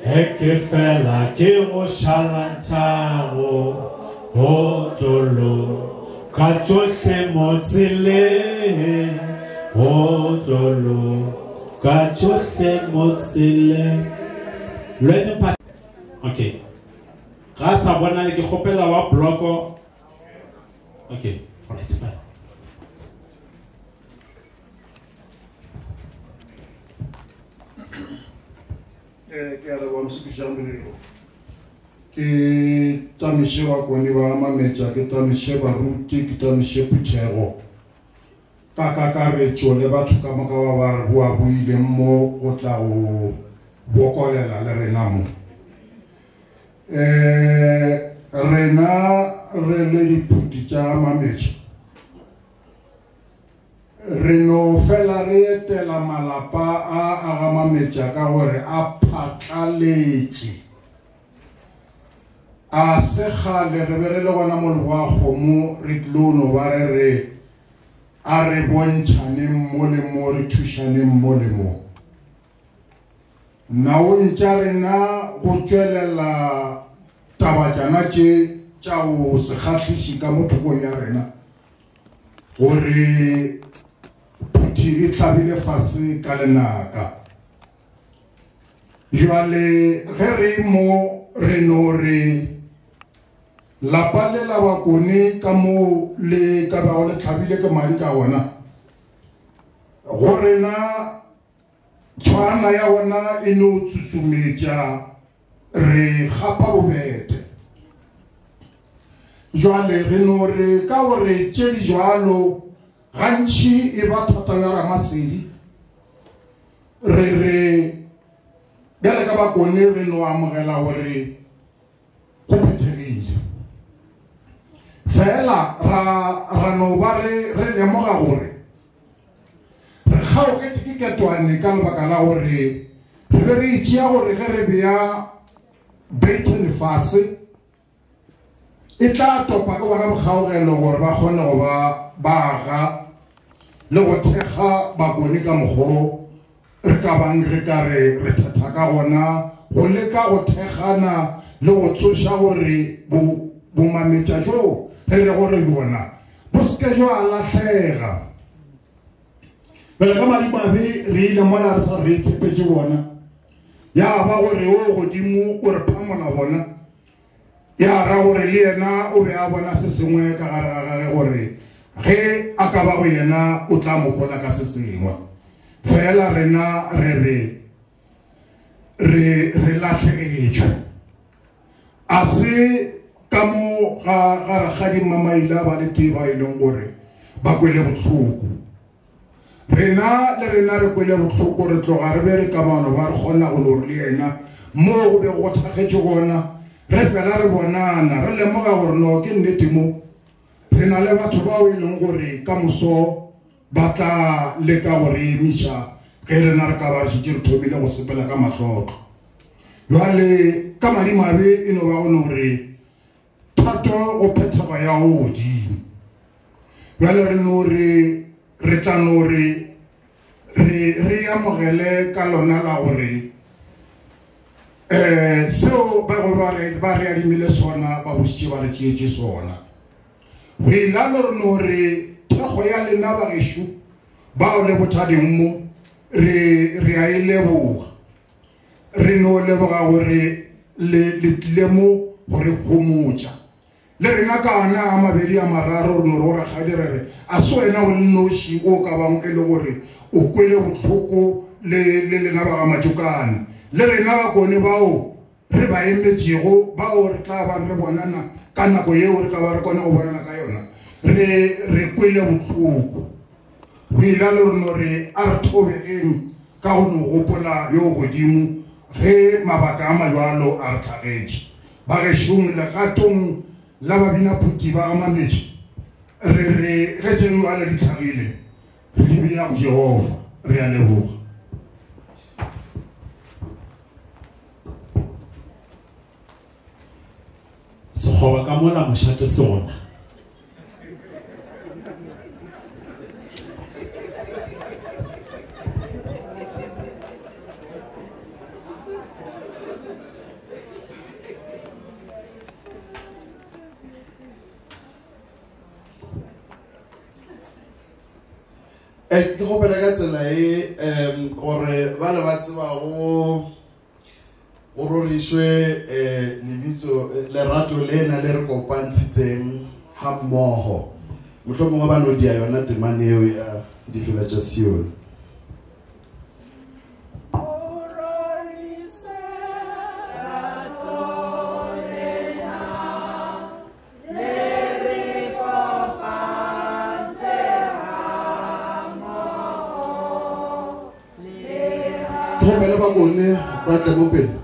Eke fela ke o shalantaro o tolo kachohle motsile o tolo kachohle motsile. Okay, ga sa bona le ke khopela wa bloko. Okay, all right, fine. Ke a leboha mosepetšamolelo ke tamiše bakone ba Mametja, ke tamiše baruti, ke tamiše Phuthego ka kakaretšo le batho ka moka ba ba boa buileng mo go tla go bokolela le rena mo rena re le diphuti tša Mametja re no fela re etela malapa a ga Mametja ka gore a phatlaletše a se kgale re be re le gona mo lebowakgomo re tlilo no ba re a re bontšhaneng mo le mo re thušaneng mo le mo nao ntša rena go tšwelela tabatšana tša go se kgahlisi ka mo thokong ya rena gore phuthi e tlhabile fase ka lenaka. Jwale ge re mo re no re lapa le la bakone ka mo le ka bago le tlhabile ke madi ka gona go rena tshwana ya gona e no tsusumetša re gapa bobete. Jwale re no re ka gore tše di jwalo gantši e ba thata ya Ramasedi re bjale ka bakone re no amogela gore go phethegile fela ra no ba re lemoga gore re kgaogetse ke ketwane ka lebaka la gore re be re itšea gore ge re bea Baton fase e tla topa ke bona bokgaogelo gore ba kgone go ba aga le go thekga thekga bakone ka mokgwa re ka bang re ka re thata ka gona go leka go thekgana le go tsoša gore bo Mametja jo re re gore bona bo seke jo a lahlega bele ka madimabe re ile mola re sa re tshepetse bona ya ba gore o godimo o re phamola bona ya ra gore le yena o be a bona se sengwe ka gare ga gage gore ge a ka ba go yena o tla mo gola ka se sengwe fela rena re lahlegetswe a se ka mo gare ga dimamaila ba le teba e leng gore ba kwele botlhoko rena re kwele botlhoko re tloga re be re kamano ba re kgona go no re le yena mo go be go thakgetše gona re fela re bonana re lemoga gore no ke nnete mo re na le batho bao e leng gore ka moso ba tla leka gore emiša ge rena re ka ba šitše re thomile go sepela ka matlotlo jale ka madimabe e no ba gone gore thato go phethego ya go godimo jale re tla no re amogele ka lona la gore seo ba re adimile sona ba bositše ba re tšeetše sona go ilalo re no re thekgo ya lena bagešo bao le bothading mo re a e leboga re no leboga gore le tlile mo gore kgomotša le rena ka ana a mabedi a mararo re no re gore gadi re re a se wena o le noši o ka bang e le gore o kwele botlhoko le lena ba ga matšokane le rena ba kone bao re ba emetšego bao re tla ba re bonana ka nako yeo re ka ba re kone go bonana ka yona re kwele botlhoko go ila le re no re a re thobegeng ka go no gopola yo godimo ge mabaka a majalo a re tlhagetše bagešong legatong la babinaphuti ba ga Mametja re ge tseo a le di tlhagile re di bea go Jehova re a leboga sekgoba ka mola mošate sona ke gopela ka tsela e gore ba le ba tsebago go rorišwe lebitso lerato lena le re kopantshitseng ga mmogo mohlomongwe ba no dia yona temane eo ya difela tša Sione. Gopela ba bone ba tla mo pele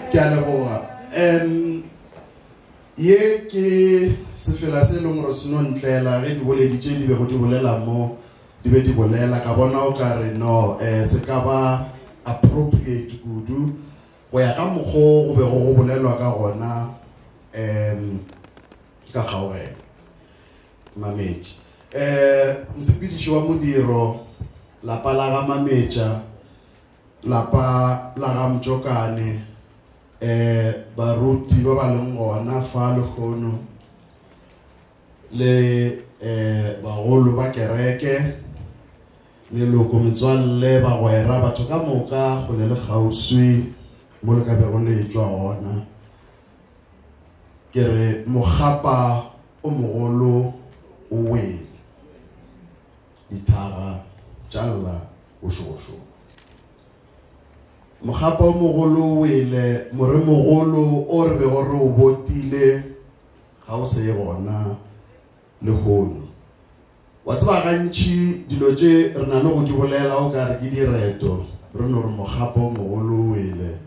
ke a leboga ye ke sefela se leng gore se no ntlela ge di boleditše di bego di bolela mo di be di bolela ka bona o ka re no se ka ba appropriate kudu go ya ka mokgwa go be go bolelwa ka gona ka Kgaugelo Mametja mosepediši wa modiro lapa la ga Mametja lapa la ga Mtšokane baruti ba ba leng gona fa lekgono le bagolo ba kereke leloko metswalle bagwera batho ka moka go le kgauswi mo le ka be go le tšwa gona ke re mogapa o mogolo o wele dithaga tša lla bošošo mogapa o mogolo o wele more mogolo o re bego re o botile ga o se gona lekgono wa tseba gantši dilo tše re na le go di bolela o ka re ke direto re no re mogapa o mogolo o wele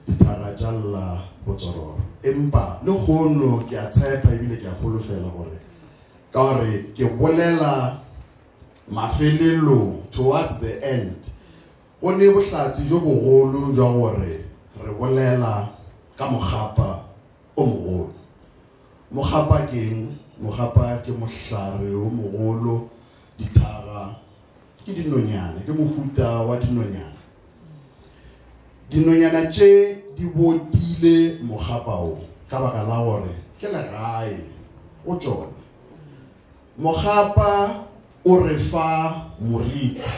dithaga tša lla botsororo empa lekgono ke a tshepa ebile ke a golofela gore ka gore ke bolela mafelelong towards the end go ne bohlatsi jo bogolo jwa gore re bolela ka mogapa o mogolo. Mogapa ke eng? Mogapa ke mohlare o mogolo, dithaga ke dinonyana, ke mohuta wa dinonyana. Dinonyana tše di botile mogapa o ka baka la gore ke legae go tšona. Mogapa o re fa moriti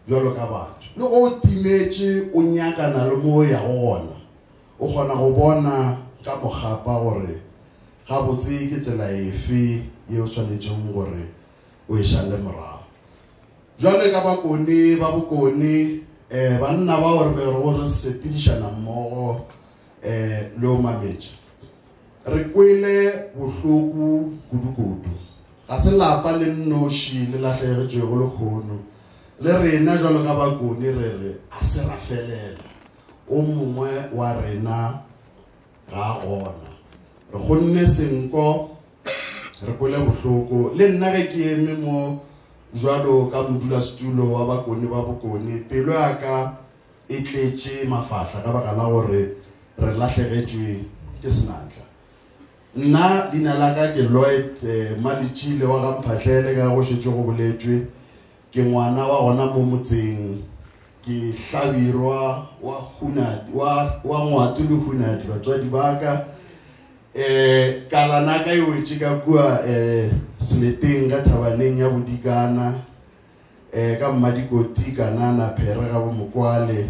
jalo ka batho, le go timetše o nyakana le mo ya go gona, o kgona go bona ka mogapa gore ga botse ke tsela efe ye o swanetšeng gore o e šale morago. Jwale ka bakone ba bokone banna ba gore be re sepedišana mmogo le o Mametja, re kwele bohloko kudu-kudu. Ga se lapa le nnoši le lahlegetšego le kgono, le rena jwalo ka bakone re a se ra felela, o mongwe wa rena ga gona. Re kgonne senko, re kwele bohloko. Le nna ge ke eme mo jwalo ka modulasetulo wa bakone ba bokone, pelo ya ka e tletše mafahla ka baka la gore re lahlegetšwe ke senatla. Nna dina la ka ke Lloyd Maditšile wa ga Mphahlele ka go šetše go boletšwe, ke ngwana wa gona mo motseng, ke hlabirwa wa ngwatu le hunadi batswadi ba ka. Kalana ka e wetše ka kua Seleteng ka thabaneng ya Bodikana, ka Mmadikoti kanana phere ga bo Mokwale.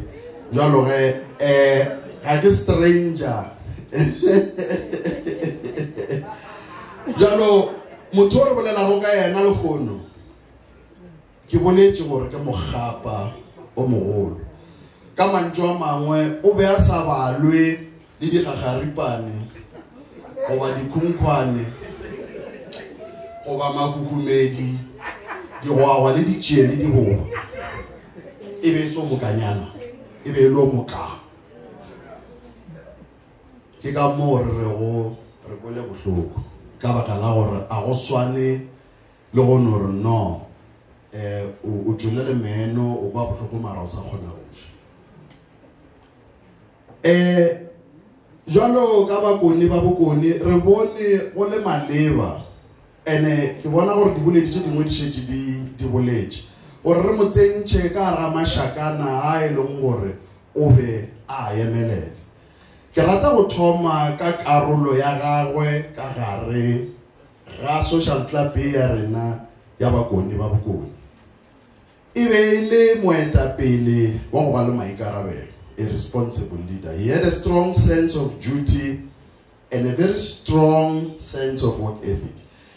Jwalo ge ga ke stranger. Jalo motho re bolelago ka yena le kgono, ke boletše gore ke mogapa o mogolo. Ka mantšu a mangwe o be a sa balwe le digagaripane goba dikhunkhwane goba makukumedi, digwagwa le ditšee le diboba, e be so mokanyana, e be lo moka. Ke ka moo re kwele bohloko ka baka la gore a go swane le go no re no o tšwele le meno o kwa bohloko mara o sa kgona go ja. Jwalo ka bakone ba bokone re bone go le maleba, ene ke bona gore diboledi tše dingwe di šetše di boletše gore re motsentšhe ka gara mašakana a e leng gore o be a emelela. Ke rata go thoma ka karolo ya gagwe ka gare ga social club ya rena ya bakone ba bokone. E be le moetapele wa go ba le maikarabelo, a responsible leader. He had a strong sense of duty and a very strong sense of work ethic.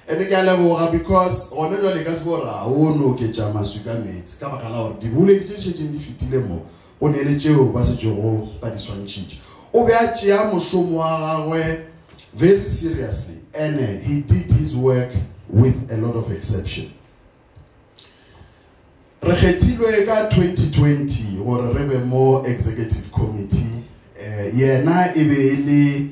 And ke a leboga because gone jwale ka se bora o no ke tša maswi ka metsi ka baka la gore diboledi tše šetšeng di fetile mo go ne le tšeo ba setšego ba di swantšhitše. O be a tšea mošomo wa gagwe very seriously, and he did his work with a lot of exception. Re kgethilwe ka 2020 gore re be mo executive committee, yena e be le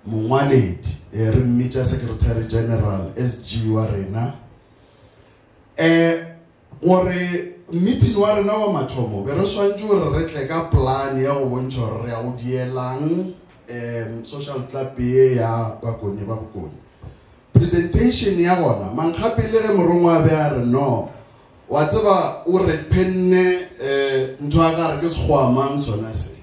mongwaledi re mmitša secretary general SG wa rena. Gore meeting wa rena wa mathomo be re swantše gore re tle ka plan ya go bontšha gore re ya go dielang social club ye ya bakone ba bokone. Presentation ya gona mankgape le ge morongwa a be a re no wa tseba o re penne ntho a ka re ke sekgwamang sona se,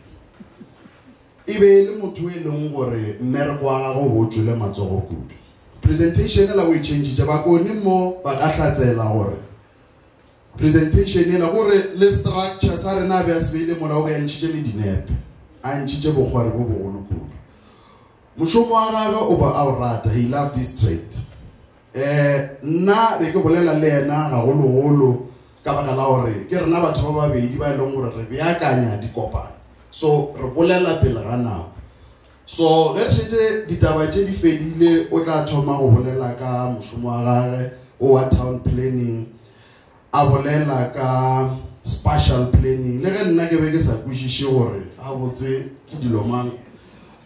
e be le motho e leng gore mmereko wa gago bo tšwele matsogo kudu. Presentation e la o e change bakone mo ba ka hlatsela gore presentation e la gore le structure sa rena be a se beile mola o ka ntšhitše le dinepe a ntšhitše bogware bo bogolo kudu. Mošomo wa gagwe o ba a o rata, he loved this trade. Nna be ke bolela le yena gagologolo ka baka la gore ke rena batho ba babedi ba e leng gore re beakanya dikopano, so re bolela pele ga nako. So ge re šetše ditaba tše di fedile o tla thoma go bolela ka mošomo wa gagwe o wa town planning, a bolela ka spatial planning. Le ge nna ke be ke sa kwešiše gore a botse ke dilo mang,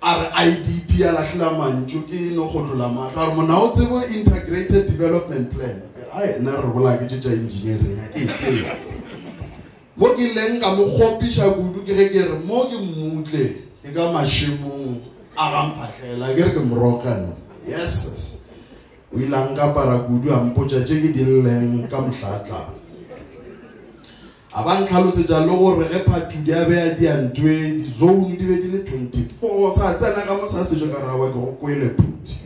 a re IDP a latlhela mantšu ke no go tlola maatla gore mona o tsebo integrated development plan. Ai nna re bola ke tša engineering a ke e tseba mo ke leng ka mo khopisha kudu ke ge ke re mo ke mmutle ke ka mashemong a ga mphatlhela ke re ke morokana. Yes, o ilang ka para kudu a mpotša tše ke di lleng ka mohlatla. A ba ntlhalosetša le gore ge phatudi a beya diantwe di-zone di be di le 24 sa tsena ka mo sa sejo ka rawa ke go kwele phuti.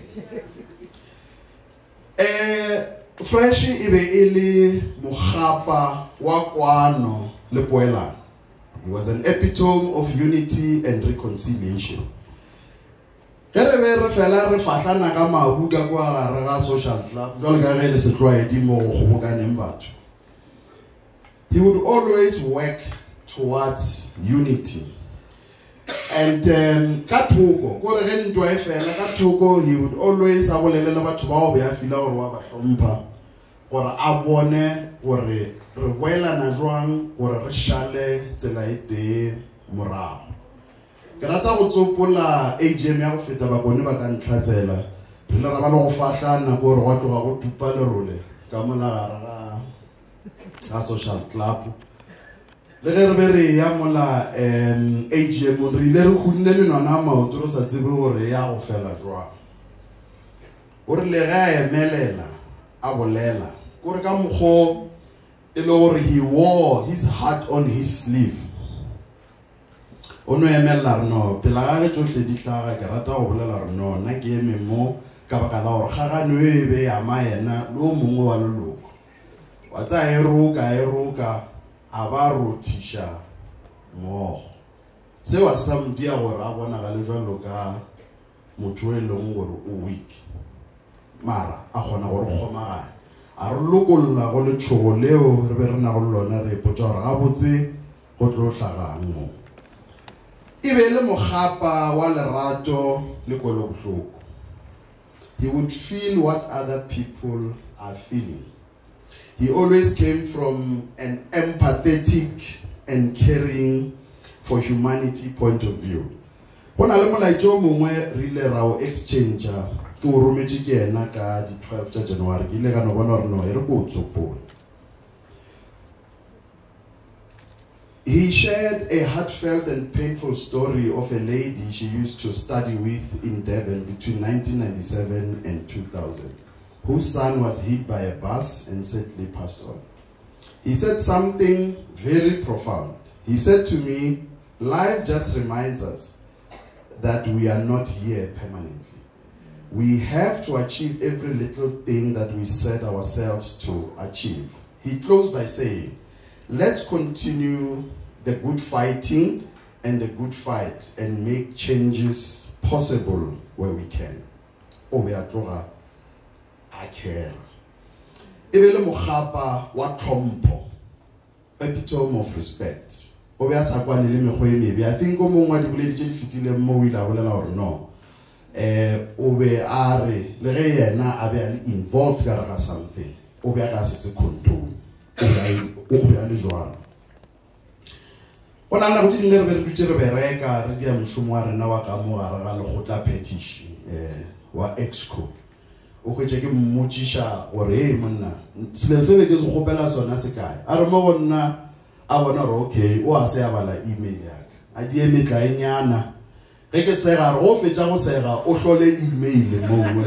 Fresh e be e le mogapa wa kwano le poelano. He was an epitome of unity and reconciliation. Ge re be re fela re fahlana ka mahu ka kwa gare ga social club jwale ka ge le setlwaedi mo go kgobokaneng batho. He would always work towards unity. And ka thoko gore ge ntwa e fela ka thoko he would always a bolelela batho bao be a fila gore wa ba hlompha gore a bone gore re boelana jwang gore re shale tsela e tee morago. Ke rata go tsopola AGM ya go feta ba bone ba ka ntlhatsela re le ra ba le go fahlana gore wa tloga go tupa lerole ka mona gare ga social club. Le ge re be re ya mola AGM re ile re hunne menwana maoto re sa tsebe gore ya go fela jwang. O re le ge a emelela a bolela gore ka mokgwa e le gore he wore his heart on his sleeve. O no emela re no pela ga ge tsohle di hlaga ke rata go bolela re no nna ke eme mo ka baka la gore kgagano e be ya maena le o mongwe wa leloko wa tsa e roka a ba rothisha mmogo. Seo a se sa modia gore a bonagale jwalo ka motho e leng gore o weak mara a kgona gore kgomagane a re lokolla go letshogo leo re be re na go lona re ipotsa gore ga botse go tlo hlagang mo. E be le mogapa wa lerato le kwelobohloko. He would feel what other people are feeling. He always came from an empathetic and caring for humanity point of view. Bona le molaetso mongwe re ile ra o exchange ke o rometse ke ena ka di 12 tša January ke ile ka no bona re no e re go tsopola. He shared a heartfelt and painful story of a lady she used to study with in Durban between 1997 and 2000, whose son was hit by a bus and sadly passed on. He said something very profound. He said to me, life just reminds us that we are not here permanently. We have to achieve every little thing that we set ourselves to achieve. He closed by saying, let's continue the good fighting and the good fight and make changes possible where we can. Obeatora akera. Ebele mogapa wa tlhompho, epitome of respect. Obea sakwane le mekgwa e mebe. I think o mongwe wa diboledi tše di fetileng mo o ile a bolela gore no. O be a re le ge yena a be a le involved ka re ga something. O be a ka se condone. O be a le jwalo. Bona nna go tšeding le re be re dutše re bereka re dia mošomo wa rena wa ka mo gare ga lekgotla petition wa exco. O hwetše ke mmotšiša gore hey monna selo se be ke se kgopela sona se kae a re mo go nna a bona gore okay o a se a bala email yaka a di emetlaenyana ge ke sega re go fetša go sega o hlole email mowe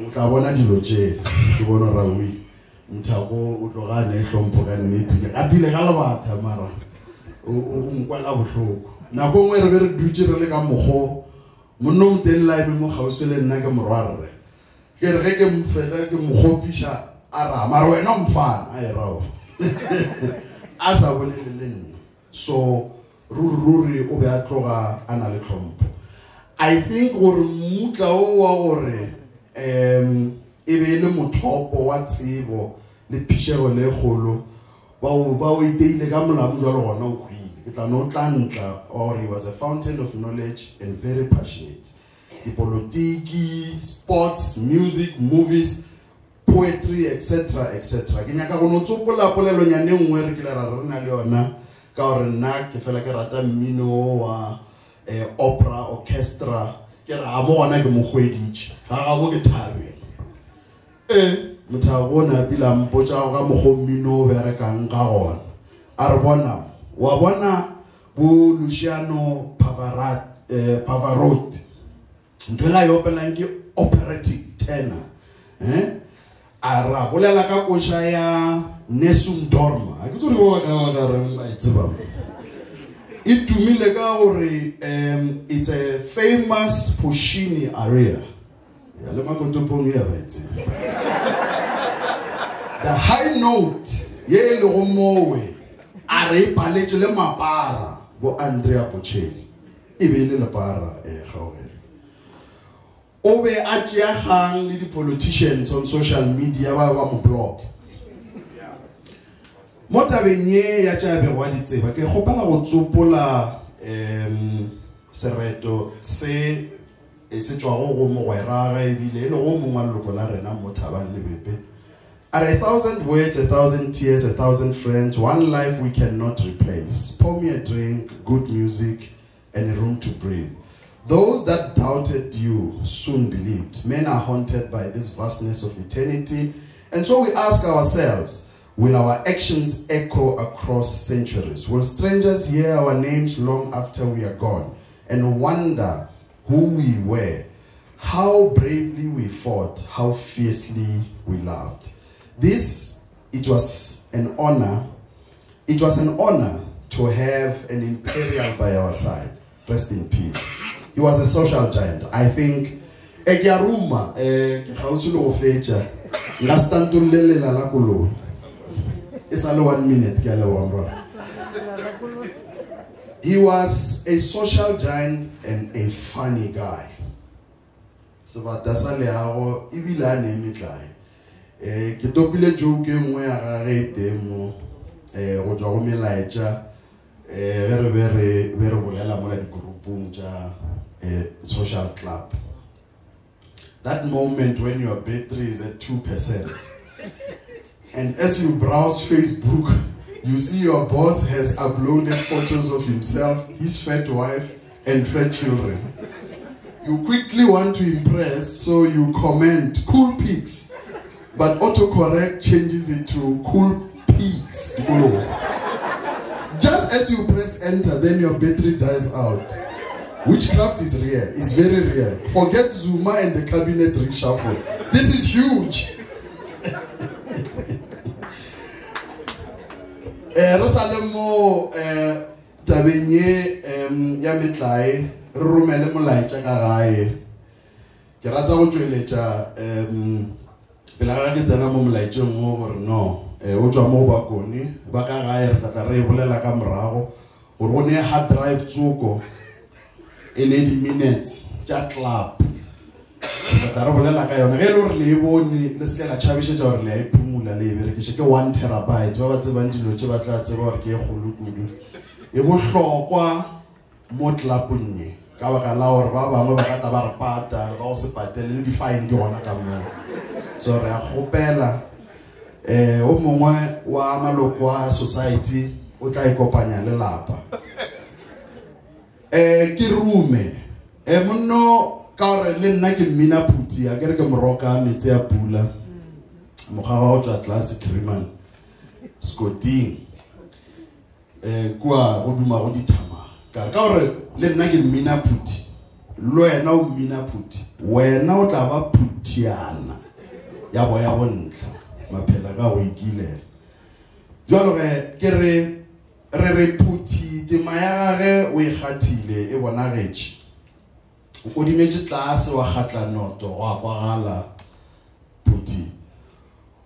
o tla bona dilo tšele ke bona rawi mthako o tlogane e hlompho ka nnete ke gatile ga lebatha mara o nkwala bohloko nako nngwe re be re dutše re le ka mokgo monna o motella eme mo kgauswe le nna ke morwarre ke re ge ke mfela ke mokgopiša a ra mara wena mfana a erao a sa bolele le nna so ruri o be a tloga a na le tlhompho. I think gore mmutla o wa gore e be le mothopo wa tsebo le phišego le kgolo ba o iteile ka molamo jwa le gona o hwile ke tla no tlantla or he was a fountain of knowledge and very passionate. Politiki, sports, music, movies, poetry, etc. etc. Ke nyaka go no tsopola polelo nyane nngwe re ke le ra rena le yona ka gore nna ke fela ke rata mmino wa opera orchestra ke ra mo gona ke mogweditše ga ga bo ke thabeng motho a bona pila mpotša ga moggo mmino o berekang ka gona Arbona, Wabona, Bu Luciano Pavarotti. Ntwela yo pelanki operatic tenor. Ara bolela ka kosha ya Nessun Dorma. A ke tsore wa ka remember itseba. It to me it's a famous Puccini aria. The high note, ye le gomowe, are paletse le mapara bo Andrea Bocelli. E be le para Kgaugelo. O be a tšea gang le di politicians on social media ba mo blog. Mo tabeng ye ya tša be wa ditseba ke gopela go tsopola sereto se se tswago go mogwera ga ebile le go mongwe leloko la rena mo Thabang le Bepe. Are 1,000 words, 1,000 tears, 1,000 friends, one life we cannot replace. Pour me a drink, good music, and a room to breathe. Those that doubted you soon believed. Men are haunted by this vastness of eternity. And so we ask ourselves, will our actions echo across centuries? Will strangers hear our names long after we are gone and wonder who we were, how bravely we fought, how fiercely we loved? It was an honor to have an imperial by our side. Rest in peace. He was a social giant. I think Egiaruma, Kgaugelo Selaelo Mametja. It's only 1 minute. He was a social giant and a funny guy. Sebata sa leago ebile a nemetlae. Ke topile joke nngwe ya gage temo go tswa go melaetša re bolela mo la digroupong tša social club. That moment when your battery is at 2%, and as you browse Facebook, you see your boss has uploaded photos of himself, his fat wife, and fat children. You quickly want to impress, so you comment cool pics, but autocorrect changes it to cool pigs. Just as you press enter, then your battery dies out. Witchcraft is real. It's very real. Forget Zuma and the cabinet reshuffle. This is huge. Rosalemo tabenye ya metlae rumele molaetša ka gae. Ke rata go tšweletša pela ga ke tsena mo molaetšeng mo gore no o tswa mo bakoni ba ka gae re tla re bolela ka morago gore go ne hard drive tsoko in 80 minutes tša club tla re bolela ka yona ge le gore le e bone le se la tšhabišetša gore le a iphumula le e berekiše ke 1 terabyte ba ba tsebang dilo tše ba tla tseba gore ke e kgolo kudu e bohlokwa mo tlapong ye ka baka la gore ba bangwe ba ka tla ba re pata ba go se patele le di-fine di gona ka moo. So re a kgopela o mongwe wa maloko a society o tla ikopanya le lapa ke rume monno ka gore le nna ke mmina phuti a ke re ke moroka metse ya pula mokgwa wa go tswa tlase criminal scotting kua go duma go dithama ka gore le nna ke mmina phuti le wena o mmina phuti wena o tla ba phutiana ya boya bontle maphela ka go ikilela jalo ke re phuti tema ya gage o ikgathile e bonagetše o dimetše tlase wa kgatla noto go apagala phuti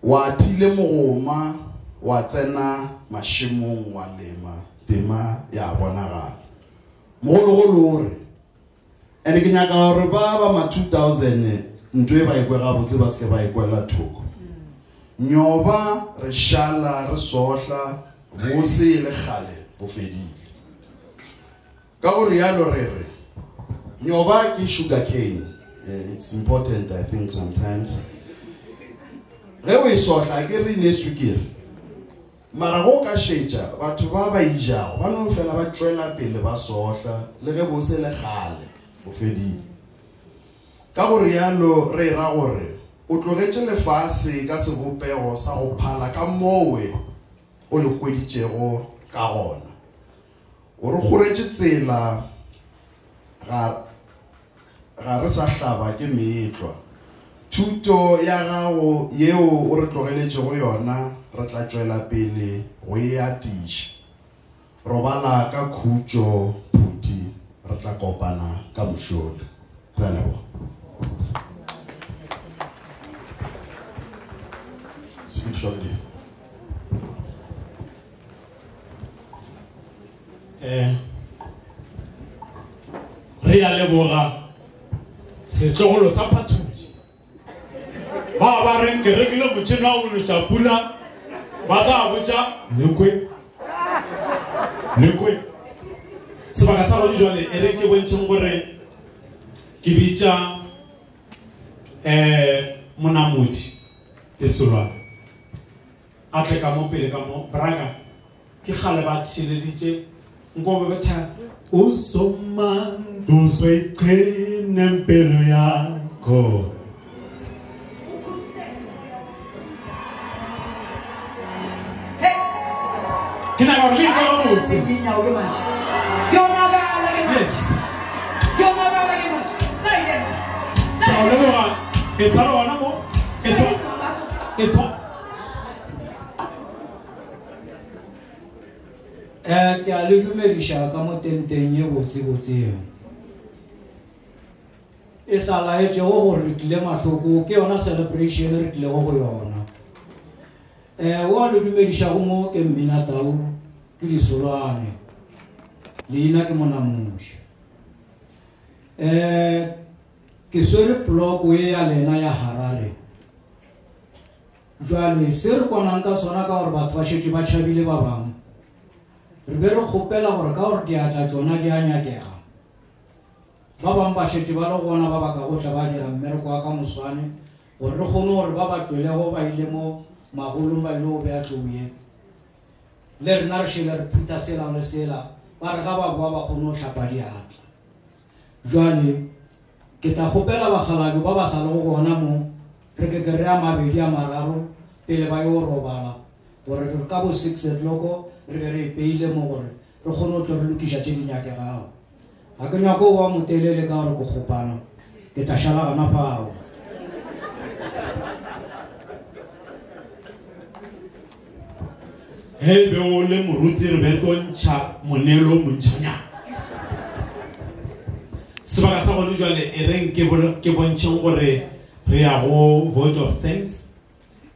wa thile mogoma wa tsena mašemong wa lema tema ya bonagala mogologolo ore ene ke nyaka gore ba ma 2000 ntho e ba ikwe gabotse ba seke ba ikwela thoko nyoba re šala re sohla bose le kgale bo fedile ka gore yalo re nyoba ke sugar cane. It's important, I think, sometimes ge o e sohla ke re ne sukiri mara go ka šetša batho ba ba ijago ba no fela ba tšwela pele ba sohla le ge bose le kgale bo fedile ka gore yalo re ra gore o tlogetše lefase ka sebopego sa go phala ka mowe o le hweditšego ka gona o re goretše tsela ga re sa hlaba ke meetlwa thuto ya gago yeo o re tlogeletšego yona re tla tšwela pele go e atiša robala ka khutšo phuti re tla kopana ka mošole re a leboga re a leboga setlogolo sa phathodi ba reng ke rekile motšhini wa go loša pula ba tla botša lekwe sebaka sa gone jwale e re ke bontšheng gore ke bitša monamodi tesolwane a tle ka mo pele ka mo braga ke gale ba thišeleditše nko be betha o somando soiqhine mpelo yakho ke na gore le ka botse yes o leboga e tshwara gona mo e tshwara ke a le dumediša ka mo tenteng ye botse-botse eo e sa laetšego gore re tlile mahloko ke yona celebration re tlilego go yona wa le dumedišago mo ke mmina tau ke disolwane leina ke monamoši ke swere bloko e ya lena ya Harare jwale se re kwanang ka sona ka gore batho ba šetše ba tšhabile ba bangwe re be re kgopela gore ka gore diatla tsona di a nyakega ba bangwe ba šetše ba le gona ba baka go tla ba dira mmereko wa ka moswane gore re kgone gore ba ba tswelego ba ile mo magolong ba ile go beya tlouye le rena re šele re phutha sela le sela ba re ga ba boa ba kgone go tlhapa diatla jwale ke tla kgopela bagalabi ba ba sa le go gona mo re ke re a mabedi a mararo pele ba yo robala gore re ka bo 6 o'clock re be re peile mo gore re kgone go tlo re lokiša tše di nyakegago ga ke nyako wa motelele ka gore ke kgopana ke tla šala gana fao he be o le moruti re be tlo ntšha monelo o montšhanyana sebaka sa gone jwale e reng ke bontšheng gore re ya go vote of thanks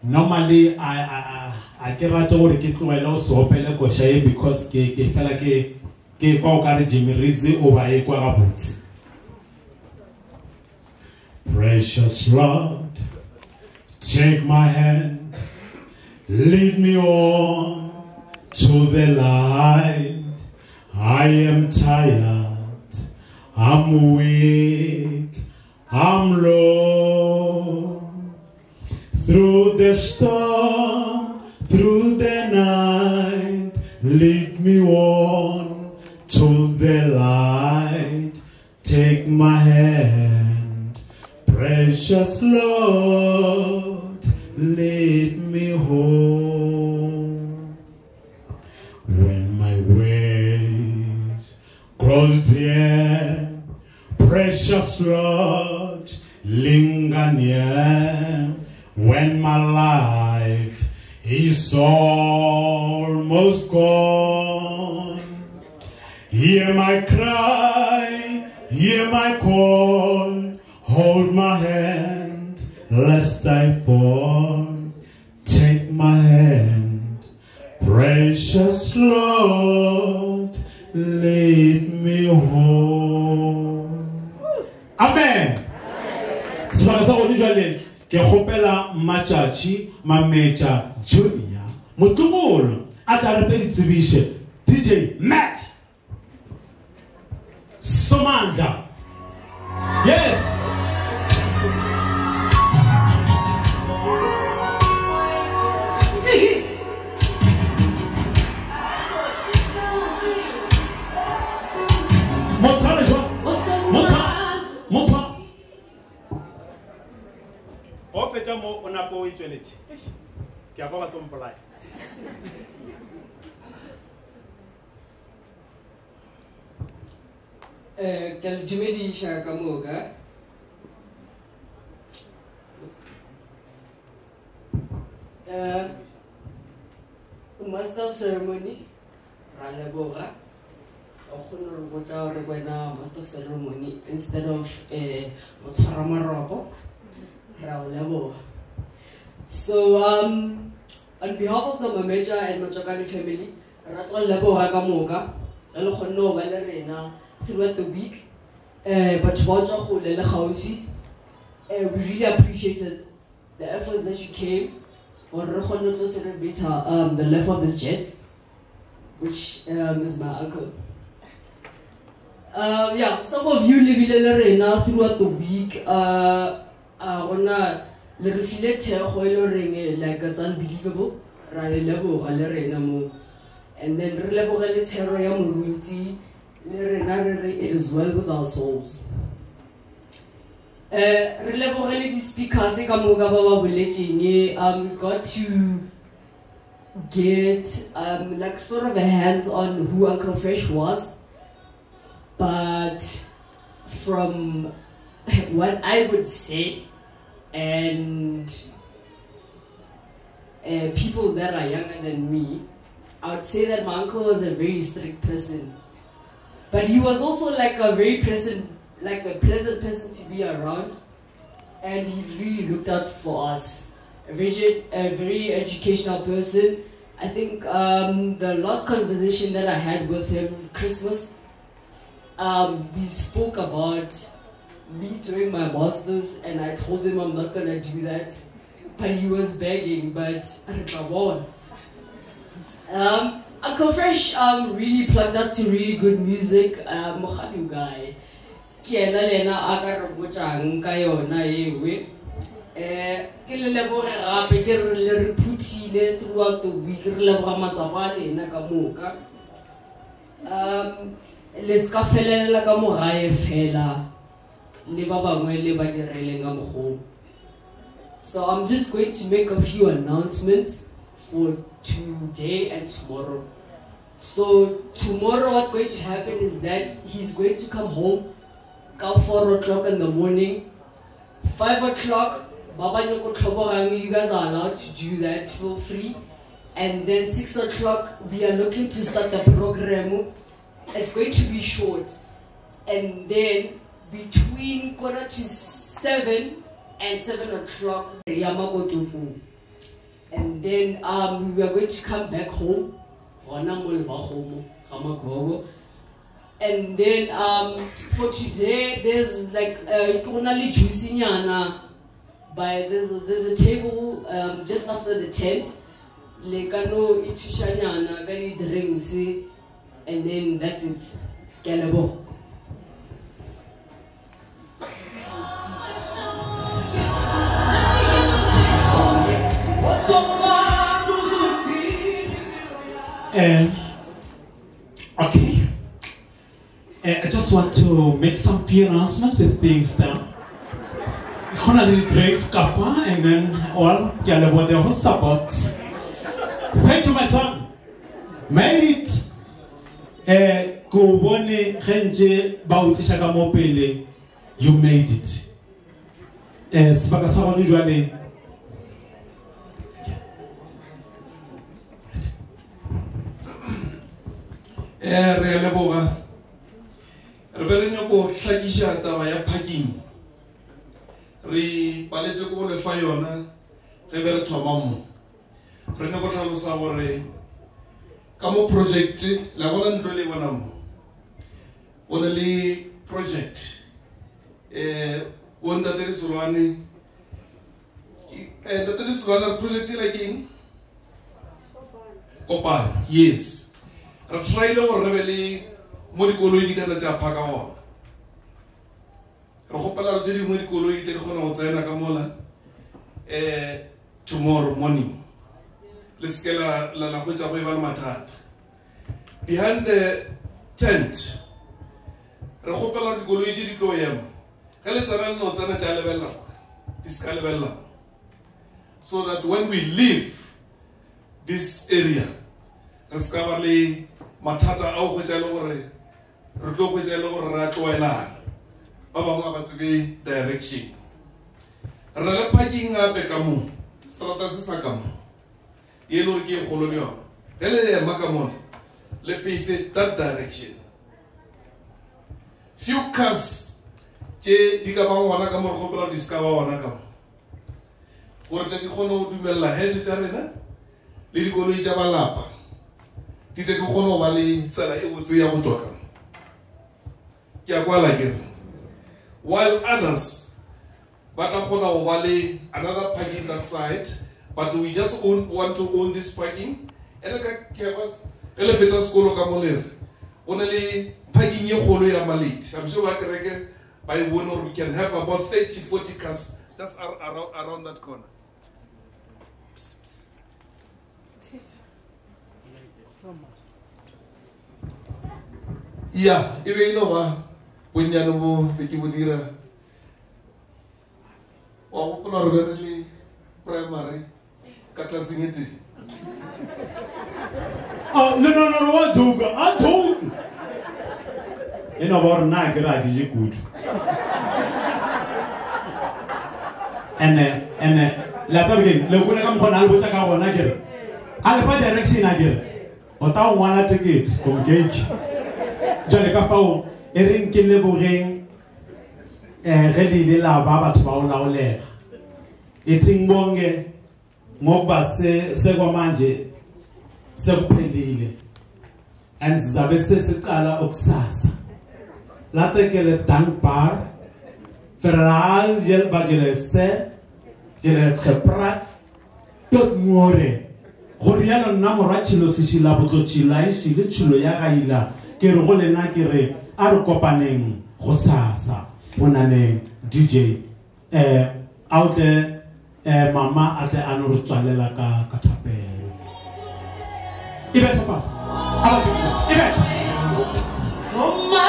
normally a ke rate gore ke tlogele go seopele koša ye because ke fela ke kwa o ka re jimirizi o ba e kwa gabotse precious Lord take my hand lead me on to the light I am tired I'm weak I'm low through the storm through the night lead me on to the light take my hand precious Lord lead me home when my ways cross the air precious Lord linger near when my life is almost gone hear my cry hear my call hold my hand lest I fall take my hand precious Lord lead me home amen sebaka sa gone jwale ke kgopela matšatši Mametja Junior motlogolo a tla re pe ditsebiše DJ Matt Somandla yes Montana jwa Montana o fetša mo o nako o itšweletše ke a kwa ba tompolaya Ke le dumedisha ka moka. Master of ceremony, Ralebora. Master of ceremony instead of Motsaramaropo. So on behalf of the Mametja and Machakani family, throughout the week, but we really appreciated the efforts that you came to celebrate the life of this jet, which is my uncle. Yeah, some of you live throughout the week. Le reflect like it's unbelievable. And then it is well with our souls. We got to get like sort of a hands on who Uncle Fresh was, but from what I would say, and people that are younger than me, I would say that my uncle was a very strict person, but he was also like a very pleasant person to be around, and he really looked out for us. A very educational person. I think the last conversation that I had with him Christmas, we spoke about me doing my masters, and I told him I'm not gonna do that, but he was begging. But Uncle Fresh really plugged us to really good music. Mohadu guy, Kiana Lena Akarabutang Kayona Ewe. Throughout the week, Nakamuka. Les Café la Gamorae Fela. So I'm just going to make a few announcements for today and tomorrow. So tomorrow what's going to happen is that he's going to come home at 4 o'clock in the morning. 5 o'clock, you guys are allowed to do that, feel free. And then 6 o'clock, we are looking to start the program. It's going to be short. And then between 6:45 and 7 o'clock, and then we are going to come back home. And then for today, there's like only juicy nyana. There's a table just after the tent. Lekano itushanyana gani drinks, and then that's it. Kgaugelo. Okay. I just want to make some few announcements with things down. Honestly, drinks, kappa, and then all Kgaugelo the whole support. Thank you, my son. Made it. Kubone Renje Bautisha Kamopele. You made it. Sibakasaba usually. Re leboga. Re be re nyako tlhakisha taba ya parking. Re paletse go le fa yona re be re thoma mo. Re ne go tlhalosa gore ka mo project la bona ntlo le bona mo. Ona le project wonta tere solwane tate solwana project like in Kopan, yes. Re try le gore re be le mo dikoloi di ka tsa phaka gona. Re gopela re di mo dikoloi di gona go tsena ka mola tomorrow morning. Let's get la go tsa go ba mathata. Behind the tent re gopela dikoloi di tlo yema. Ka le tsana no tsana tsa lebella. Diskalebella. So that when we leave this area, discover le mathata a go tsa le gore re tlo go jela gore ra tloelana ba bangwe ba tsebe direction re le parking gape ka mo strata se sa ka mo ye le gore ke e kgolo le yona ge le ema ka mone le face that direction few cars tše di ka bang gona ka mo re kgopela di ska ba gona ka mo gore tle di kgone go dumelela hese tša rena le dikoloi tša balapa di tle di kgone go ba le tsela e botse ya go tswa ka mo ke a kwala ke re while others but another parking that side, but we just want to own this parking. And I feta school kamoler. Only parking ye holo ya malate. I'm sure by one we can have about 30-40 cars just around that corner. Yeah, even you know when you know Bekibudira. Or really primary, Katlasingiti. Oh, no, what do I told you? You know what, Nagra is good. And let's begin. Look, when I come on, I'll put a car on again. I'll put direction again. But I want to get from cake. Johnny Capao, Erin Kileboring. Really de la baba twa la ole eting bonge ngoba se kwamanje sekuphelile and zabe sesiqala okusasa latekele dankbaar verhaal jel bajele se jele kheprat tot more gore ya nna morwa tshilo sishila botlo tshila isi le tshilo ya gaila ke re go lena ke re a re kopaneng go sasa Onane DJ out there mama ate anu rutswalela ka thapelo ibetsa pa ibet soma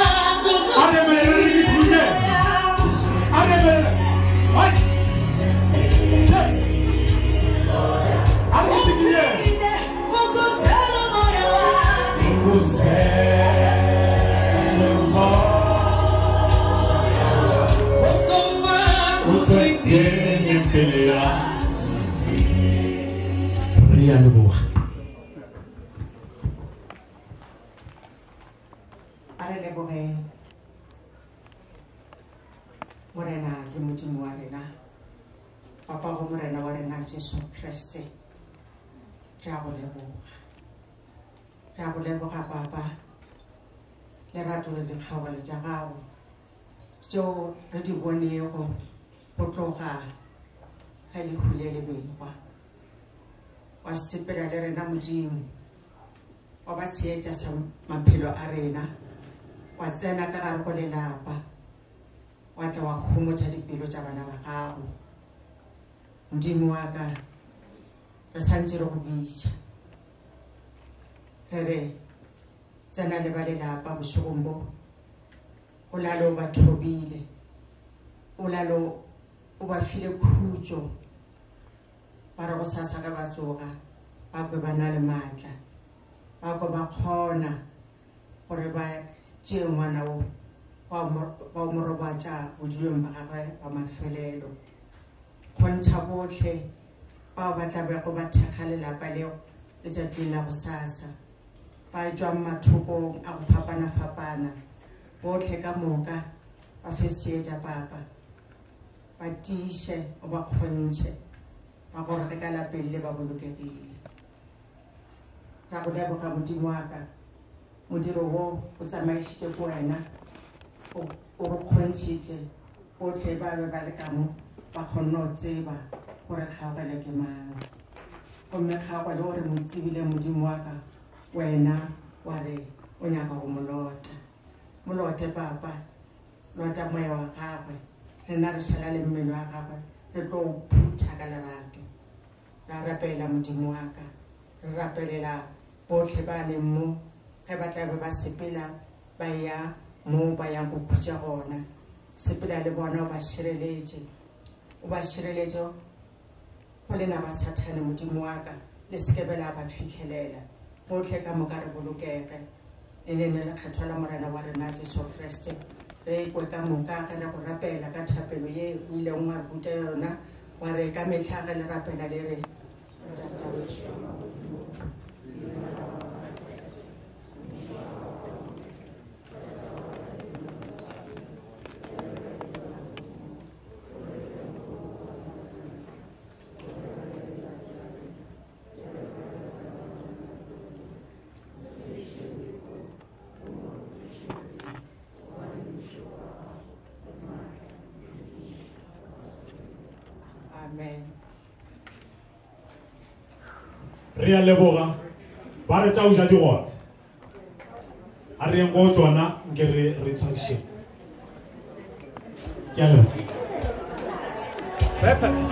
ade mele ngithuke ade mele what just ade ngithuke mokoselo moya wa mokoselo moya Ria leboga are leboge morena le modimo wa rena papa go morena wa rena Jesu Kriste re a go leboga papa le rato le dikgaogelo tša gago tšeo re di bonego go tloga ga lehule le begwa wa sepela le rena modimo wa ba seetša sa maphelo a rena wa tsena ka gare go lelapa wa tla wa homotša dipelo tša bana ba gago modimo wa ka re santse re go bitša re re tsena le ba lelapa bošogong bo o lalo ba thobile o lalo o ba file khutšo ba re go sasa ka ba tsoga ba kwe ba na le maatla ba kwe ba kgona gore ba tšee ngwana o ba mo robatša bodulong ba gagwe ba mafelelo kgontšha botlhe bao ba tla bego ba thekga lelapa leo letšatšing la go sasa ba tšwang mathokong a go fapana-fapana botlhe ka moka ba feseetša papa ba tiše o ba kgontšhe ba gore ge ka lapeng le ba bolokegile ra go leboga modimo wa ka modiro wo o tsamaišitše ko wena o go kgontšhitše botlhe ba be ba le kamo ba kgonne go tseba gore kgaogelo ke mang gomme kgaogwa le gore mo tsebile modimo wa ka wena wa re o nyaka go molote papa lota moya wa gagwe rena re šala le mmele wa gagwe re tlo o phutha ka lerato ra rapela modimo wa ka re rapelela botlhe ba leng mo ge ba tlabe ba sepela ba ya mo ba yang go khutša gona sepela le bona o ba šireletše go lena ba sathane modimo wa ka le sekebela ba fitlhelela botlhe ka moka re bolokege e le lekgetho la morena wa rena Jesu Kriste re ikwe ka moka ge re go rapela ka thapelo ye o ileng wa re ruta yona wa re ka metlha ge le rapela le re Tata weso. Amen. Re a leboga ba re tša o ja di gona a re ngo tsona nke re tshwariše ke a leboga better DJ